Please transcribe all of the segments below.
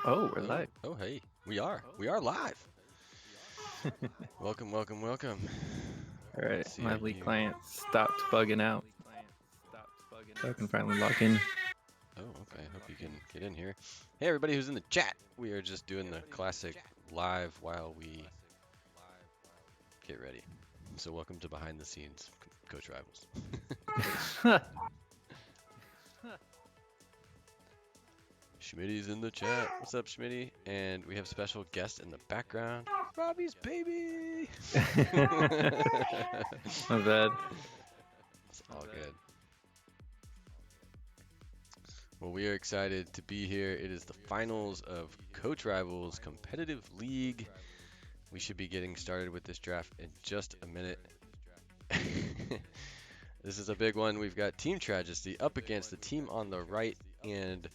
Oh, we're Oh, live. oh, hey, we are. We are live. Welcome, welcome, welcome. All right, Let's see, my are lead you? client stopped bugging out, so I can finally log in. Oh, okay. I hope you can get in here. Hey, everybody who's in the chat. We are just doing the classic live while we get ready. So, welcome to Behind the Scenes, Coach Rivals. Schmitty's in the chat. What's up, Schmitty? And we have special guest in the background, Robbie's baby. My bad. It's all good. Well, we are excited to be here. It is the finals of Coach Rivals Competitive League. We should be getting started with this draft in just a minute. This is a big one. We've got Team Tragedy up against the team on the right, and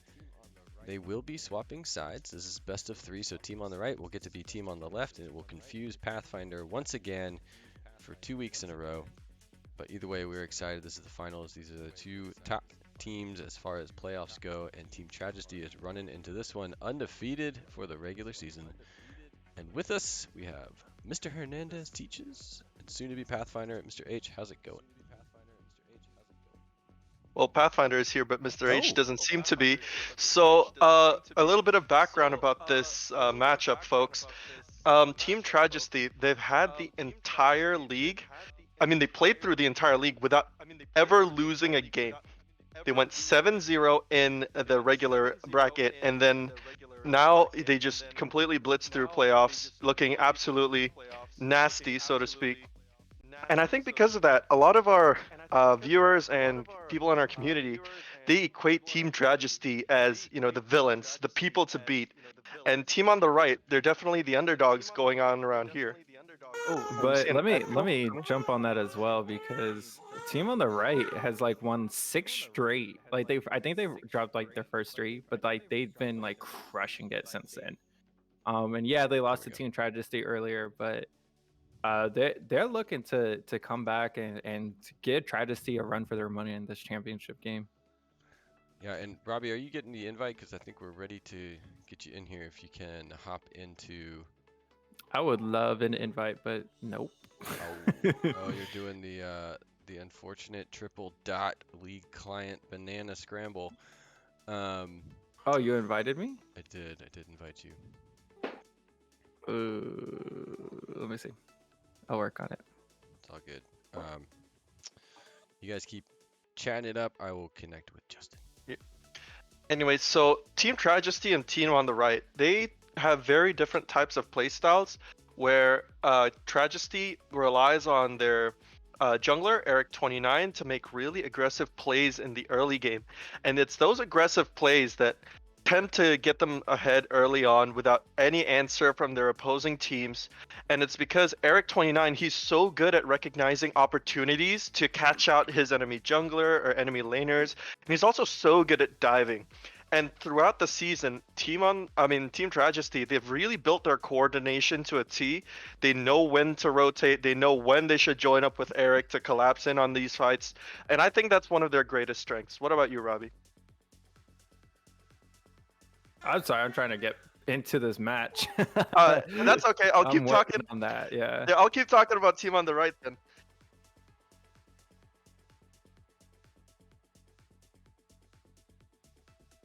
they will be swapping sides. This is best of 3, so team on the right will get to be team on the left, and it will confuse Pathfinder once again for 2 weeks in a row. But either way, we're excited. This is the finals. These are the two top teams as far as playoffs go, and Team Tragedy is running into this one undefeated for the regular season. And with us, we have Mr. Hernandez Teaches, and soon to be Pathfinder. Mr. H, how's it going? Well, Pathfinder is here, but Mr. H Oh, doesn't seem to be. So, a little bit of background about this matchup, folks. Team Tragedy, they've had the entire league. I mean, they played through the entire league without ever losing a game. They went 7-0 in the regular bracket, and then now they just completely blitzed through playoffs, looking absolutely nasty, so to speak. And I think because of that, a lot of our viewers and people in our community, they equate Team Tragedy as, the villains, the people to beat. And Team on the right, they're definitely the underdogs going on around here. Oh, are we But seeing let an me let echo? me jump on that as well because the team on the right has like won 6 straight. Like I think they've dropped like their first 3, but like they've been like crushing it since then. And yeah, they there lost we to go. Team Tragedy earlier, but they're looking to come back and to give Tragedy a run for their money in this championship game. Yeah, and Robbie, are you getting the invite? Because I think we're ready to get you in here if you can hop into. I would love an invite, but nope. Oh, you're doing the unfortunate triple dot league client banana scramble. Um, Oh, you invited me? I did invite you. Let me see. I'll work on it. It's all good. Um, you guys keep chatting it up. I will connect with Justin. Yeah. Anyway, so Team Tragedy and Team on the right, they have very different types of playstyles where Tragedy relies on their jungler, Eric29, to make really aggressive plays in the early game. And it's those aggressive plays that tend to get them ahead early on without any answer from their opposing teams. And it's because Eric29, he's so good at recognizing opportunities to catch out his enemy jungler or enemy laners. And he's also so good at diving. And throughout the season, Team Tragedy, they've really built their coordination to a T. They know when to rotate. They know when they should join up with Eric to collapse in on these fights. And I think that's one of their greatest strengths. What about you, Robbie? I'm sorry, I'm trying to get into this match. That's okay. I'll I'm keep talking. working on that. Yeah. Yeah, I'll keep talking about Team on the right then.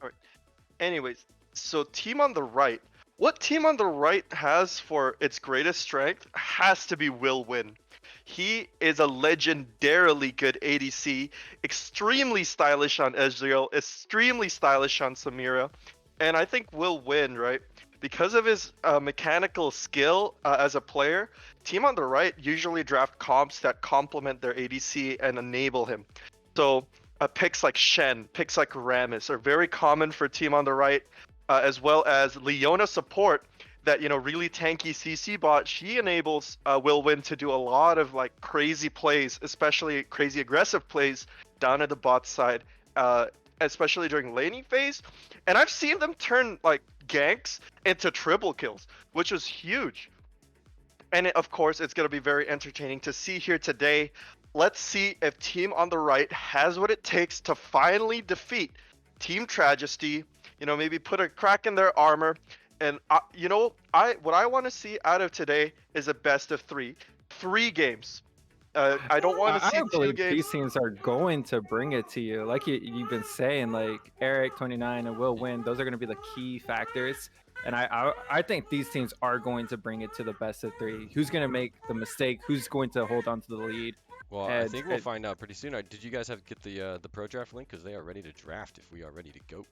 All right. Anyways, so Team on the right. What Team on the right has for its greatest strength has to be Will Win. He is a legendarily good ADC, extremely stylish on Ezreal, extremely stylish on Samira, and I think Will Win, right? Because of his mechanical skill as a player, Team on the right usually draft comps that complement their ADC and enable him. So picks like Shen, picks like Rammus are very common for Team on the right, as well as Leona support. That really tanky CC bot, she enables Will Win to do a lot of like crazy plays, especially crazy aggressive plays down at the bot side, especially during laning phase. And I've seen them turn like ganks into triple kills, which was huge. And of course, it's going to be very entertaining to see here today. Let's see if Team on the right has what it takes to finally defeat Team Tragedy maybe put a crack in their armor. And what I want to see out of today is a best of 3, 3 games. I don't want to see I 2 believe games. these teams are going to bring it to you. Like you've been saying, like Eric 29 and Will Win, those are going to be the key factors. And I think these teams are going to bring it to the best of 3. Who's going to make the mistake? Who's going to hold on to the lead? Well, I And think we'll find out pretty soon. Did you guys get the pro draft link? Because they are ready to draft if we are ready to go.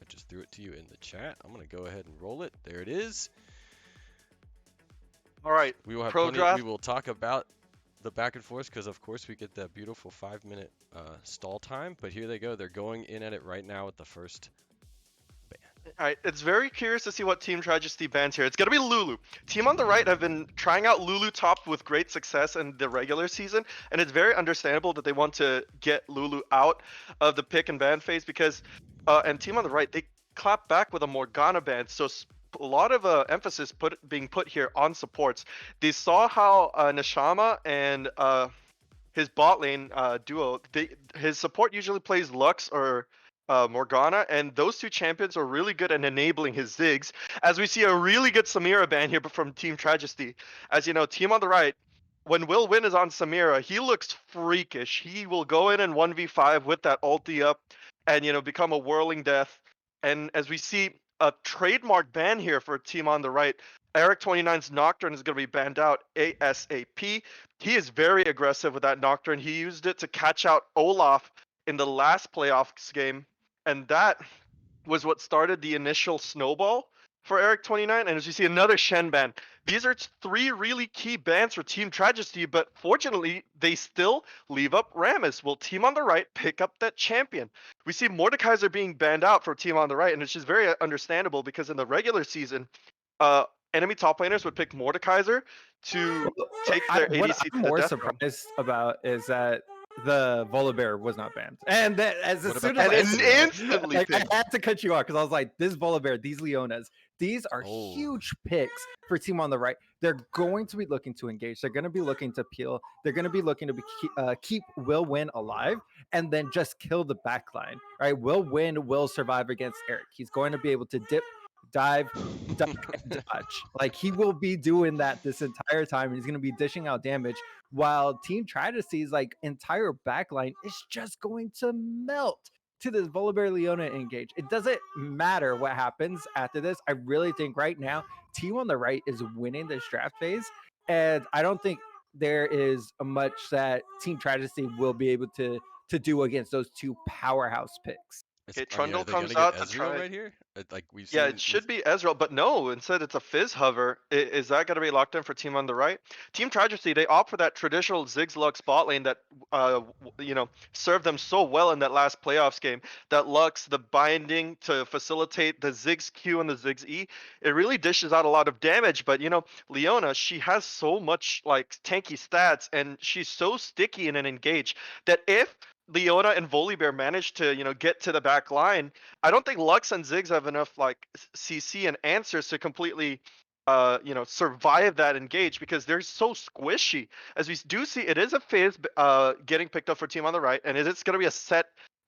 I just threw it to you in the chat. I'm gonna go ahead and roll it. There it is. All right, We will have pro plenty. draft. We will talk about the back and forth because of course we get that beautiful 5-minute stall time. But here they go. They're going in at it right now with the first ban. All right, it's very curious to see what Team Tragedy bans here. It's going to be Lulu. Team on the right have been trying out Lulu top with great success in the regular season, and it's very understandable that they want to get Lulu out of the pick and ban phase because, and Team on the right, they clap back with a Morgana ban, so a lot of emphasis being put here on supports. They saw how Nashama and his bot lane duo, his support usually plays Lux or Morgana, and those 2 champions are really good at enabling his Ziggs. As we see a really good Samira ban here from Team Tragedy. As you know, team on the right, when Will Win is on Samira, he looks freakish. He will go in and 1v5 with that ulti up and, become a whirling death. And as we see a trademark ban here for team on the right, Eric 29's Nocturne is going to be banned out ASAP. He is very aggressive with that Nocturne. He used it to catch out Olaf in the last playoffs game, and that was what started the initial snowball for Eric 29. And as you see, another Shen ban. These are 3 really key bans for Team Tragedy, but fortunately, they still leave up Rammus. Will Team on the right pick up that champion? We see Mordekaiser being banned out for Team on the right, and it's just very understandable because in the regular season, uh, enemy top laners would pick Mordekaiser to take their what ADC I'm to the more death realm. surprised about is that the Volibear was not banned, and that as What soon about as the And I Ezreal? instantly like, I picked. had to cut you off because I was like, this Volibear, these Leonas, these are Oh. huge picks for team on the right. They're going to be looking to engage. They're going to be looking to peel. They're going to be looking to keep Will Win alive and then just kill the backline. Right? Will Win will survive against Eric. He's going to be able to dip, dive, duck, and dodge. Like he will be doing that this entire time. And he's going to be dishing out damage while Team Tragedy like entire backline is just going to melt to this Volibear Leona engage. It doesn't matter what happens after this. I really think right now, Team on the right is winning this draft phase. And I don't think there is much that Team Tragedy will be able to do against those 2 powerhouse picks. Okay, I mean, are Trundle they gonna comes get out to Ezreal try. right here? Like we've Yeah, seen. it should be Ezreal, but no, instead it's a Fizz hover. Is that going to be locked in for Team on the right? Team Tragedy, they opt for that traditional Ziggs Lux bot lane that, served them so well in that last playoffs game. That Lux, the binding to facilitate the Ziggs Q and the Ziggs E, it really dishes out a lot of damage. But, Leona, she has so much, like, tanky stats, and she's so sticky in an engage that if Leona and Volibear manage to, get to the back line, I don't think Lux and Ziggs have enough like CC and answers to completely survive that engage because they're so squishy. As we do see, it is a phase getting picked up for team on the right, and it's going to be a set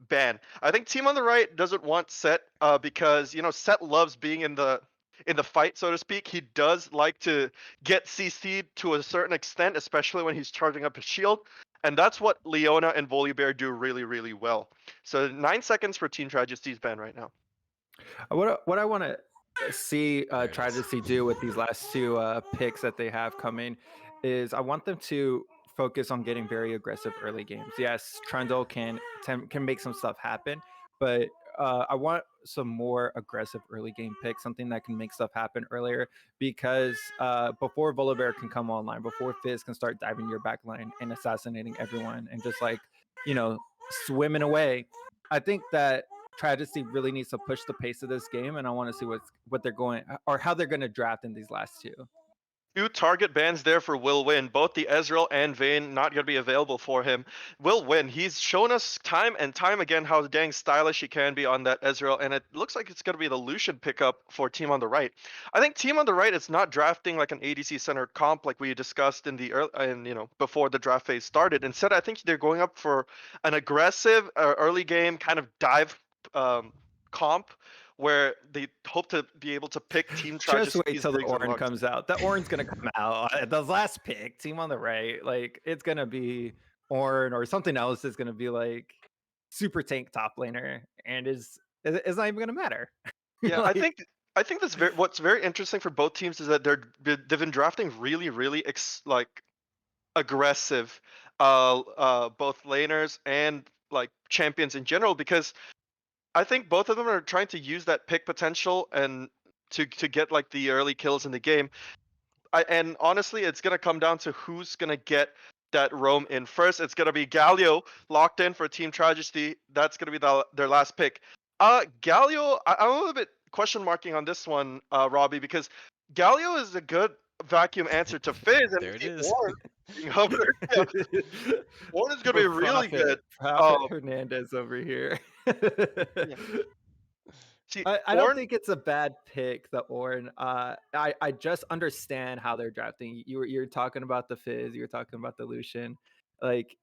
ban. I think team on the right doesn't want set because set loves being in the fight, so to speak. He does like to get CC'd to a certain extent, especially when he's charging up his shield. And that's what Leona and Volibear do really, really well. So 9 seconds for Team Tragedy's ban right now. What I want to see There it is. Tragedy do with these last 2 picks that they have coming is I want them to focus on getting very aggressive early games. Yes, Trundle can make some stuff happen, but I want some more aggressive early game picks, something that can make stuff happen earlier because before Volibear can come online, before Fizz can start diving your back line and assassinating everyone and just like, swimming away, I think that Tragedy really needs to push the pace of this game, and I want to see what they're going or how they're going to draft in these last 2. 2 target bans there for Will Win. Both the Ezreal and Vayne not going to be available for him. Will Win, he's shown us time and time again how dang stylish he can be on that Ezreal, and it looks like it's going to be the Lucian pickup for Team on the right. I think Team on the right is not drafting like an ADC centered comp like we discussed in the early, and before the draft phase started. Instead, I think they're going up for an aggressive early game kind of dive comp where they hope to be able to pick Team Just wait Tragesty's till the Ziggs and Orin Lux. comes out. The Orin's gonna come out. The last pick, team on the right, like it's gonna be Orin or something else is gonna be like super tank top laner, and is not even gonna matter. Yeah, Like I think that's what's very interesting for both teams is that they've been drafting really really like aggressive both laners and like champions in general because I think both of them are trying to use that pick potential and to get like the early kills in the game. And honestly, it's gonna come down to who's gonna get that roam in first. It's gonna be Galio locked in for Team Tragedy. That's gonna be their last pick. Galio, I'm a little bit question marking on this one, Robbie, because Galio is a good vacuum answer to Fizz, and There we it see is. Ornn being hovered. Yeah, Ornn is gonna be really Prophet, good. Prophet Um, Hernandez over here. yeah. See, I don't Ornn, think it's a bad pick, the Ornn. I just understand how they're drafting. You're talking about the Fizz, you're talking about the Lucian. Like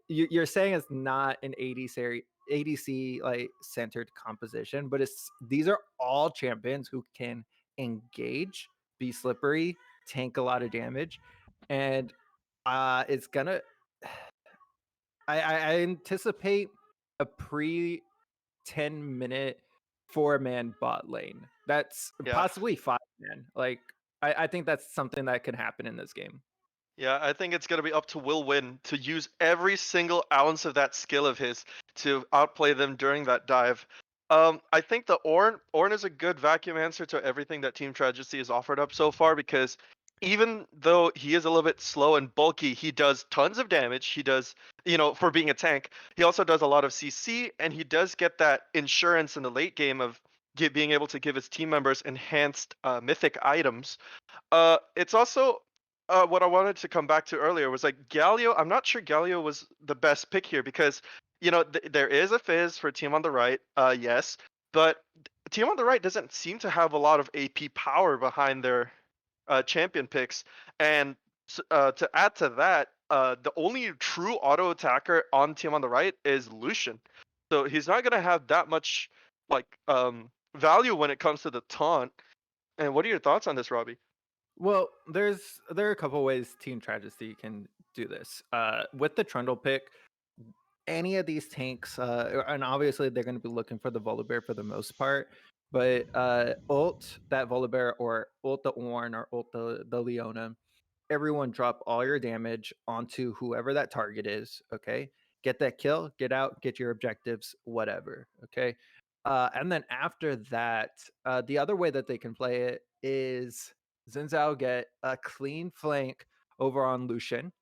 you're saying it's not an ADC like centered composition, but it's these are all champions who can engage, be slippery, tank a lot of damage, and it's gonna. I anticipate a pre 10-minute 4-man bot lane. That's yeah. possibly 5-man. Like I think that's something that could happen in this game. Yeah, I think it's going to be up to Will Win to use every single ounce of that skill of his to outplay them during that dive. I think the Ornn is a good vacuum answer to everything that Team Tragedy has offered up so far because even though he is a little bit slow and bulky, he does tons of damage. He does, for being a tank, he also does a lot of CC and he does get that insurance in the late game of being able to give his team members enhanced mythic items. It's also what I wanted to come back to earlier was like Galio. I'm not sure Galio was the best pick here because there is a Fizz for Team on the Right, yes, but Team on the Right doesn't seem to have a lot of AP power behind their champion picks, and to add to that, the only true auto attacker on Team on the Right is Lucian, so he's not gonna have that much like value when it comes to the taunt. And what are your thoughts on this, Robbie? Well, there are a couple ways Team Tragedy can do this. With the Trundle pick, any of these tanks, and obviously they're going to be looking for the Volibear for the most part, but ult that Volibear or ult the Ornn or ult the Leona, everyone drop all your damage onto whoever that target is. Okay, get that kill, get out, get your objectives, whatever. Okay, and then after that, the other way that they can play it is Xin Zhao get a clean flank over on Lucian,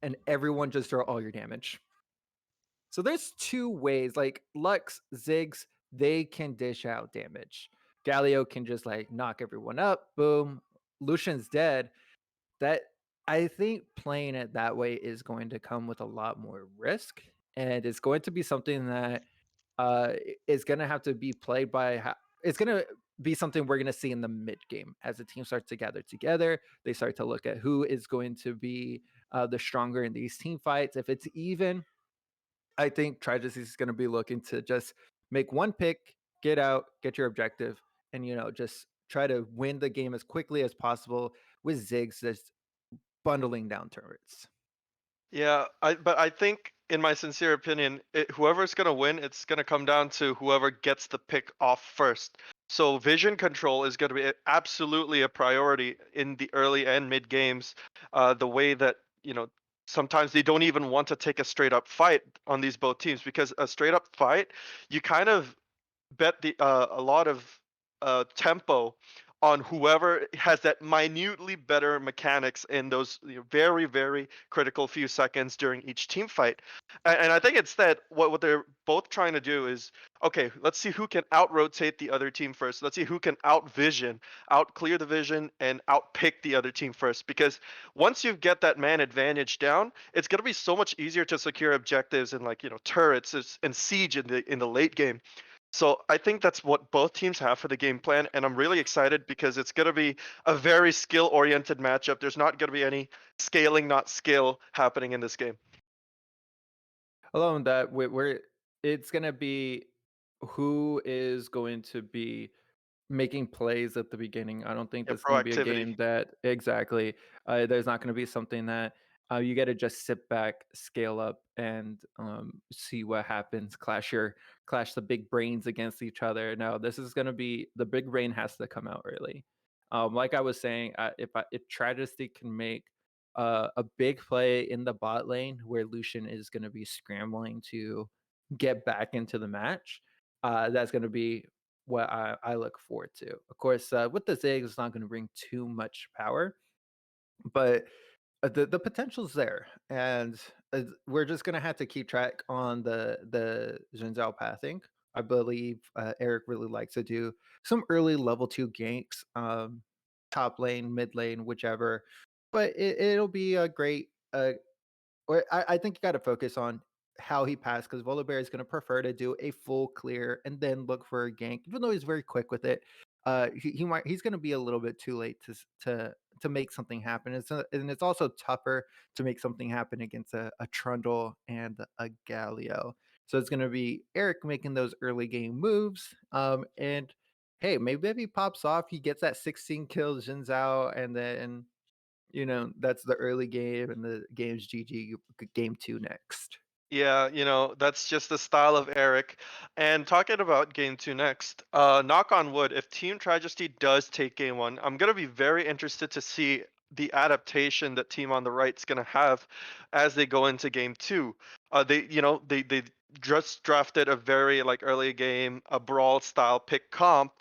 and everyone just draw all your damage. So there's two ways. Like Lux, Ziggs, they can dish out damage. Galio can just like knock everyone up. Boom. Lucian's dead. That I think playing it that way is going to come with a lot more risk, and it's going to be something that is going to have to be played by. It's going to be something we're going to see in the mid game as the team starts to gather together. They start to look at who is going to be the stronger in these team fights. If it's even, I think Tragedy is going to be looking to just make one pick, get out, get your objective, and just try to win the game as quickly as possible with Ziggs just bundling down turrets. Yeah, but I think, in my sincere opinion, whoever's gonna win, it's gonna come down to whoever gets the pick off first. So vision control is gonna be absolutely a priority in the early and mid games. The way that sometimes they don't even want to take a straight up fight on these both teams because a straight up fight, you kind of bet a lot of tempo on whoever has that minutely better mechanics in those very very critical few seconds during each team fight. And I think it's that what they're both trying to do is, okay, let's see who can out rotate the other team first. Let's see who can out vision, out clear the vision, and out pick the other team first, because once you get that man advantage down, it's going to be so much easier to secure objectives and like turrets and siege in the late game. So I think that's what both teams have for the game plan, and I'm really excited because it's going to be a very skill-oriented matchup. There's not going to be any scaling, not skill, happening in this game. Alone that we're it's gonna be who is going to be making plays at the beginning. I don't think Yeah, this is gonna be a proactivity. game that exactly. There's not gonna be something that you got to just sit back, scale up, and see what happens. Clash the big brains against each other. No, this is gonna be the big brain has to come out early. Like I was saying, if Tragedy can make a big play in the bot lane where Lucian is gonna be scrambling to get back into the match, that's gonna be what I look forward to. Of course, with the Zig, it's not going to bring too much power, but the potential's there, and we're just going to have to keep track on the Jinzhao pathing. I believe Eric really likes to do some early level 2 ganks, top lane, mid lane, whichever. But it'll be a great or I think you gotta focus on how he passed because Volibear is gonna prefer to do a full clear and then look for a gank, even though he's very quick with it. He's gonna be a little bit too late to make something happen. And it's also tougher to make something happen against a Trundle and a Galio. So it's gonna be Eric making those early game moves. And hey, maybe if he pops off, he gets that 16 kills Jin Zhao, and then that's the early game, and the game's GG. Game 2 next. Yeah, that's just the style of Eric. And talking about game two next, knock on wood, if Team Tragedy does take game one, I'm gonna be very interested to see the adaptation that Team on the Right's gonna have as they go into game two. They just drafted a very like early game, a brawl style pick comp.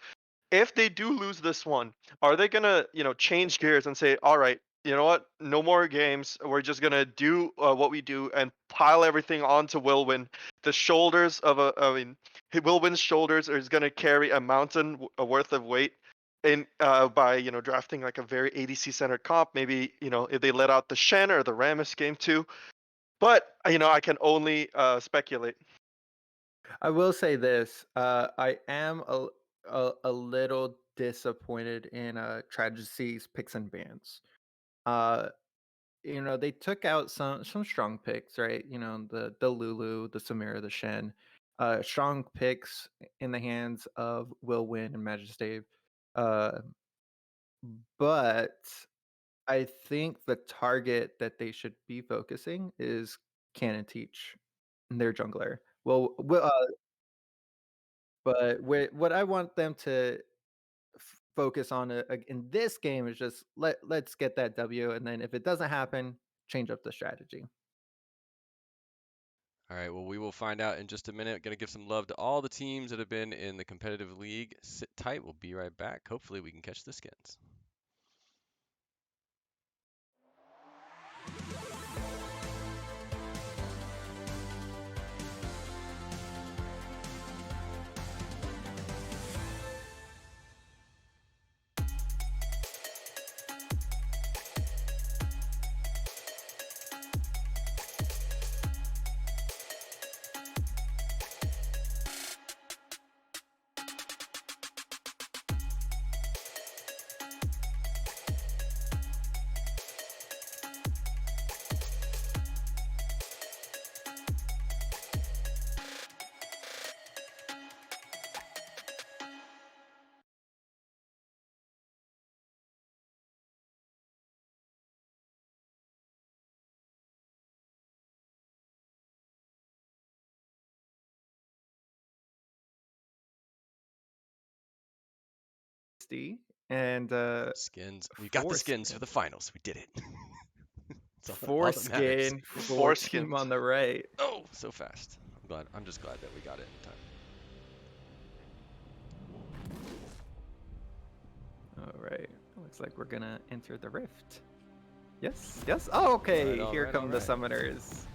If they do lose this one, are they gonna, change gears and say, all right, you know what, no more games. We're just gonna do what we do and pile everything onto Wilwin. The shoulders of I mean, Wilwin's shoulders is gonna carry a mountain worth of weight. In by drafting like a very ADC centered comp, maybe if they let out the Shen or the Rammus game too. But I can only speculate. I will say this, I am a little disappointed in, Tragedy's picks and bans. Uh, they took out some strong picks, right? The Lulu, the Samira, the Shen, strong picks in the hands of Will Win and Majestave. Uh, but I think the target that they should be focusing is Canon Teach, their jungler. But what I want them to focus on in this game is just let's get that W, and then if it doesn't happen, change up the strategy. All right, well, we will find out in just a minute. Going to give some love to all the teams that have been in the competitive league. Sit tight. We'll be right back. Hopefully, we can catch the skins. And Skins. We got the skins for the finals. We did it. all that matters. foreskin for Team Foreskins. on the Right. Oh, so fast. I'm just glad that we got it in time. All right. Looks like we're gonna enter the rift. Yes. Yes. Oh, okay. All Here right, come all the right. summoners.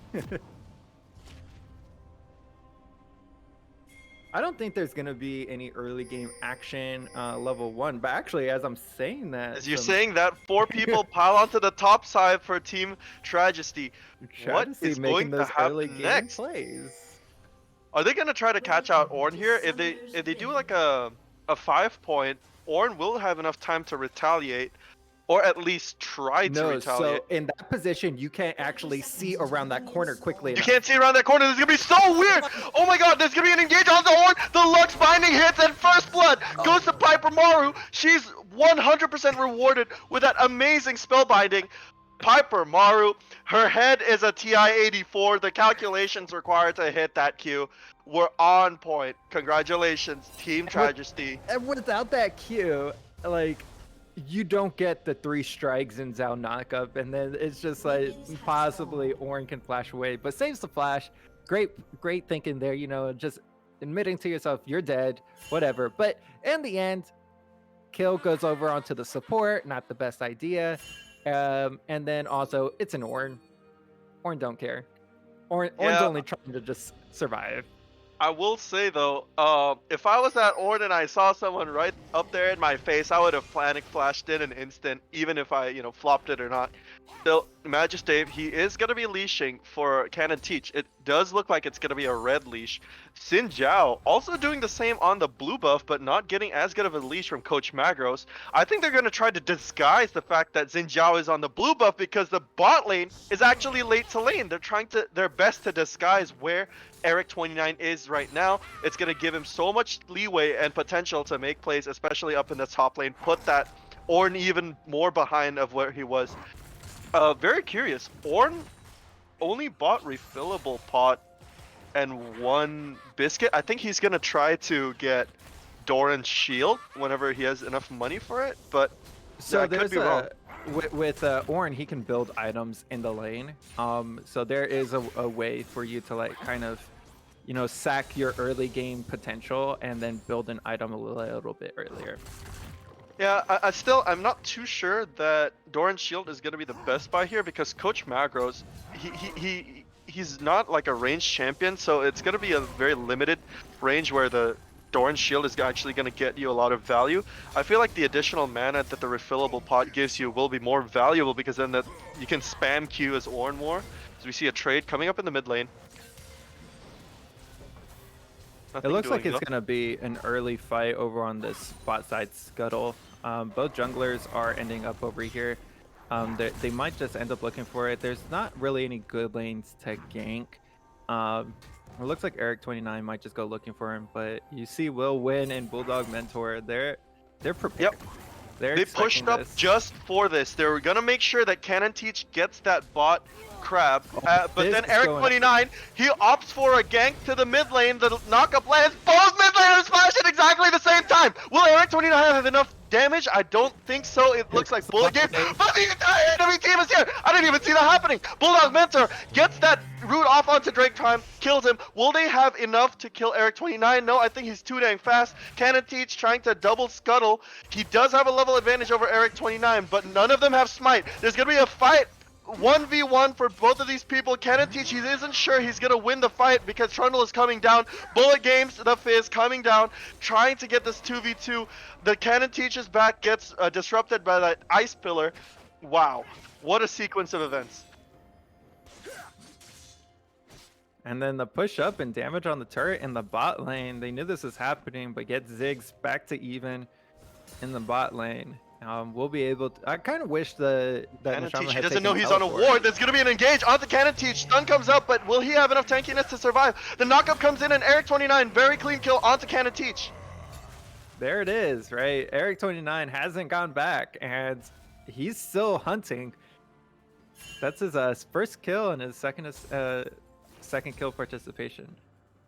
I don't think there's gonna be any early game action level 1, but actually, as I'm saying that, As you're saying that, 4 people pile onto the top side for Team Tragedy. try What to see is going making to those early happen game next? plays. Are they gonna try to catch out Ornn here? If they do like a 5 point, Ornn will have enough time to retaliate. or at least try to No, retaliate. so in that position, you can't actually see around that corner quickly You enough. can't see around that corner. This is gonna be so weird. Oh my god, there's gonna be an engage on the horn. The Lux binding hits and first blood goes to Piper Maru. She's 100% rewarded with that amazing spell binding. Piper Maru, her head is a TI-84. The calculations required to hit that Q were on point. Congratulations, Team Tragedy. And without that Q, like, you don't get the 3 strikes in Zao knockup, and then it's just like possibly Ornn can flash away, but saves the flash. Great thinking there, you know, just admitting to yourself you're dead, whatever. But in the end, kill goes over onto the support, not the best idea. And then also it's an Ornn. Ornn don't care. Ornn's Yeah. only trying to just survive. I will say though, if I was at Ornn and I saw someone right up there in my face, I would have panic flashed in an instant, even if I, flopped it or not. Still, Magistave, he is gonna be leashing for Cannon Teach. It does look like it's gonna be a red leash. Xin Zhao also doing the same on the blue buff, but not getting as good of a leash from Coach Magros. I think they're gonna try to disguise the fact that Xin Zhao is on the blue buff because the bot lane is actually late to lane. They're trying their best to disguise where Eric29 is right now. It's going to give him so much leeway and potential to make plays, especially up in the top lane, put that Ornn even more behind of where he was. Very curious, Ornn only bought refillable pot and 1 biscuit. I think he's going to try to get Doran's shield whenever he has enough money for it, but So I could be wrong. With Ornn, he can build items in the lane. So there is a way for you to like kind of, sack your early game potential and then build an item a little bit earlier. Yeah, I'm not too sure that Doran's shield is gonna be the best buy here because Coach Magros, he's not like a ranged champion, so it's gonna be a very limited range where the Doran's shield is actually gonna get you a lot of value. I feel like the additional mana that the refillable pot gives you will be more valuable because then you can spam Q as Ornn more. So we see a trade coming up in the mid lane. It looks like it's going to be an early fight over on this bot side scuttle. Both junglers are ending up over here. They might just end up looking for it. There's not really any good lanes to gank. It looks like Eric29 might just go looking for him, but you see Will Win and Bulldog Mentor, they're prepared. Yep. They pushed up just for this. They were going to make sure that Cannon Teach gets that bot crab, but then Eric29, he opts for a gank to the mid lane. The knockup lands. Both mid laners flash at exactly the same time. Will Eric29 have enough damage? I don't think so. It looks like Bullet Game, but the entire enemy team is here. I didn't even see that happening. Bulldog Mentor gets that root off onto Drake Time, kills him. Will they have enough to kill Eric29? No, I think he's too dang fast. Cannon Teach trying to double scuttle. He does have a level advantage over Eric29, but none of them have smite. There's gonna be a fight. 1v1 for both of these people. Cannon Teach, he isn't sure he's gonna win the fight because Trundle is coming down. Bullet Games, the Fizz coming down, trying to get this 2v2. The Cannon Teach's back gets disrupted by that ice pillar. Wow, what a sequence of events. And then the push up and damage on the turret in the bot lane. They knew this was happening, but get Ziggs back to even in the bot lane. We'll be able to. I kind of wish that Cannon Nashama Teach, he had doesn't taken know he's on a teleport. ward. There's gonna be an engage onto Cannon Teach. Stun comes up, but will he have enough tankiness to survive? The knockup comes in, and Eric29, very clean kill onto Cannon Teach. There it is, right? Eric29 hasn't gone back, and he's still hunting. That's his first kill and his second kill participation.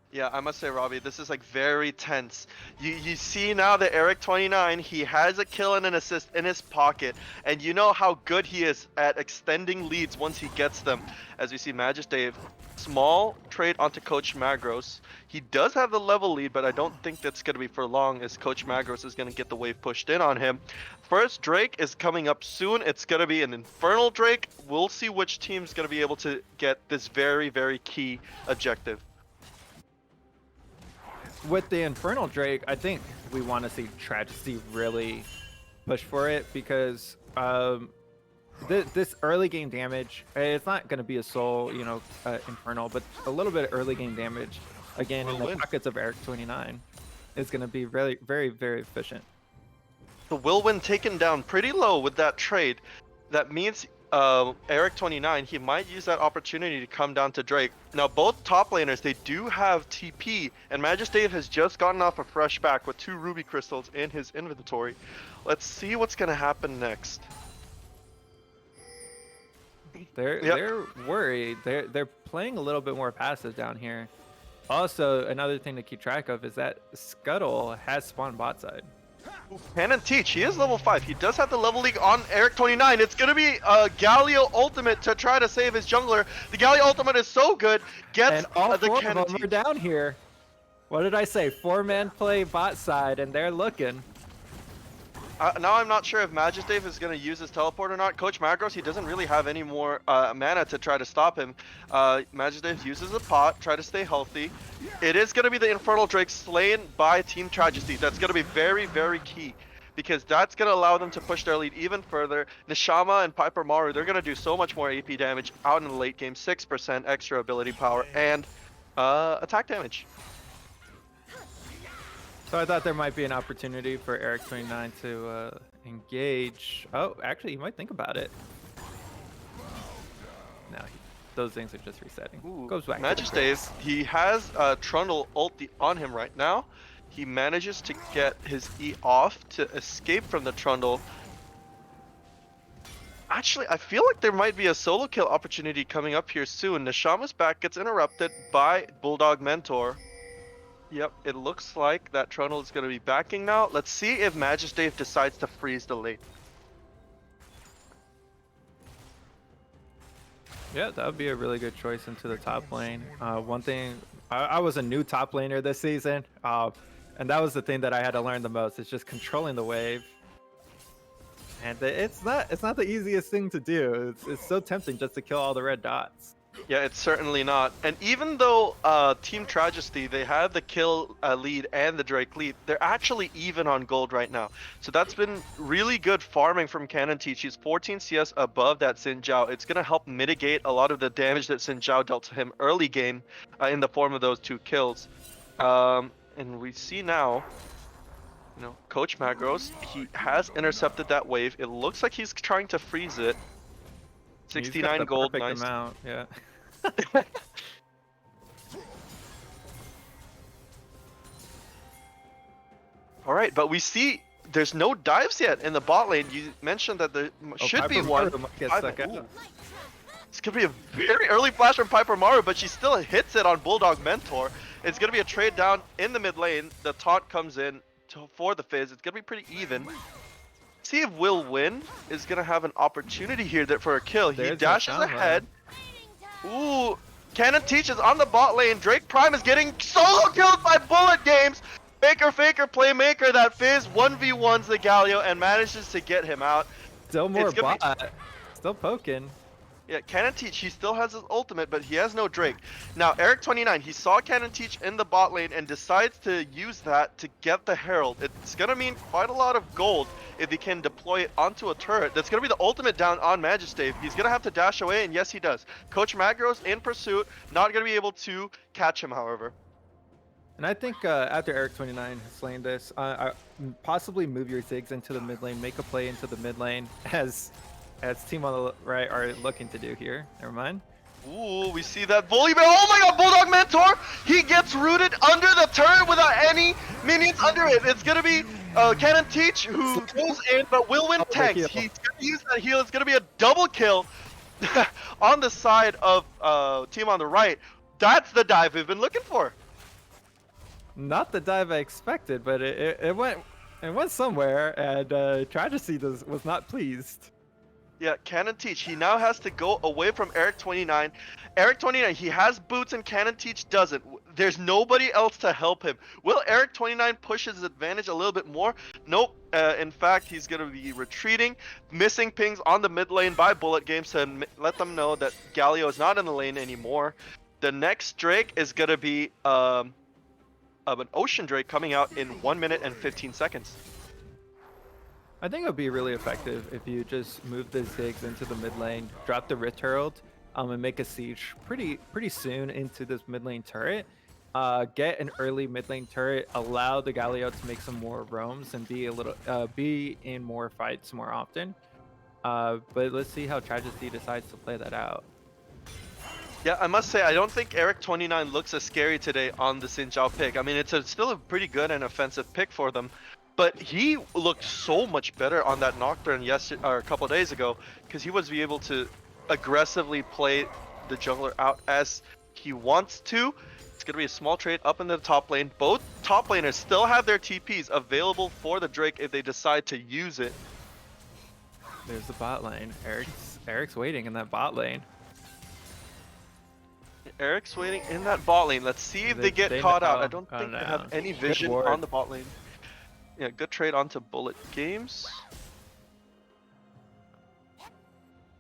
Yeah, I must say, Robbie, this is like very tense. You see now that Eric29, he has a kill and an assist in his pocket, and you know how good he is at extending leads once he gets them. As we see Magistave, small trade onto Coach Magros. He does have the level lead, but I don't think that's going to be for long as Coach Magros is going to get the wave pushed in on him. First Drake is coming up soon. It's going to be an Infernal Drake. We'll see which team's going to be able to get this very, very key objective. With the Infernal Drake, I think we want to see Tragedy really push for it because this early game damage, it's not going to be a soul, Infernal, but a little bit of early game damage, again, in the pockets of Eric29 is going to be really, very, very efficient. The Whirlwind taken down pretty low with that trade. That means Eric29, he might use that opportunity to come down to Drake. Now both top laners, they do have TP, and Magistave has just gotten off a fresh back with 2 Ruby Crystals in his inventory. Let's see what's gonna happen next. They're worried. They're playing a little bit more passive down here. Also, another thing to keep track of is that Scuttle has spawned bot side. Cannon Teach, he is level 5. He does have the level league on Eric29. It's going to be Galio ultimate to try to save his jungler. The Galio ultimate is so good. Gets And all the 4 Cannon of them Teach. are down here. What did I say? 4-man play bot side, and they're looking. Now I'm not sure if Magistave is going to use his teleport or not. Coach Magros, he doesn't really have any more mana to try to stop him. Magistave uses a pot, try to stay healthy. It is going to be the Infernal Drake slain by Team Tragedy. That's going to be very, very key, because that's going to allow them to push their lead even further. Nishama and Piper Maru, they're going to do so much more AP damage out in the late game. 6% extra ability power and attack damage. So I thought there might be an opportunity for Eric29 to engage. Oh, actually, you might think about it. No, those things are just resetting. Ooh, Goes back. Magistave, he has Trundle ulti on him right now. He manages to get his E off to escape from the Trundle. Actually, I feel like there might be a solo kill opportunity coming up here soon. Nishama's back gets interrupted by Bulldog Mentor. Yep, it looks like that Trundle is going to be backing now. Let's see if Magistave decides to freeze the lane. Yeah, that would be a really good choice into the top lane. One thing, I was a new top laner this season, and that was the thing that I had to learn the most. It's just controlling the wave, and it's not the easiest thing to do. It's so tempting just to kill all the red dots. Yeah, it's certainly not. And even though Team Tragedy, they have the kill lead and the Drake lead, they're actually even on gold right now. So that's been really good farming from Cannon Teach. He's 14 CS above that Xin Zhao. It's going to help mitigate a lot of the damage that Xin Zhao dealt to him early game in the form of those 2 kills. And we see now, you know, Coach Magros, he has intercepted that wave. It looks like he's trying to freeze it. 69 gold, nice. Amount, yeah. All right, but we see there's no dives yet in the bot lane. You mentioned that there should be one. It's gonna be a very early flash from Piper Maru, but she still hits it on Bulldog Mentor. It's gonna be a trade down in the mid lane. The taunt comes in for the Fizz. It's gonna be pretty even. See if Will Win is gonna have an opportunity here for a kill. He dashes ahead. Ooh, Cannon Teach is on the bot lane. Drake Prime is getting solo killed by Bullet Games. Faker Playmaker, that Fizz 1v1s the Galio and manages to get him out. Still more bot. Still poking. Yeah, Cannon Teach, he still has his ultimate, but he has no Drake. Now, Eric29, he saw Cannon Teach in the bot lane and decides to use that to get the Herald. It's going to mean quite a lot of gold if he can deploy it onto a turret. That's going to be the ultimate down on Magistave. He's going to have to dash away, and yes, he does. Coach Magros in pursuit, not going to be able to catch him, however. And I think after Eric29 slaying this, possibly move your Ziggs into the mid lane, make a play into the mid lane, as team on the right are looking to do here. Never mind. Ooh, we see that Bully Bear. Oh my god, Bulldog Mentor! He gets rooted under the turret without any minions under it. It's gonna be Cannon Teach who goes in, but will win tanks. He's gonna use that heal. It's gonna be a double kill on the side of team on the right. That's the dive we've been looking for. Not the dive I expected, but it went somewhere, and Tragedy was not pleased. Yeah, Cannon Teach, he now has to go away from Eric29. Eric29, he has boots and Cannon Teach doesn't. There's nobody else to help him. Will Eric29 push his advantage a little bit more? Nope. In fact, he's going to be retreating, missing pings on the mid lane by Bullet Games to let them know that Galio is not in the lane anymore. The next Drake is going to be an Ocean Drake coming out in 1 minute and 15 seconds. I think it would be really effective if you just move the Ziggs into the mid lane, drop the Rift Herald, and make a siege pretty soon into this mid lane turret. get an early mid lane turret, allow the Galio to make some more roams and be in more fights more often. But let's see how Tragedy decides to play that out. Yeah, I must say, I don't think Eric29 looks as scary today on the Xin Zhao pick. I mean, it's still a pretty good and offensive pick for them, but he looked so much better on that Nocturne yesterday or a couple days ago because he was able to aggressively play the jungler out as he wants to. It's going to be a small trade up in the top lane. Both top laners still have their TPs available for the Drake if they decide to use it. There's the bot lane. Eric's waiting in that bot lane. Eric's waiting in that bot lane. Let's see if they get they caught out. know. I don't Oh, think they no. have any Good vision ward. on the bot lane. Yeah, good trade onto Bullet Games.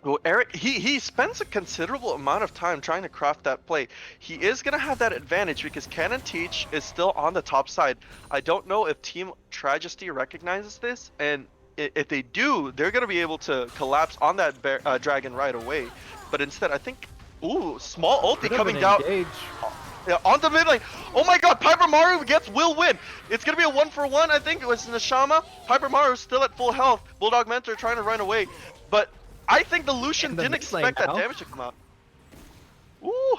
Well, Eric, he spends a considerable amount of time trying to craft that play. He is going to have that advantage because Canon Teach is still on the top side. I don't know if Team Tragedy recognizes this, and if they do, they're going to be able to collapse on that dragon right away. But instead, I think, ooh, small ulti Bit of coming an down. engage. Yeah, on the mid lane. Oh my god, Piper Maru will win. It's going to be a 1-for-1, I think. It was Nashama. Piper Maru still at full health. Bulldog Mentor trying to run away. But I think the Lucian In the didn't mid lane expect that now. damage to come out. Ooh.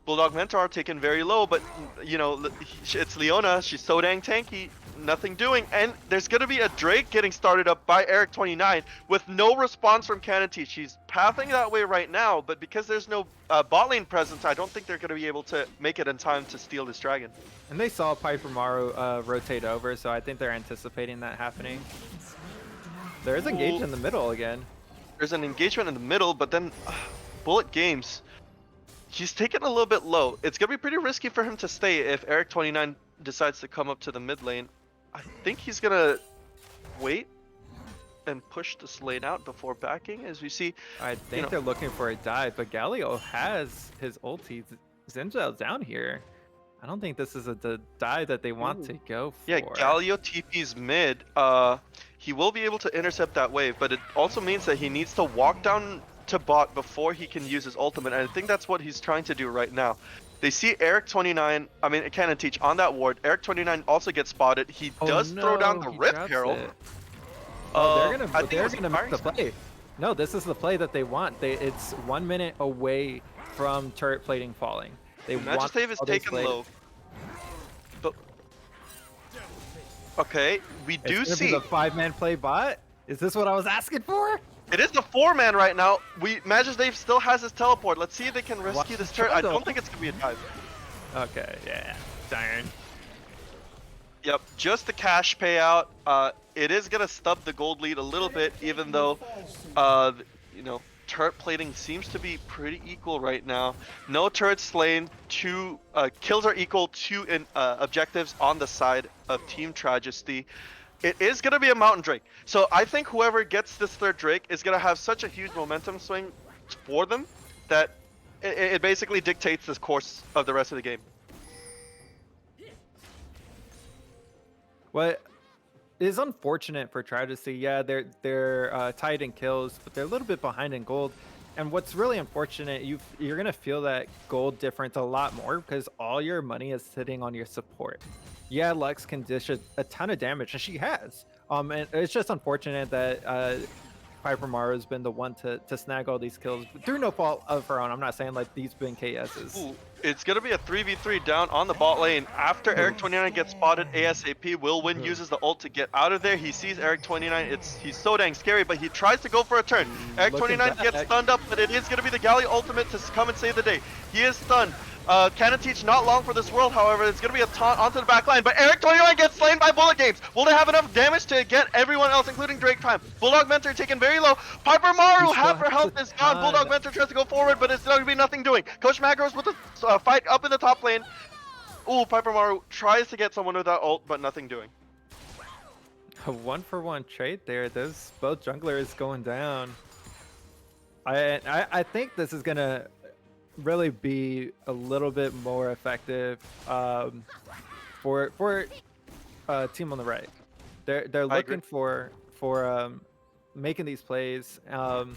Bulldog Mentor taken very low, but, you know, it's Leona. She's so dang tanky. Nothing doing. And there's going to be a Drake getting started up by Eric29 with no response from Kanati. She's pathing that way right now, but because there's no bot lane presence, I don't think they're going to be able to make it in time to steal this dragon. And they saw Piper Maru rotate over, so I think they're anticipating that happening. There is engaged in the middle again. There's an engagement in the middle, but then Bullet Games, he's taken a little bit low. It's going to be pretty risky for him to stay if Eric29 decides to come up to the mid lane. I think he's going to wait and push this lane out before backing, as we see. I think they're looking for a dive, but Galio has his ulti. Xin Zhao's down here. I don't think this is the dive that they want to go for. Yeah, Galio TP's mid. He will be able to intercept that wave, but it also means that he needs to walk down to bot before he can use his ultimate, and I think that's what he's trying to do right now. They see Eric29, I mean, Canon Teach on that ward. Eric29 also gets spotted. He does throw down the Rip Herald. Oh, they're gonna make the play. play. No, this is the play that they want. It's 1 minute away from turret plating falling. They want Magistave is all this taken play. low. But okay, we do It's gonna see be the 5-man play bot. Is this what I was asking for? it is the 4-man right now. Magistave still has his teleport. Let's see if they can rescue this turret. I don't think it's gonna be a dive. Okay, yeah, darn. Yep, just the cash payout. It is gonna stub the gold lead a little bit, even though, you know, turret plating seems to be pretty equal right now. No turrets slain. Kills are equal to objectives on the side of Team Tragedy. It is gonna be a Mountain Drake, so I think whoever gets this third Drake is gonna have such a huge momentum swing for them that it basically dictates the course of the rest of the game. What is unfortunate for Tragedy, yeah, they're tied in kills, but they're a little bit behind in gold. And what's really unfortunate, you're gonna feel that gold difference a lot more because all your money is sitting on your support. Yeah, Lux can dish a ton of damage, and she has. And it's just unfortunate that Piper Maru has been the one to snag all these kills through no fault of her own. I'm not saying like these been KSs. Ooh, it's gonna be a 3v3 down on the bot lane. After Eric29 gets spotted ASAP, Willwin uses the ult to get out of there. He sees Eric29. He's so dang scary, but he tries to go for a turn. Eric29 gets stunned up, but it is gonna be the Galio ultimate to come and save the day. He is stunned. Canon Teach not long for this world, however. It's going to be a taunt onto the back line, but Eric29 gets slain by Bullet Games. Will they have enough damage to get everyone else, including Drake Prime? Bulldog Mentor taken very low. Piper Maru, half her health is gone. Bulldog Mentor tries to go forward, but it's going to be nothing doing. Coach Macros with the fight up in the top lane. Ooh, Piper Maru tries to get someone with that ult, but nothing doing. A 1-for-1 trade there. Those both junglers going down. I think this is gonna really be a little bit more effective for team on the right. They're looking for making these plays, and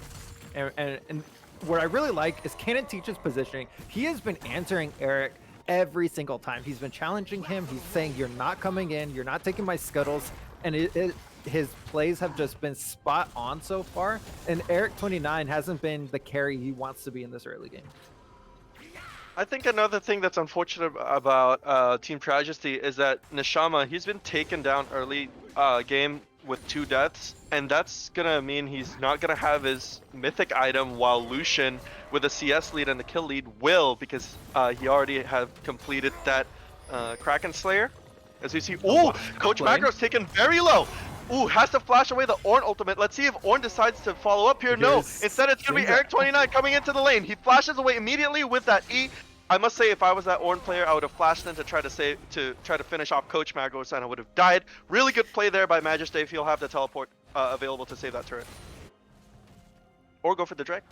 what I really like is Canon Teach's positioning. He has been answering Eric every single time. He's been challenging him. He's saying, "You're not coming in. You're not taking my scuttles," and his plays have just been spot on so far. And Eric29 hasn't been the carry he wants to be in this early game. I think another thing that's unfortunate about Team Tragedy is that Nishama, he's been taken down early game with 2 deaths, and that's gonna mean he's not gonna have his mythic item, while Lucian with a CS lead and the kill lead will, because he already have completed that Kraken Slayer. As we see, ooh, Coach Macro's taken very low. Ooh, has to flash away the Ornn ultimate. Let's see if Ornn decides to follow up here. No, instead it's going to be Eric29 coming into the lane. He flashes away immediately with that E. I must say, if I was that Ornn player, I would have flashed in to try to finish off Coach Magos, and I would have died. Really good play there by Majestave. He'll have the teleport available to save that turret. Or go for the Drake.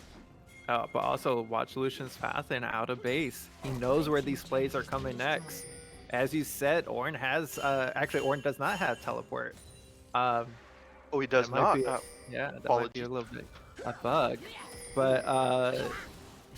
But also watch Lucian's path and out of base. He knows where these plays are coming next. As you said, Ornn has, actually Ornn does not have teleport. Oh, he does not. Yeah, that might be a little bit a bug, but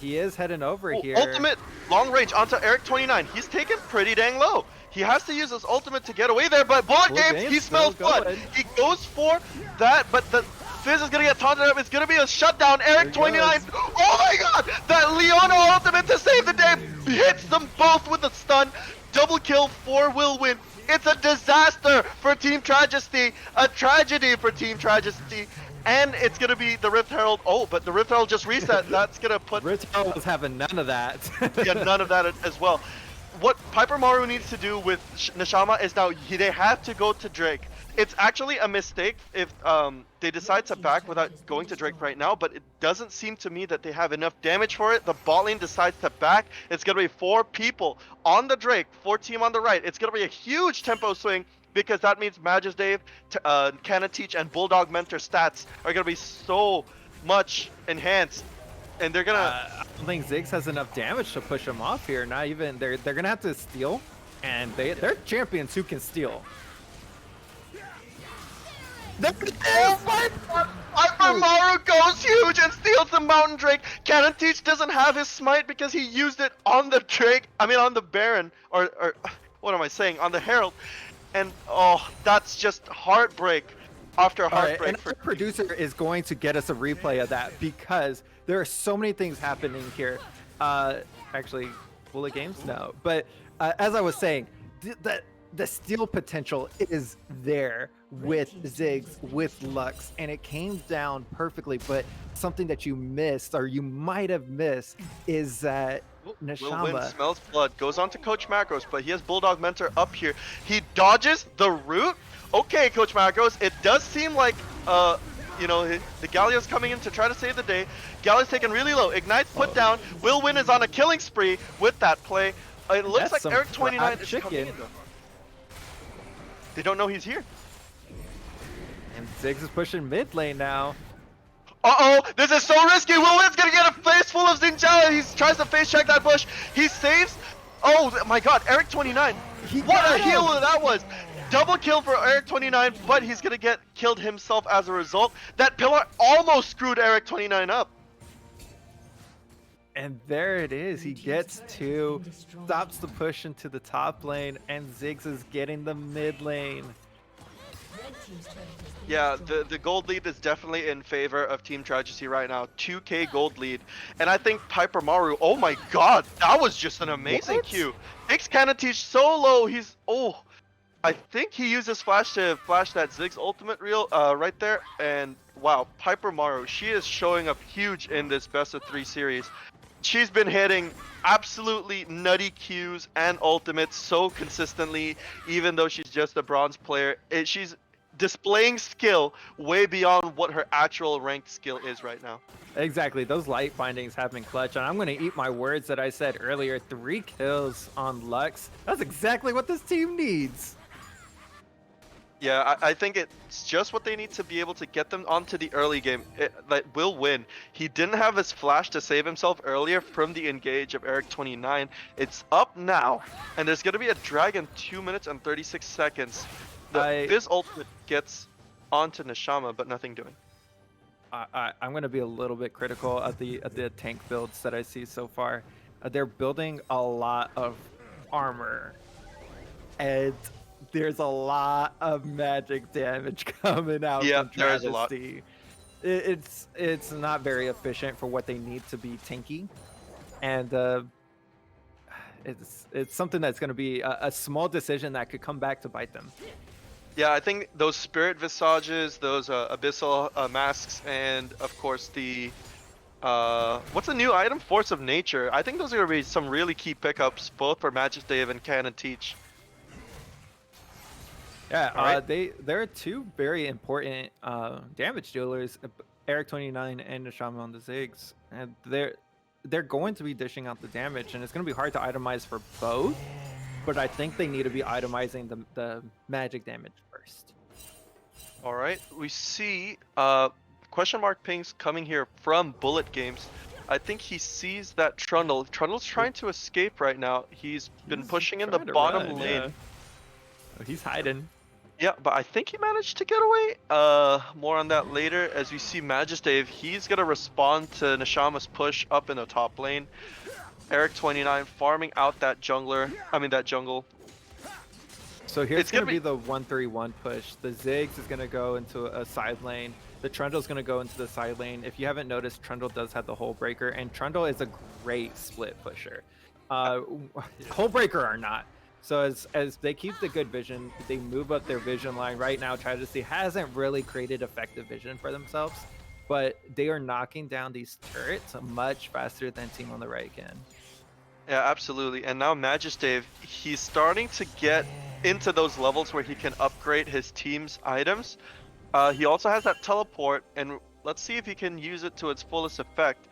he is heading over here. Ultimate long range onto Eric29. He's taken pretty dang low. He has to use his ultimate to get away there, but Bullet Games, he smells blood. He goes for that, but the Fizz is gonna get taunted up. It's gonna be a shutdown. Eric29. Oh my god! That Leona ultimate to save the day hits them both with a stun. Double kill for Will Win. It's a disaster for Team Tragedy, a tragedy for Team Tragedy, and it's gonna be the Rift Herald. Oh, but the Rift Herald just reset. That's gonna put Rift Herald was having none of that. Yeah, none of that as well. What Piper Maru needs to do with Nishama is now they have to go to Drake. It's actually a mistake if they decide to back without going to Drake right now, but it doesn't seem to me that they have enough damage for it. The bot lane decides to back. It's going to be 4 people on the Drake, 4 team on the right. It's going to be a huge tempo swing, because that means Majestave, Canna Teach, and Bulldog Mentor stats are going to be so much enhanced. And they're going to... I don't think Ziggs has enough damage to push him off here. Not even... They're going to have to steal, and they're champions who can steal. Oh my god! Piper Maru goes huge and steals the Mountain Drake. Cannon Teach doesn't have his smite because he used it on the Drake. I mean, on the Baron, or what am I saying? On the Herald. And oh, that's just heartbreak after heartbreak. Right, and the producer is going to get us a replay of that, because there are so many things happening here. Actually, Bullet Games? No. But as I was saying, the steal potential is there with Ziggs, with Lux, and it came down perfectly. But something that you missed, or you might have missed, is that Nishama Will Win smells blood, goes on to Coach Macros, but he has Bulldog Mentor up here. He dodges the root. Okay, Coach Macros, it does seem like you know, the Galio's coming in to try to save the day. Galio's taken really low. Ignite's put down. Will Win is on a killing spree with that play. It looks like Eric29 is coming in though. They don't know he's here. And Ziggs is pushing mid lane now. Uh-oh, this is so risky. Will Win's gonna get a face full of Xinjiao. He tries to face check that bush. He saves. Oh my god, Eric29. What a heal that was. Double kill for Eric29, but he's gonna get killed himself as a result. That pillar almost screwed Eric29 up. And there it is. He gets 2, stops the push into the top lane, and Ziggs is getting the mid lane. Yeah, the gold lead is definitely in favor of Team Tragedy right now. 2k gold lead. And I think Piper Maru, oh my god, that was just an amazing Q. Takes Canna Teach so low, he's, oh, I think he uses flash to flash that Ziggs ultimate reel right there. And wow, Piper Maru, she is showing up huge in this best of 3 series. She's been hitting absolutely nutty Qs and ultimates so consistently, even though she's just a bronze player. She's displaying skill way beyond what her actual ranked skill is right now. Exactly, those light bindings have been clutch, and I'm going to eat my words that I said earlier. 3 kills on Lux. That's exactly what this team needs. Yeah, I think it's just what they need to be able to get them onto the early game. That will win. He didn't have his flash to save himself earlier from the engage of Eric29. It's up now, and there's going to be a drag in 2 minutes and 36 seconds. The Fizz ultimate gets onto Nishama, but nothing doing. I'm going to be a little bit critical of the tank builds that I see so far. They're building a lot of armor, and there's a lot of magic damage coming out Yeah, from there is a lot. Travesty. It's not very efficient for what they need to be tanky, and it's something that's going to be a small decision that could come back to bite them. Yeah, I think those spirit visages, those abyssal masks, and of course the what's the new item? Force of Nature. I think those are gonna be some really key pickups, both for Magic Dave and Canon Teach. Yeah, Alright. they're two very important damage dealers, Eric 29 and Nishama on the Ziggs, and they're going to be dishing out the damage, and it's going to be hard to itemize for both. But I think they need to be itemizing the magic damage first. All right, we see question mark pings coming here from Bullet Games. I think he sees that Trundle. Trundle's trying to escape right now. He's been pushing in the trying to bottom run, lane. yeah. Oh, he's hiding. Yeah, but I think he managed to get away. More on that later. As we see Magistave, he's gonna respond to Nishama's push up in the top lane. Eric 29 farming out that jungler. I mean that jungle. So here's It's going gonna to be be- the 1-3-1 push. The Ziggs is going to go into a side lane. The Trundle's going to go into the side lane. If you haven't noticed, Trundle does have the Hole Breaker, and Trundle is a great split pusher. Hole Breaker are not. So as they keep the good vision, they move up their vision line. Right now, Tragedy hasn't really created effective vision for themselves, but they are knocking down these turrets much faster than Team on the Right can. Yeah, absolutely. And now Magistave, he's starting to get into those levels where he can upgrade his team's items. He also has that teleport, and let's see if he can use it to its fullest effect.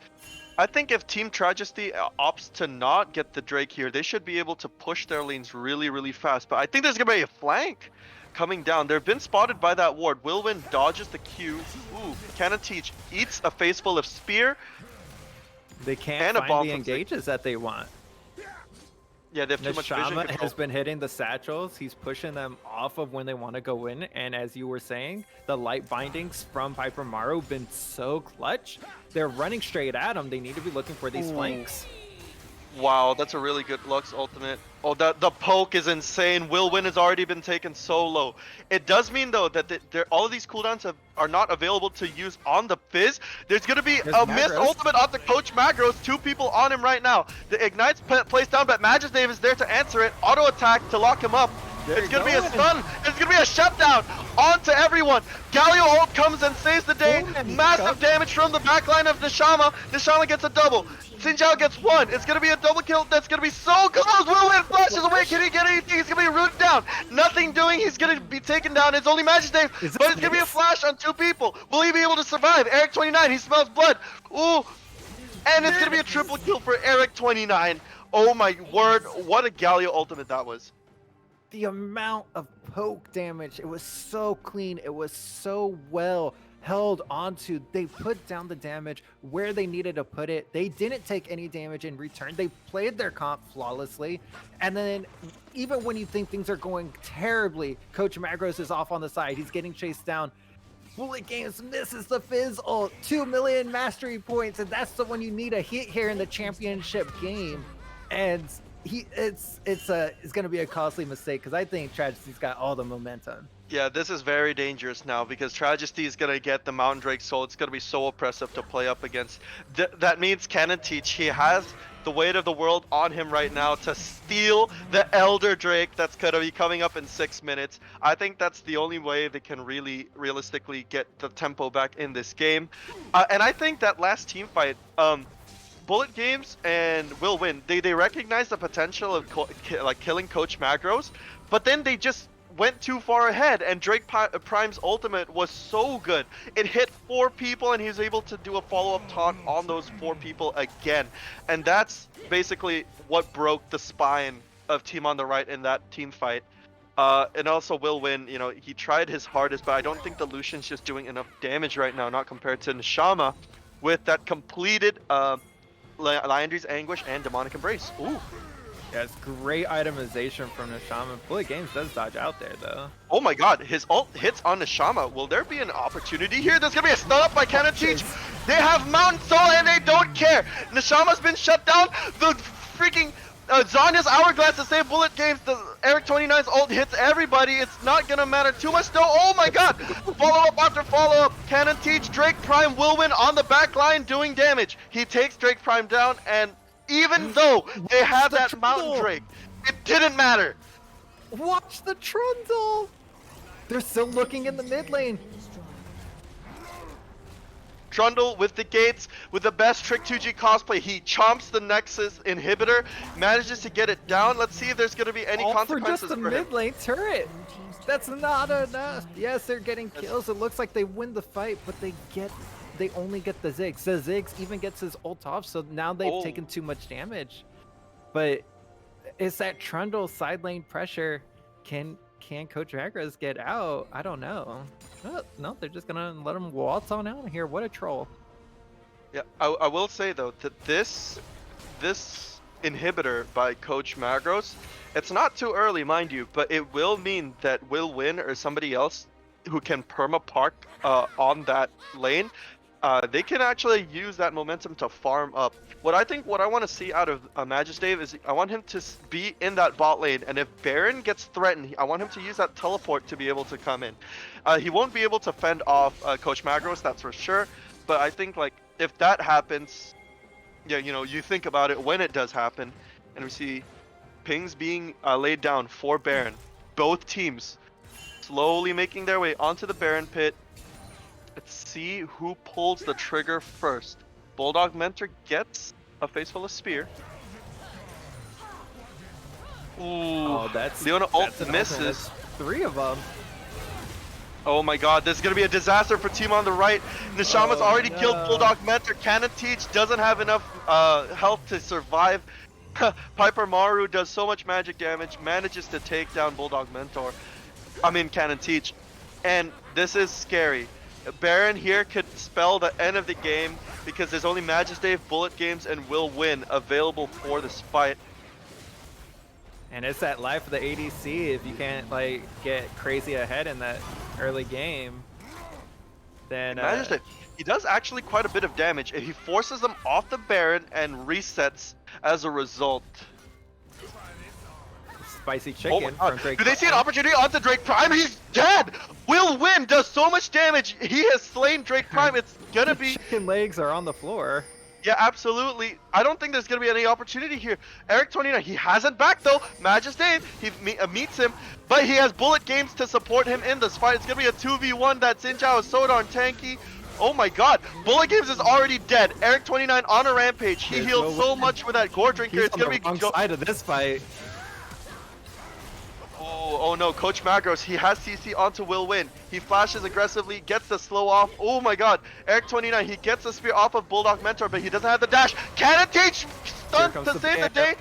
I think if Team Tragedy opts to not get the Drake here, they should be able to push their lanes really, really fast. But I think there's going to be a flank coming down. They've been spotted by that ward. Wilwin dodges the Q. Ooh, Canon Teach eats a face full of spear. They can't And a bomb find the from Ziggs. engages that they want. Yeah, they have too much vision Nishama control. has been hitting the satchels. He's pushing them off of when they want to go in. And as you were saying, the light bindings from Piper Maru been so clutch. They're running straight at him. They need to be looking for these flanks. Wow, that's a really good Lux ultimate. Oh, the poke is insane. Wilwin has already been taken so low. It does mean, though, that all of these cooldowns are not available to use on the Fizz. There's going to be There's a missed Magros. ultimate on the Coach Magros. 2 people on him right now. The Ignite's placed down, but Magistave is there to answer it. Auto attack to lock him up. There It's you going to be go. a stun. It's going to be a shutdown onto everyone. Galio ult comes and saves the day. Boom, and he's Massive covered. damage from the backline of Nishama. Nishama gets a double. Sinjao gets 1. It's going to be a double kill. That's going to be so close. Wilwin flashes away. Can he get anything? He's going to be rooted down. Nothing doing. He's going to be taken down. It's only Magistave, Is but this it's going to be a miss? flash on 2 people. Will he be able to survive? Eric 29, he smells blood. Ooh. And it's going to be a triple kill for Eric 29. Oh my word. What a Galio ultimate that was. The amount of poke damage, it was so clean. It was so well held onto. They put down the damage where they needed to put it. They didn't take any damage in return. They played their comp flawlessly. And then even when you think things are going terribly, Coach Magros is off on the side. He's getting chased down. Bullet Games misses the Fizz ult. 2 million mastery points, and that's the one you need a hit here in the championship game. And it's going to be a costly mistake because I think Tragedy's got all the momentum. Yeah, this is very dangerous now because Tragedy is going to get the Mountain Drake Soul. It's going to be so oppressive to play up against. That means Canon Teach, he has the weight of the world on him right now to steal the Elder Drake that's going to be coming up in 6 minutes. I think that's the only way they can really realistically get the tempo back in this game. And I think that last team fight, Bullet Games and Will Win, they recognize the potential of killing Coach Magros, but then they just went too far ahead, and Drake Prime's ultimate was so good. It hit 4 people, and he was able to do a follow-up taunt on those 4 people again. And that's basically what broke the spine of Team on the Right in that team fight. And also Will Win, you know, he tried his hardest, but I don't think the Lucian's just doing enough damage right now, not compared to Nishama, with that completed Liandry's Anguish and Demonic Embrace. Ooh. Yeah, it's great itemization from Nishama. Bullet Games does dodge out there, though. Oh my god, his ult hits on Nishama. Will there be an opportunity here? There's gonna be a stun up by Canon Teach. They have Mountain Soul and they don't care. Nishama's been shut down. The freaking Zanya's Hourglass to save bullet games. The Eric 29's ult hits everybody. It's not gonna matter too much though. Oh my god! Follow up after follow up. Cannon Teach, Drake Prime will win on the back line doing damage. He takes Drake Prime down, and even though they had that Mountain Drake, it didn't matter. Watch the Trundle! They're still looking in the mid lane. Trundle with the gates, with the best Trick 2G cosplay. He chomps the Nexus inhibitor, manages to get it down. Let's see if there's going to be any All for consequences just a for him. mid lane turret. That's not enough. Yes, they're getting kills. It looks like they win the fight, but they only get the Ziggs. The Ziggs even gets his ult off, so now they've taken too much damage. But it's that Trundle side lane pressure. Can Coach Agras get out? I don't know. Oh, no, they're just gonna let him waltz on out here. What a troll. Yeah, I will say though that this inhibitor by Coach Magros, it's not too early, mind you, but it will mean that Will Win or somebody else who can perma park on that lane, they can actually use that momentum to farm up. What I want to see out of Magistave is I want him to be in that bot lane, and if Baron gets threatened, I want him to use that teleport to be able to come in. He won't be able to fend off Coach Magros, that's for sure, but I think like if that happens, yeah, you know, you think about it when it does happen, and we see pings being laid down for Baron. Both teams slowly making their way onto the Baron pit. Let's see who pulls the trigger first. Bulldog Mentor gets a face full of spear. Ooh, Oh, Leona ult an misses. That's 3 of them. Oh my god, this is gonna be a disaster for team on the right. Nishama's already killed Bulldog Mentor. Cannon Teach doesn't have enough health to survive. Piper Maru does so much magic damage, manages to take down Bulldog Mentor. Cannon Teach. And this is scary. Baron here could spell the end of the game because there's only Magistave, Bullet Games, and Will Win available for this fight. And it's that life of the ADC. If you can't like get crazy ahead in that early game, then Magistave, he does actually quite a bit of damage. He forces them off the Baron and resets as a result. spicy chicken from Drake. Do they see an opportunity onto Drake Prime? He's dead! Will Win does so much damage. He has slain Drake Prime. It's gonna be... Chicken legs are on the floor. Yeah, absolutely. I don't think there's gonna be any opportunity here. Eric 29, he hasn't back though. Magistave, he meets him, but he has Bullet Games to support him in this fight. It's gonna be a 2v1. That Xin is so darn tanky. Oh my god, Bullet Games is already dead. Eric 29 on a rampage. He healed so much with that Gore Drinker. He's It's on gonna the be wrong side of this fight. Oh no, Coach Magros, he has CC onto Will Win. He flashes aggressively, gets the slow off. Oh my god, Eric 29, he gets the spear off of Bulldog Mentor, but he doesn't have the dash. Cannon Teach stunt to save the day.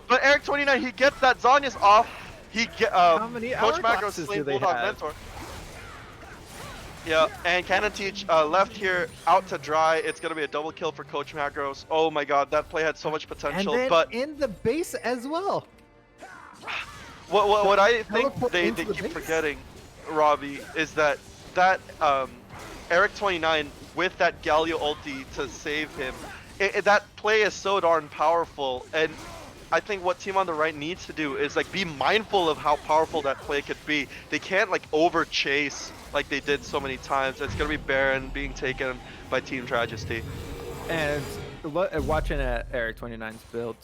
But Eric 29, he gets that Zanya's off. He How many Coach Magros hourglasses slain do they Bulldog have? Mentor. Yeah, and Cannon Teach left here out to dry. It's gonna be a double kill for Coach Magros. Oh my god, that play had so much potential. And then but in the base as well. What I think Teleport they into the keep base. forgetting, Robbie, is that Eric 29 with that Galio ulti to save him, that play is so darn powerful, and I think what Team on the Right needs to do is like be mindful of how powerful that play could be. They can't like over chase like they did so many times. It's gonna be Baron being taken by Team Tragedy. And watching Eric 29's build,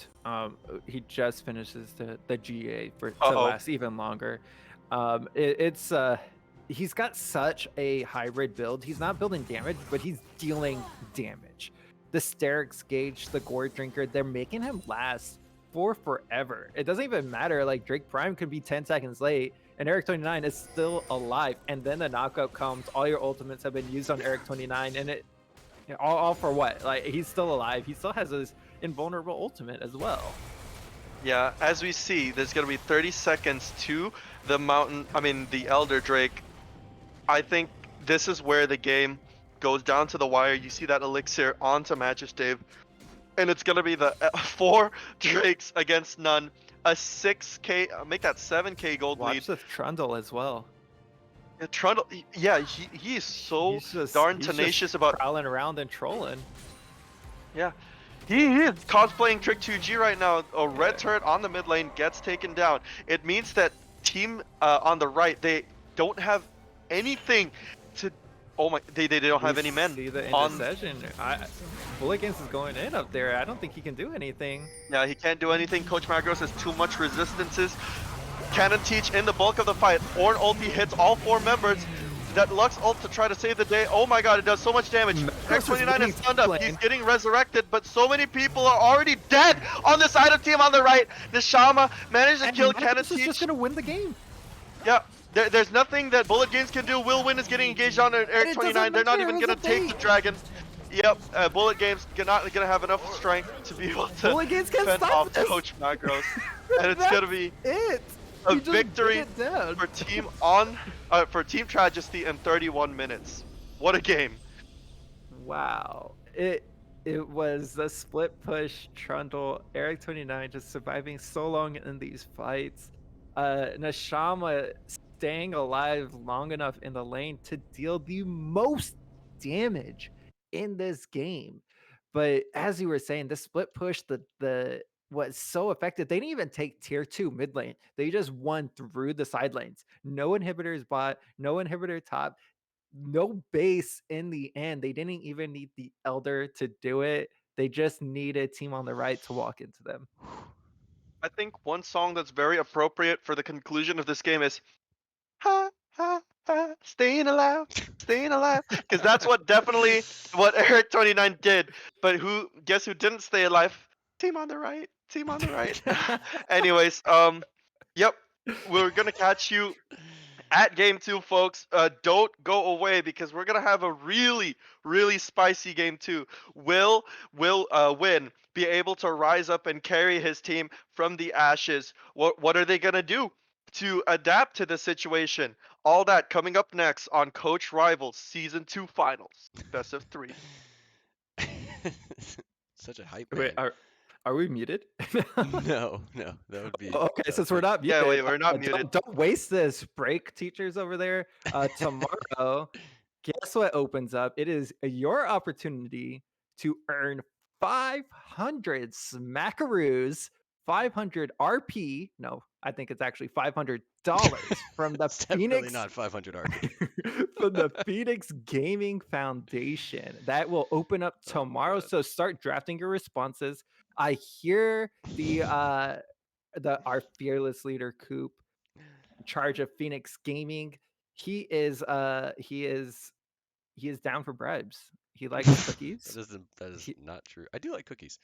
he just finishes the GA for to last even longer. He's got such a hybrid build. He's not building damage, but he's dealing damage. The Sterix Gauge, the Gore Drinker, they're making him last for forever. It doesn't even matter. Like Drake Prime could be 10 seconds late, and Eric 29 is still alive. And then the knockout comes. All your ultimates have been used on Eric 29, and it. All for what? Like, he's still alive. He still has his invulnerable ultimate as well. Yeah, as we see, there's gonna be 30 seconds to the Elder Drake. I think this is where the game goes down to the wire. You see that elixir onto Magistave, and it's gonna be the 4 Drakes against none. A 6k, make that 7k gold lead. Watch the Trundle as well. Yeah, Trundle, yeah, he is so He's darn he's tenacious just about prowling around and trolling. Yeah, He is cosplaying Trick 2G right now. A red turret on the mid lane gets taken down. It means that team on the right, they don't have anything to. Oh my, they don't We have any men see the on. indecision. Bulligans is going in up there. I don't think he can do anything. Yeah, he can't do anything. Coach Magros has too much resistances. Cannon Teach in the bulk of the fight. Orn ulti hits all 4 members. That Lux ult to try to save the day. Oh my god, it does so much damage. Magros is X29 winning is stunned up. lane. He's getting resurrected, but so many people are already dead on the side of team on the right. Nishama managed to And kill Cannon Magros is just Teach. gonna win the game. Yeah, there's nothing that Bullet Games can do. Will Win is getting engaged on And Eric it 29. doesn't They're not matter. even It was gonna a take the bait. dragon. Yep, Bullet Games not gonna have enough strength to be able to Bulligans can fend stop off this. Coach Magros. And it's That's gonna be it. a He just victory beat it down. for for Team Tragesty in 31 minutes. What a game! Wow. It was the split push Trundle, Eric 29 just surviving so long in these fights. Nashama staying alive long enough in the lane to deal the most damage in this game. But as you were saying, the split push, the was so effective. They didn't even take tier 2 mid lane. They just won through the side lanes. No inhibitors bot, no inhibitor top, no base in the end. They didn't even need the Elder to do it. They just needed team on the right to walk into them. I think one song that's very appropriate for the conclusion of this game is "Ha Ha Ha, Staying Alive, Staying Alive," because that's what Eric 29 did. But guess who didn't stay alive? Team on the right, team on the right. Anyways, yep, we're gonna catch you at game 2, folks. Don't go away because we're gonna have a really, really spicy game 2. Will Win be able to rise up and carry his team from the ashes? What are they gonna do to adapt to the situation? All that coming up next on Coach Rivals Season 2 Finals, Best of 3. Such a hype Wait, man. are we muted? No, no, that would be Okay, since we're not Yeah, muted, we're not muted. don't waste this break, teachers over there. Tomorrow, guess what opens up? It is your opportunity to earn 500 smackaroos, 500 RP. No, I think it's actually $500 from the it's definitely Phoenix not 500 RP. from the Phoenix Gaming Foundation. That will open up tomorrow. So start drafting your responses. I hear our fearless leader Coop in charge of Phoenix Gaming. He is down for bribes. He likes cookies. That is He, not true. I do like cookies.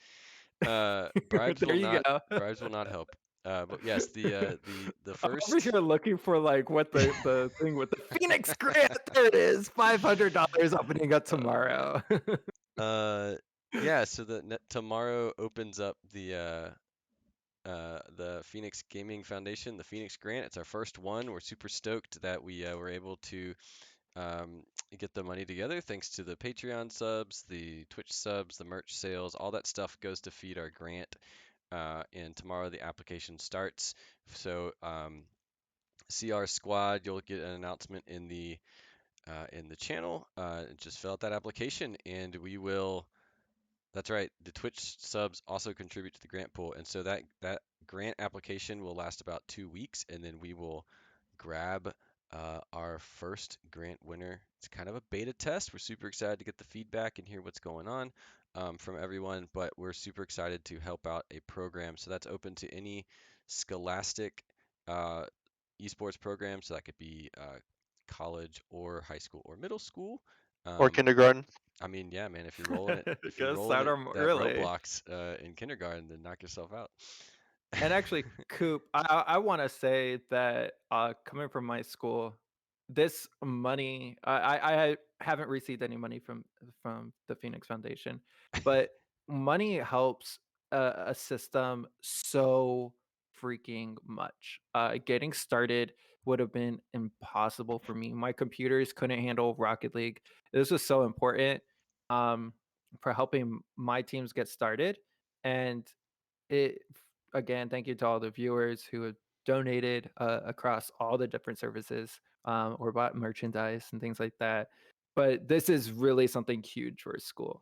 Bribes there will you not go. bribes will not help. But yes, the I'm over first here looking for like what the thing with the Phoenix Grant. There it is. $500 opening up tomorrow. yeah, so tomorrow opens up the Phoenix Gaming Foundation, the Phoenix Grant. It's our first one. We're super stoked that we were able to um, get the money together thanks to the Patreon subs, the Twitch subs, the merch sales. All that stuff goes to feed our grant. And tomorrow the application starts. So CR Squad, you'll get an announcement in the channel. Just fill out that application, and we will. That's right. The Twitch subs also contribute to the grant pool, and so that grant application will last about 2 weeks, and then we will grab our first grant winner. It's kind of a beta test. We're super excited to get the feedback and hear what's going on from everyone, but we're super excited to help out a program. So that's open to any scholastic uh, esports program. So that could be college or high school or middle school. Or Um, kindergarten. I mean, yeah, man, if you're Gotta rolling start it them that early. Roblox in kindergarten, then knock yourself out. And actually, Coop, I want to say that coming from my school, this money I haven't received any money from the Phoenix Foundation, but money helps a system so freaking much. Getting started would have been impossible for me. My computers couldn't handle Rocket League. This was so important um, for helping my teams get started, and it again, thank you to all the viewers who have donated across all the different services or bought merchandise and things like that. But this is really something huge for a school.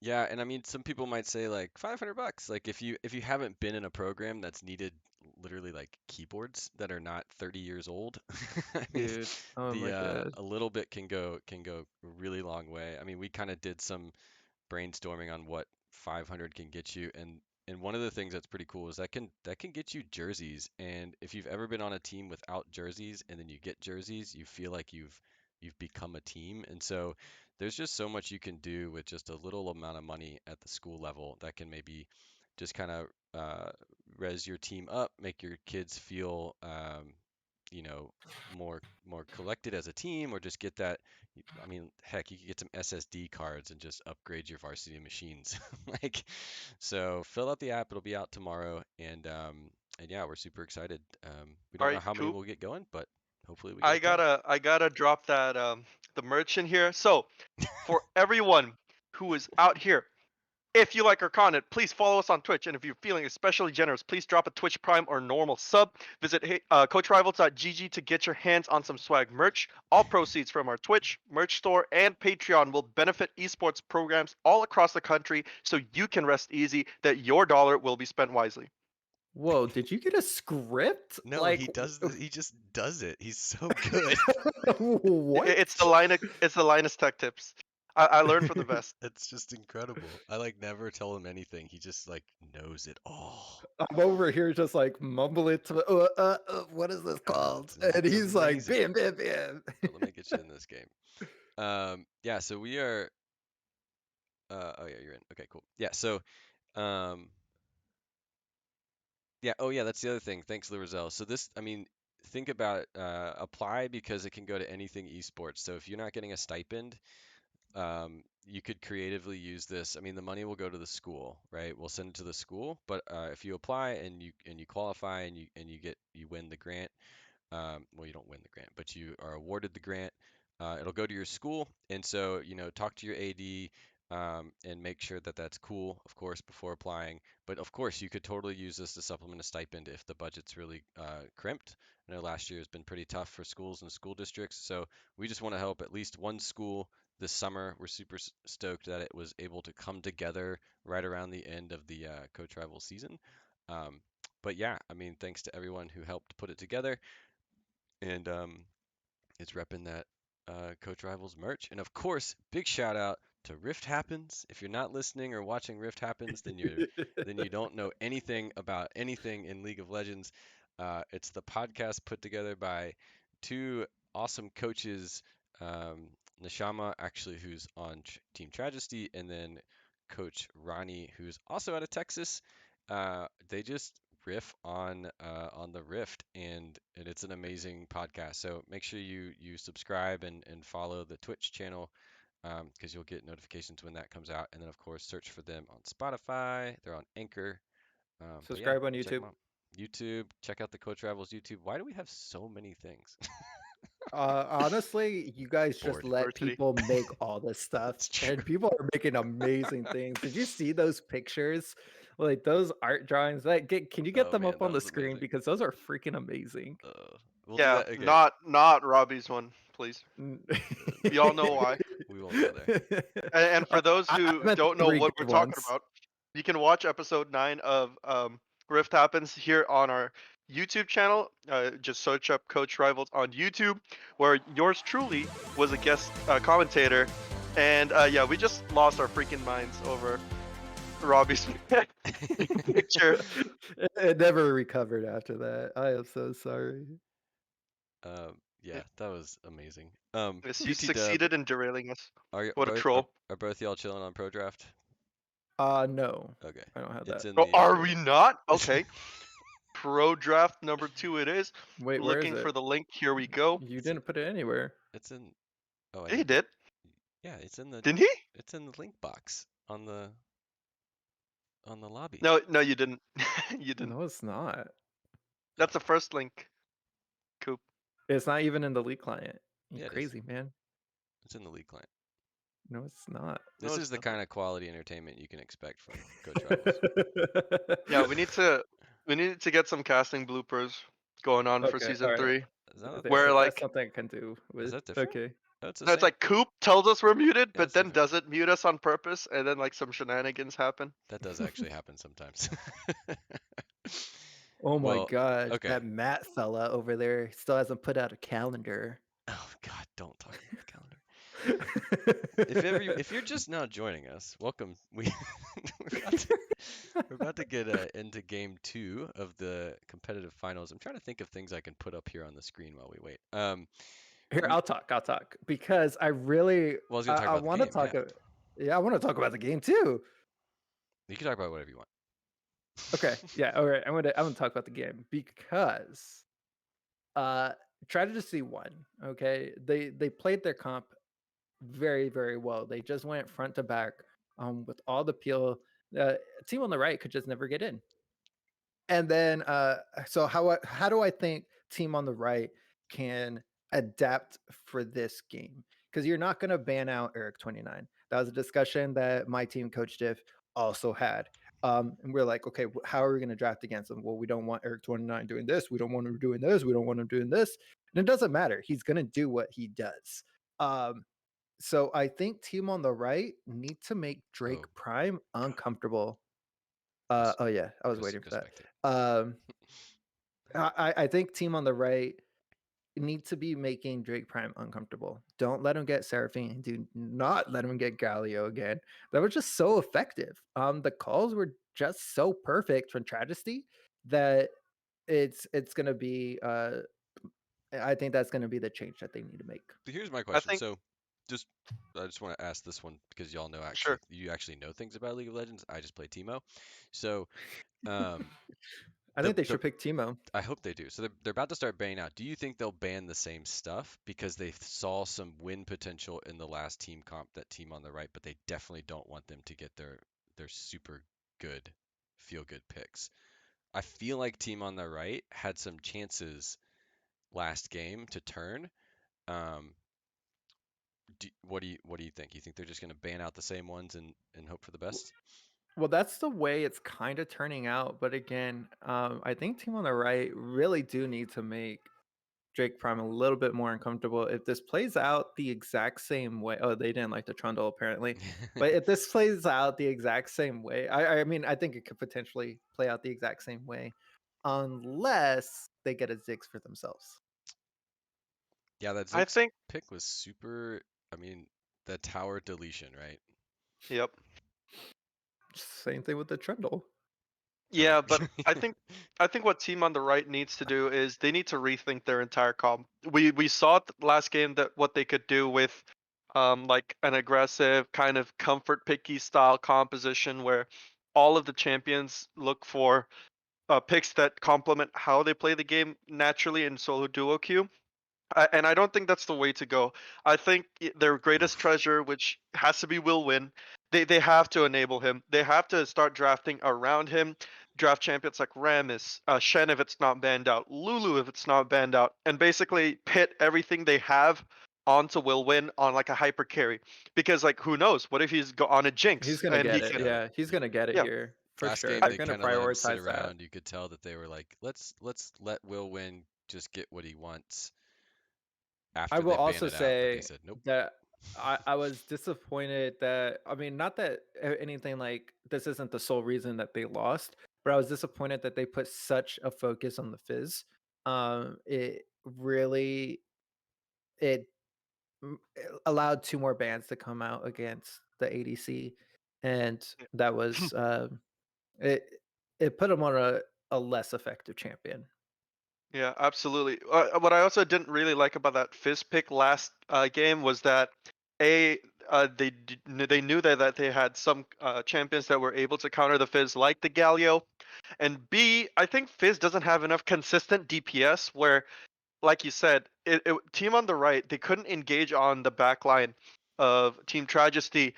Yeah, and I mean, some people might say like $500. Like if you haven't been in a program that's needed literally like keyboards that are not 30 years old, I mean, Dude, oh the my god. a little bit can go a really long way. I mean, we kind of did some brainstorming on what 500 can get you, and one of the things that's pretty cool is that can get you jerseys. And if you've ever been on a team without jerseys and then you get jerseys, you feel like you've become a team. And so there's just so much you can do with just a little amount of money at the school level that can maybe just kind of res your team up, make your kids feel you know, more collected as a team, or just get that. I mean, heck, you could get some SSD cards and just upgrade your varsity machines. Like, so fill out the app. It'll be out tomorrow, and yeah, we're super excited. We All don't know right, how many cool. we'll get going, but hopefully we get I a ton. gotta I gotta drop that the merch in here. So for everyone who is out here, if you like our content, please follow us on Twitch. And if you're feeling especially generous, please drop a Twitch Prime or normal sub. Visit coachrivals.gg to get your hands on some swag merch. All proceeds from our Twitch, merch store, and Patreon will benefit esports programs all across the country so you can rest easy that your dollar will be spent wisely. Whoa, did you get a script? No, Like, he does this. He just does it. He's so good. It's the what? Linus Tech Tips. I learned from the best. It's just incredible. I like never tell him anything. He just like knows it all. I'm over here just like mumbling to what is this called? And It's he's like, amazing. bam, bam, bam. But let me get you in this game. Yeah, so we are. Oh yeah, you're in. Okay, cool. Yeah, so um, yeah. Oh yeah, that's the other thing. Thanks, Lurizel. So this, I mean, think about apply because it can go to anything esports. So if you're not getting a stipend, you could creatively use this. I mean, the money will go to the school, right? We'll send it to the school, but if you apply and you qualify and you win the grant, well, you don't win the grant, but you are awarded the grant. It'll go to your school, and so talk to your AD and make sure that that's cool, of course, before applying. But of course, you could totally use this to supplement a stipend if the budget's really crimped. I know last year has been pretty tough for schools and school districts, so we just want to help at least one school this summer. We're super stoked that it was able to come together right around the end of the Coach Rival season. Um, but yeah, I mean, thanks to everyone who helped put it together and is repping that Coach Rivals merch. And of course, big shout out to Rift Happens. If you're not listening or watching Rift Happens, then you don't know anything about anything in League of Legends. It's the podcast put together by two awesome coaches, Nishama, actually, who's on Team Tragedy, and then Coach Ronnie, who's also out of Texas. They just riff on the Rift, and it's an amazing podcast. So make sure you subscribe and follow the Twitch channel because you'll get notifications when that comes out. And then of course search for them on Spotify. They're on Anchor. But yeah, Subscribe on check YouTube. them out. YouTube, check out the Coach Rivals YouTube. Why do we have so many things? Honestly, you guys just Bored. let Diversity. people make all this stuff, It's true. and people are making amazing things. Did you see those pictures? Like those art drawings? Can you get Oh them man, up that on the was screen amazing. because those are freaking amazing. We'll do Yeah, that again. not Robbie's one, please. Mm. We all know We why. we won't go there. And for those I who meant don't the know three what we're good talking ones. about, you can watch episode 9 of Rift Happens here on our YouTube channel. Just search up Coach Rivals on YouTube, where yours truly was a guest commentator. And yeah, we just lost our freaking minds over Robbie's picture. It never recovered after that. I am so sorry. Yeah, that was amazing. Yes, you BT Dub, succeeded in derailing us. are What a troll. both y'all chilling on Pro Draft? No, Okay, I don't have it's that. in Oh, the are we not? Okay. Pro Draft number 2 it is. Wait, where is Looking for it? the link. Here we go. You it's in didn't put it anywhere. it's in oh I He did put did. yeah Didn't he? it's in the link box on the lobby. No, no, you didn't. You didn't. No, it's not. That's Oh the first link. Coop. It's not even in the league client. You yeah, it is. crazy, man. It's in the league client. No, it's not. No, This it's is the not. kind of quality entertainment you can expect from Coach Rivals. Yeah, we need to get some casting bloopers going on for Okay, all season right. 3. Is that Where If that's like something I can do is with, that different? okay. No, it's the No, it's same. like Coop tells us we're muted, Yeah, but it's then different. doesn't mute us on purpose, and then like some shenanigans happen. That does actually happen sometimes. Oh my Well, gosh, okay. that Matt fella over there still hasn't put out a calendar. Oh God, don't talk about the calendar. If you're just now joining us, welcome. We're about to we're about to get into game 2 of the competitive finals. I'm trying to think of things I can put up here on the screen while we wait. Here, We I'll talk because I really well, I was gonna I, talk I about the want to game. talk. Yeah, Yeah, I want to talk about the game too. you can talk about whatever you want. Okay, yeah, all right. I'm gonna talk about the game because uh Tragedy won. Okay, they played their comp very very well. They just went front to back with all the peel. The team on the right could just never get in. And then, so how do I think team on the right can adapt for this game? Because you're not going to ban out Eric 29. That was a discussion that my team, Coach Diff, also had. And we're like, okay, how are we going to draft against him? Well, we don't want Eric 29 doing this. We don't want him doing this. We don't want him doing this. And it doesn't matter. He's going to do what he does. Um, so I think team on the right need to make Drake Oh, Prime God. uncomfortable. Go, Oh yeah, I was go, waiting go for that. spectate. Um, I think team on the right need to be making Drake Prime uncomfortable. Don't let him get Seraphine. Do not let him get Galio again. That was just so effective. The calls were just so perfect from Tragedy that it's gonna be. I think that's gonna be the change that they need to make. But here's my I question. think So, just I just want to ask this one because y'all know sure. you actually know things about League of Legends. I just play Teemo. So, um, I the think they the should pick Timo. I hope they do. So they're about to start banning out. Do you think they'll ban the same stuff because they saw some win potential in the last team comp, that team on the right, but they definitely don't want them to get their super good feel good picks? I feel like team on the right had some chances last game to turn. Um, what do you think? You think they're just going to ban out the same ones and hope for the best? Well, that's the way it's kind of turning out. But again, I think team on the right really do need to make Drake Prime a little bit more uncomfortable. If this plays out the exact same way, oh, they didn't like the trundle apparently. But if this plays out the exact same way, I mean, I think it could potentially play out the exact same way, unless they get a Ziggs for themselves. Yeah, that I Ziggs think pick was super. I mean, the tower deletion, right? yep. Same thing with the trundle. Oh. Yeah, but I think what team on the right needs to do is they need to rethink their entire comp. We saw it last game that what they could do with like an aggressive kind of comfort picky style composition where all of the champions look for picks that complement how they play the game naturally in solo duo queue. And I don't think that's the way to go. I think their greatest Oof. treasure, which has to be Will Win, they have to enable him. They have to start drafting around him. Draft champions like Rammus, Shen if it's not banned out, Lulu if it's not banned out, and basically pit everything they have onto Will Win on like a hyper carry. Because like who knows? What if he's on a He's Jinx gonna and he get it. can? Yeah. Yeah, he's gonna get it Yeah, here for Last sure. game I, They're they gonna kind of let him sit prioritize that. around. You could tell that they were like, let's let Will win, just get what he wants I after will they ban also it out. But they say said nope. that I was disappointed that I mean, not that anything like this isn't the sole reason that they lost, but I was disappointed that they put such a focus on the fizz. It really it allowed two more bands to come out against the ADC, and that was it. It put them on a less effective champion. Yeah, absolutely. What I also didn't really like about that Fizz pick last game was that a they knew that they had some champions that were able to counter the Fizz like the Galio, and B I think Fizz doesn't have enough consistent DPS where like you said, team on the right, they couldn't engage on the back line of Team Tragedy,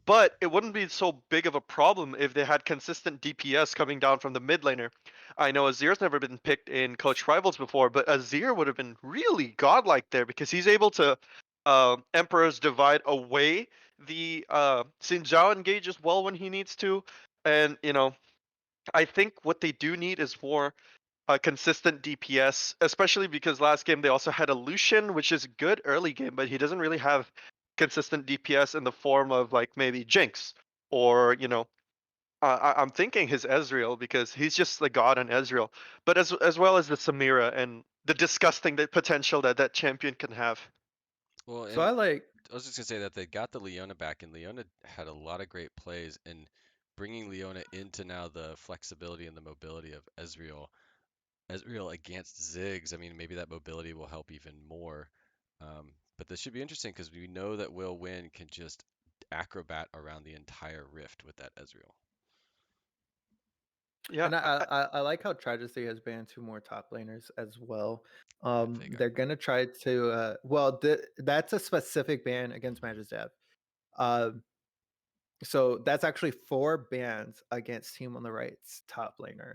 but it wouldn't be so big of a problem if they had consistent DPS coming down from the mid laner. I know Azir's never been picked in Coach Rivals before, but Azir would have been really godlike there because he's able to Emperor's Divide away the Xin Zhao engage as well when he needs to. And, you know, I think what they do need is more consistent DPS, especially because last game they also had a Lucian, which is good early game, but he doesn't really have consistent DPS in the form of like maybe Jinx or I'm thinking his Ezreal because he's just the god on Ezreal, but as well as the Samira and the disgusting the potential that that champion can have. Well, So and I like I was just gonna say that they got the Leona back, and Leona had a lot of great plays, and bringing Leona into now the flexibility and the mobility of Ezreal against Ziggs. I mean, maybe that mobility will help even more. But this should be interesting because we know that Will Win can just acrobat around the entire rift with that Ezreal. Yeah, And I like how Tragedy has banned two more top laners as well. Yeah, Vega. They're gonna try to that's a specific ban against Magic Dev. Um, so that's actually 4 bans against Team on the Right's top laner.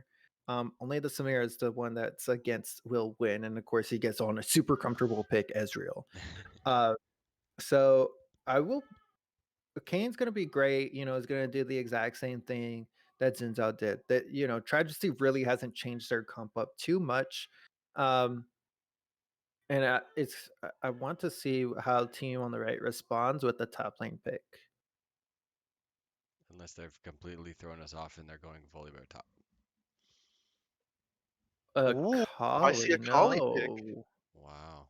Only the Samir is the one that's against Will Win, and of course he gets on a super comfortable pick Ezreal. Uh, so I will Kane's gonna be great. Is gonna do the exact same thing that Zinzao did. That Tragedy really hasn't changed their comp up too much. Um, and I want to see how Team on the Right responds with the top lane pick. Unless they've completely thrown us off and they're going Volibear top. ooh, I see a Kali, Kali pick. no. Wow.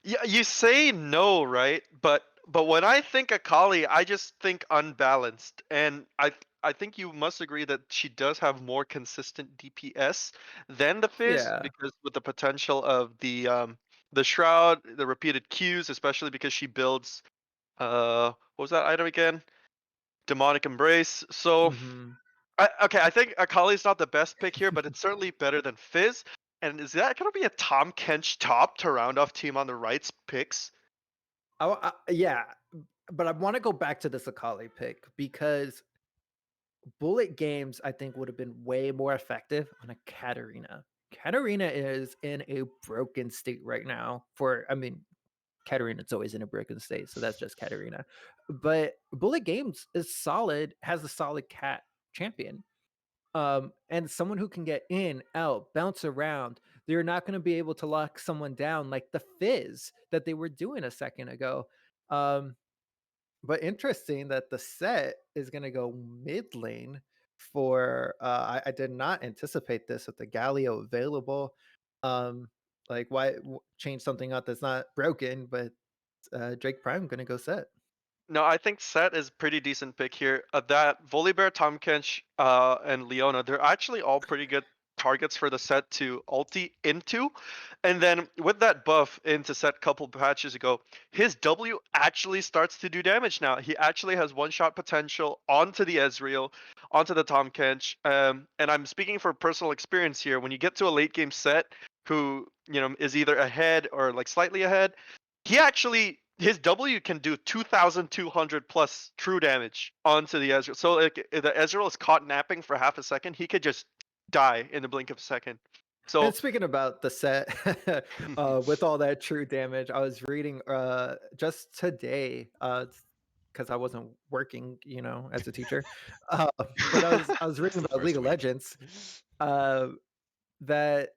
Yeah, you say no, right? But when I think Akali, I just think unbalanced, and I think you must agree that she does have more consistent DPS than the Fizz Yeah. because with the potential of the Shroud, the repeated Qs, especially because she builds what was that item again? Demonic Embrace. So Hmm. I think Akali's not the best pick here, but it's certainly better than Fizz. And is that gonna be a Tom Kench top to round off Team on the Right's picks? Yeah, but I want to go back to this Akali pick because bullet games I think would have been way more effective on a Katarina. Katarina is in a broken state right now. Katarina's always in a broken state, so that's just Katarina. But bullet games is solid, has a solid cat champion. And someone who can get in, out, bounce around. They're not going to be able to lock someone down like the Fizz that they were doing a second ago. Um, but interesting that the set is going to go mid lane for. I did not anticipate this with the Galio available. Like why change something up that's not broken? But Drake Prime going to go set. No, I think Set is pretty decent pick here. That Volibear, Tahm Kench, and Leona, they're actually all pretty good targets for the Set to ulti into. And then with that buff into Set couple patches ago, his W actually starts to do damage now. He actually has one-shot potential onto the Ezreal, onto the Tahm Kench. And I'm speaking for personal experience here. When you get to a late game Set who, is either ahead or like slightly ahead, he actually his W can do 2,200 plus true damage onto the Ezreal. So like if the Ezreal is caught napping for half a second, he could just die in the blink of a second. And So speaking about the set, with all that true damage, I was reading just today, because I wasn't working, as a teacher. Uh, but I was It's reading the about League first of week. Legends, uh, that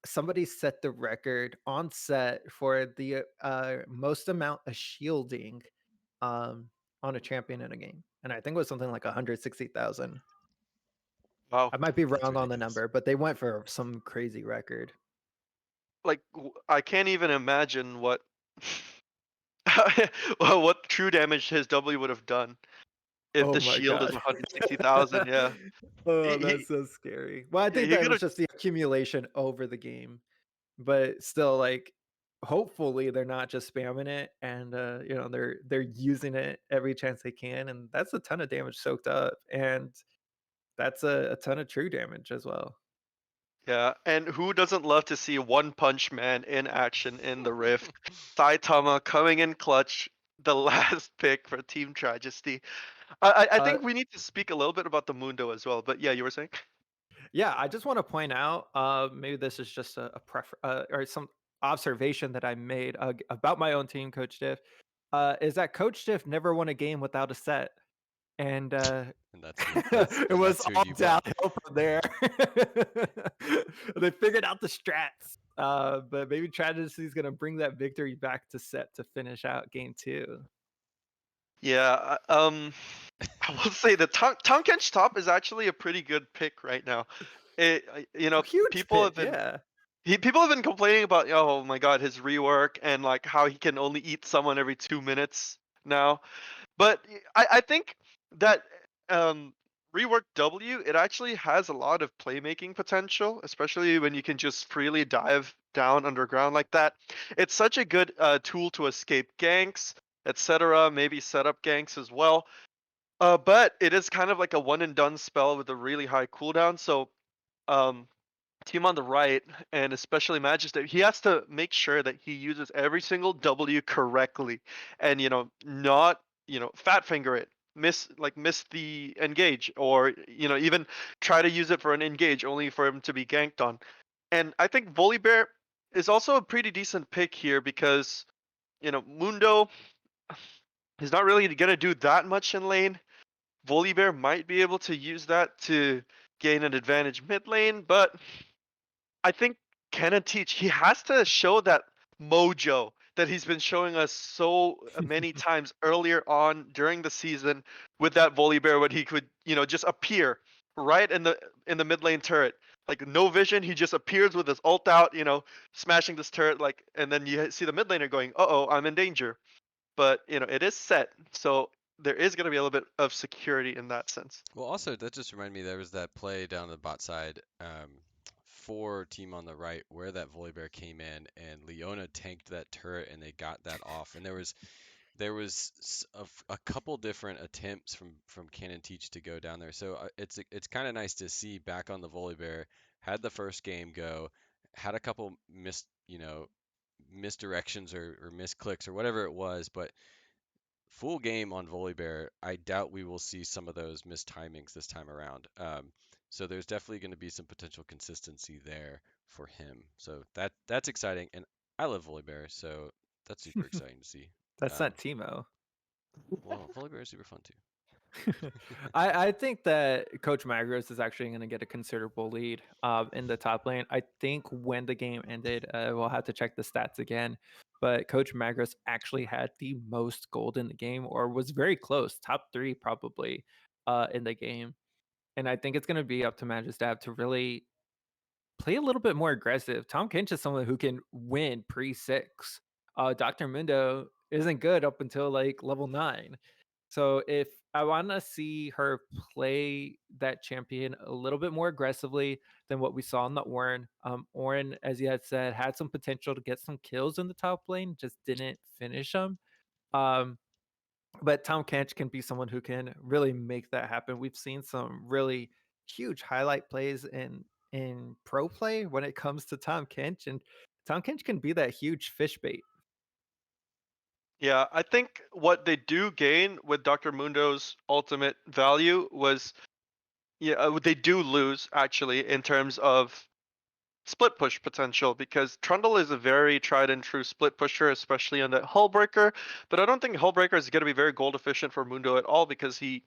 somebody set the record on set for the most amount of shielding um, on a champion in a game, and I think it was something like 160,000. wow, I might be That's wrong on the ridiculous. number, but they went for some crazy record. like I can't even imagine what what true damage his W would have done if Oh the my shield is god. 160,000. Yeah, Oh, he that's so scary. Well, I think he that could was have. just the accumulation over the game, but still, like, hopefully they're not just spamming it and they're using it every chance they can, and that's a ton of damage soaked up, and that's a ton of true damage as well. Yeah, and who doesn't love to see One Punch Man in action in the Rift? Saitama coming in clutch, the last pick for Team Tragedy. I Uh, think we need to speak a little bit about the Mundo as well. But yeah, you were saying? yeah, I just want to point out, maybe this is just a or some observation that I made about my own team, Coach Diff, is that Coach Diff never won a game without a set. And And it was that's who all you brought. downhill from there. They figured out the strats. But maybe Tragedy is gonna bring that victory back to set to finish out game two. Yeah, I will say the Tom Kench top is actually a pretty good pick right now. A huge People have pick, been yeah. people have been complaining about, oh my god, his rework and like how he can only eat someone every 2 minutes now. But I think that um, rework W, it actually has a lot of playmaking potential, especially when you can just freely dive down underground like that. It's such a good tool to escape ganks, etc. Maybe set up ganks as well. But it is kind of like a one and done spell with a really high cooldown. So um, team on the right, and especially Magister, he has to make sure that he uses every single W correctly, and not fat finger it, miss the engage, or even try to use it for an engage only for him to be ganked on. And I think Volibear is also a pretty decent pick here because Mundo is not really gonna do that much in lane. Volibear might be able to use that to gain an advantage mid lane, but I think Kenan Teach, he has to show that mojo that he's been showing us so many times earlier on during the season with that Volibear when he could, just appear right in the mid lane turret. Like no vision, he just appears with his ult out, smashing this turret like, and then you see the mid laner going, "Uh-oh, I'm in danger." But, it is set. So there is going to be a little bit of security in that sense. Well, also that just reminded me there was that play down the bot side for team on the right where that Volibear came in and Leona tanked that turret and they got that off. And there was a couple different attempts from Canon Teach to go down there. So it's kind of nice to see back on the Volibear. Had the first game go, had a couple misdirections or misclicks or whatever it was, but full game on Volibear, I doubt we will see some of those mistimings this time around. So there's definitely going to be some potential consistency there for him. So that's exciting, and I love Volibear, so that's super exciting to see. That's Um, not Timo. well, Volibear is super fun too. I think that Coach Magros is actually going to get a considerable lead in the top lane. I think when the game ended, we'll have to check the stats again. But Coach Magros actually had the most gold in the game, or was very close, top three probably in the game. And I think it's going to be up to Magistab to really play a little bit more aggressive. Tom Kinch is someone who can win pre six. Dr. Mundo isn't good up until like level 9. So if I want to see her play that champion a little bit more aggressively than what we saw in the Ornn, as you had said, had some potential to get some kills in the top lane, just didn't finish them. Um, but Tom Kench can be someone who can really make that happen. We've seen some really huge highlight plays in pro play when it comes to Tom Kench, and Tom Kench can be that huge fish bait. Yeah, I think what they do gain with Dr. Mundo's ultimate value was, yeah, they do lose actually in terms of split push potential because Trundle is a very tried and true split pusher, especially on the Hullbreaker. But I don't think Hullbreaker is going to be very gold efficient for Mundo at all because he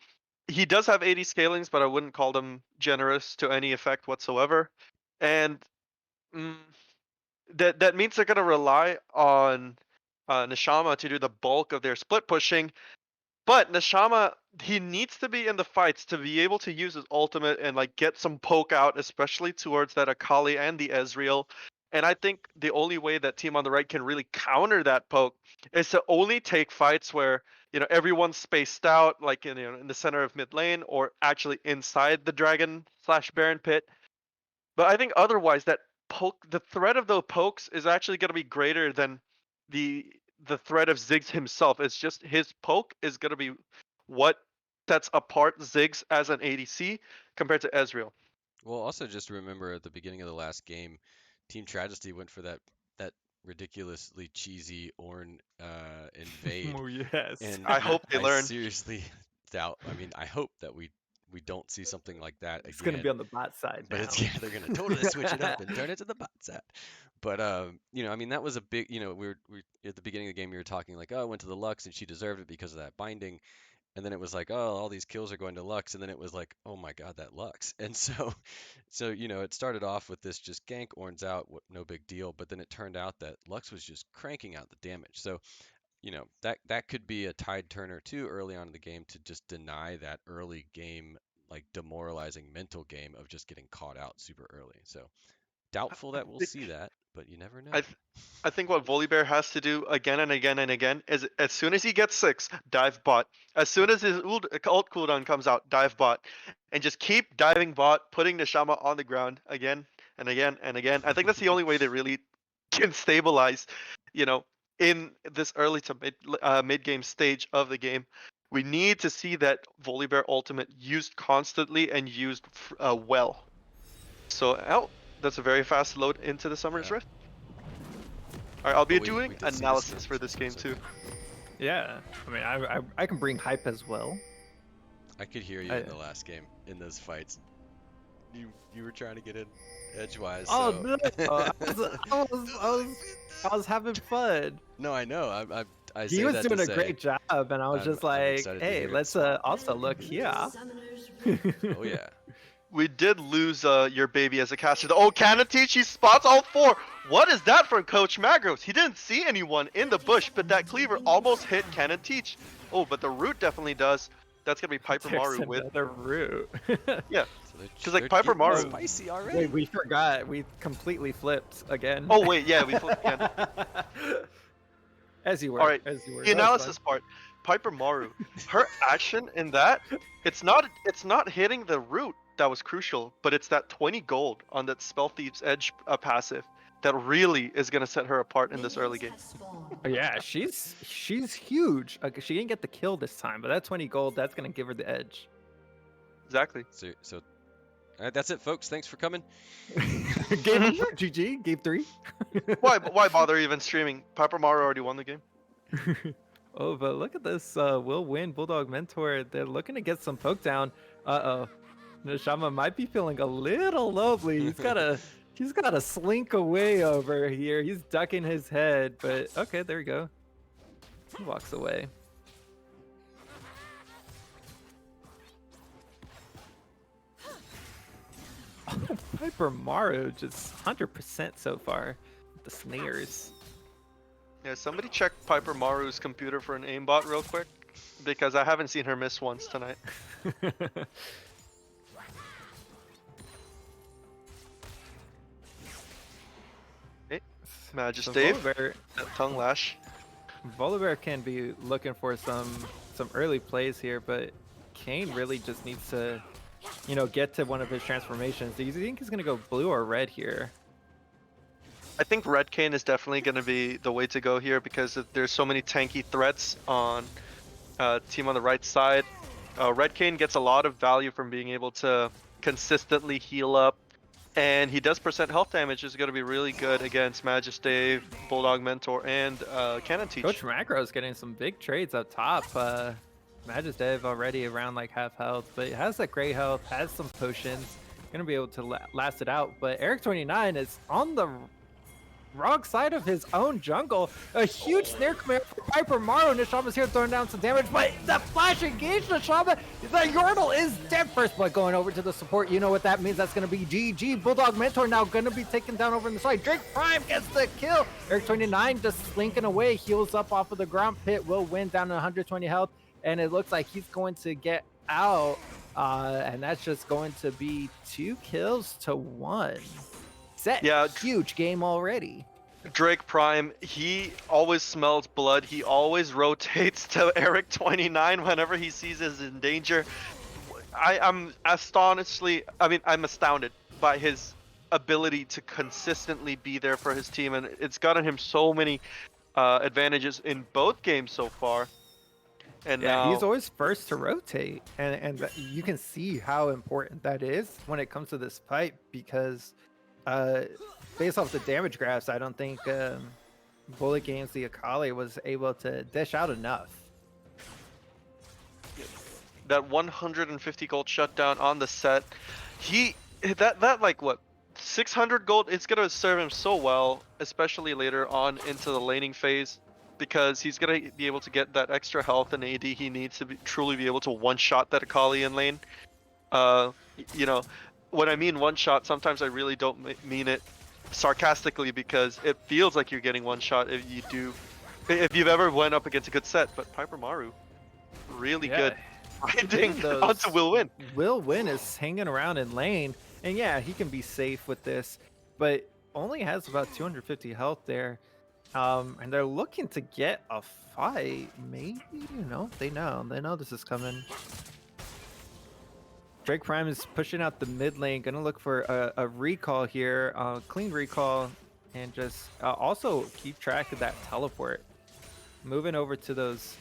does have 80 scalings, but I wouldn't call them generous to any effect whatsoever. And mm, that means they're going to rely on Nishama to do the bulk of their split pushing, but Nishama, he needs to be in the fights to be able to use his ultimate and like get some poke out, especially towards that Akali and the Ezreal. And I think the only way that team on the right can really counter that poke is to only take fights where everyone's spaced out, like in the center of mid lane, or actually inside the dragon slash Baron pit. But I think otherwise that the threat of those pokes is actually going to be greater than the the threat of Ziggs himself. It's just his poke is going to be what sets apart Ziggs as an ADC compared to Ezreal. Well, also just remember at the beginning of the last game, Team Tragedy went for that ridiculously cheesy Ornn invade, Oh yes. and I hope they I learn. seriously doubt. I mean, I hope that we don't see something like that It's gonna be again. on the bot side But it's now. yeah, they're gonna totally switch it up and turn it to the bot set. But I mean, that was a big, we at the beginning of the game, you were talking like, oh, I went to the Lux and she deserved it because of that binding. and then it was like, oh, all these kills are going to Lux, and then it was like, oh my god, that Lux. And so so it started off with this just gank Ornns out, no big deal, but then it turned out that Lux was just cranking out the damage. So that could be a tide turner too early on in the game, to just deny that early game, like demoralizing mental game of just getting caught out super early. So doubtful that we'll see that, but you never know. I th- I think what Volibear has to do again and again and again is, as soon as he gets 6, dive bot. As soon as his ult cooldown comes out, dive bot. And just keep diving bot, putting Neshama on the ground again and again and again. I think that's the only way they really can stabilize, you know, in this early to mid game stage of the game. We need to see that Volibear ultimate used constantly and used well. So, that's a very fast load into the Summer's Yeah. Rift. Alright, I'll be But we doing did see the analysis skins, for this game so too. Yeah, I mean, I can bring hype as well. I could hear you in the last game in those fights. You were trying to get in edgewise. Oh So. no! I was having fun. No, I know. I He say was that doing to a say, great job, and I was I'm just like, excited to "Hey, hear it. let's also look here." Oh yeah. We did lose your baby as a caster. Oh, Cannon Teach, he spots all 4. What is that from Coach Magros? He didn't see anyone in the bush, but that cleaver almost hit Cannon Teach. Oh, but the root definitely does. That's gonna be Piper There's Maru with. another route. Yeah, So because like they're Piper getting Maru. spicy already. Wait, we forgot. We completely flipped again. Oh wait, yeah, we flipped again. As you were. All right, As you were. the That was analysis part. Piper Maru, her action in that, it's not hitting the root that was crucial, but it's that 20 gold on that Spell Thief's Edge passive that really is gonna set her apart in this early game. fun. Yeah, she's huge. She didn't get the kill this time, but that 20 gold, that's gonna give her the edge. Exactly. So all right, that's it, folks. Thanks for coming. Game 4, GG. Game 3. Why bother even streaming? Piper Maru already won the game. Oh, but look at this. Will win Bulldog Mentor. They're looking to get some poke down. Uh-oh. Neshama might be feeling a little lonely. He's gotta slink away over here. He's ducking his head, but okay, there we go. He walks away. Oh, Piper Maru just 100% so far with the snares. Yeah, somebody check Piper Maru's computer for an aimbot real quick, because I haven't seen her miss once tonight. Okay, So Dave, Volibear, tongue lash. Volibear can be looking for some early plays here, but Kane really just needs to, get to one of his transformations. Do you think he's gonna go blue or red here? I think Red Kane is definitely going to be the way to go here, because there's so many tanky threats on team on the right side. Red Kane gets a lot of value from being able to consistently heal up, and he does percent health damage, is going to be really good against Magistave, Bulldog Mentor, and Cannon Teach. Coach Macro is getting some big trades up top. Magistave already around like half health, but he has that gray health, has some potions, gonna be able to last it out. But Eric29 is on the wrong side of his own jungle. A huge snare command for Piper Maru. Neshama's here throwing down some damage, but the flash engaged Neshama. The Yordle is dead. First blood going over to the support. You know what that means. That's going to be GG. Bulldog Mentor now going to be taken down over on the side. Drake Prime gets the kill. Eric29 just slinking away. Heals up off of the ground pit. Will win down to 120 health. And it looks like he's going to get out. And that's just going to be 2 kills to 1. Set. Yeah, Huge game already. Drake Prime, he always smells blood. He always rotates to Eric 29 whenever he sees is in danger. I'm astounded by his ability to consistently be there for his team, and it's gotten him so many advantages in both games so far. And yeah, now he's always first to rotate, and you can see how important that is when it comes to this fight, because based off the damage graphs, I don't think Bullet Games the Akali was able to dish out enough. that 150 gold shutdown on the set, that like what 600 gold, it's gonna serve him so well, especially later on into the laning phase. because he's gonna be able to get that extra health and AD he needs to truly be able to one-shot that Akali in lane. You know, when I mean one-shot, sometimes I really don't mean it sarcastically, because it feels like you're getting one-shot if you've ever went up against a good set. But Piper Maru, really good finding onto Will Win. Will Win is hanging around in lane, and yeah, he can be safe with this, but only has about 250 health there. And they're looking to get a fight. Maybe, they know this is coming. Drake Prime is pushing out the mid lane, gonna look for a recall here, clean recall, and just also keep track of that teleport. Moving over to those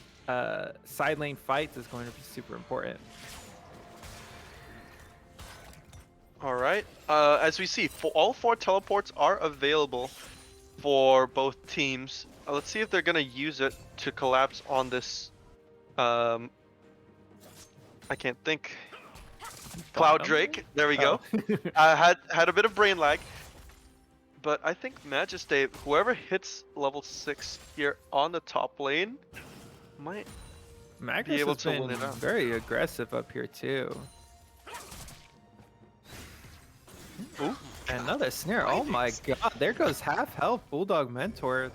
side lane fights is going to be super important. All right. As we see, all 4 teleports are available for both teams. Let's see if they're gonna use it to collapse on this. I can't think. Cloud Drake. There we go. I had a bit of brain lag, but I think Majesty, whoever hits level 6 here on the top lane, might Magnus be able has to been win it out. very aggressive up here too. Ooh. Another snare. Oh my god, there goes half health Bulldog Mentor.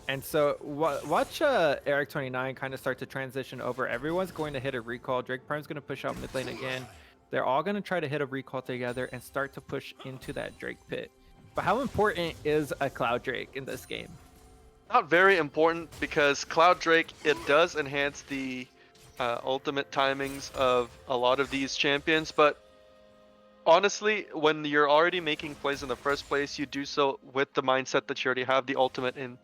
And so watch Eric29 kind of start to transition over. Everyone's going to hit a recall. Drake Prime's going to push out mid lane again. They're all going to try to hit a recall together and start to push into that Drake pit. But how important is a Cloud Drake in this game? Not very important, because Cloud Drake, it does enhance the ultimate timings of a lot of these champions, but honestly, when you're already making plays in the first place, you do so with the mindset that you already have the ultimate in,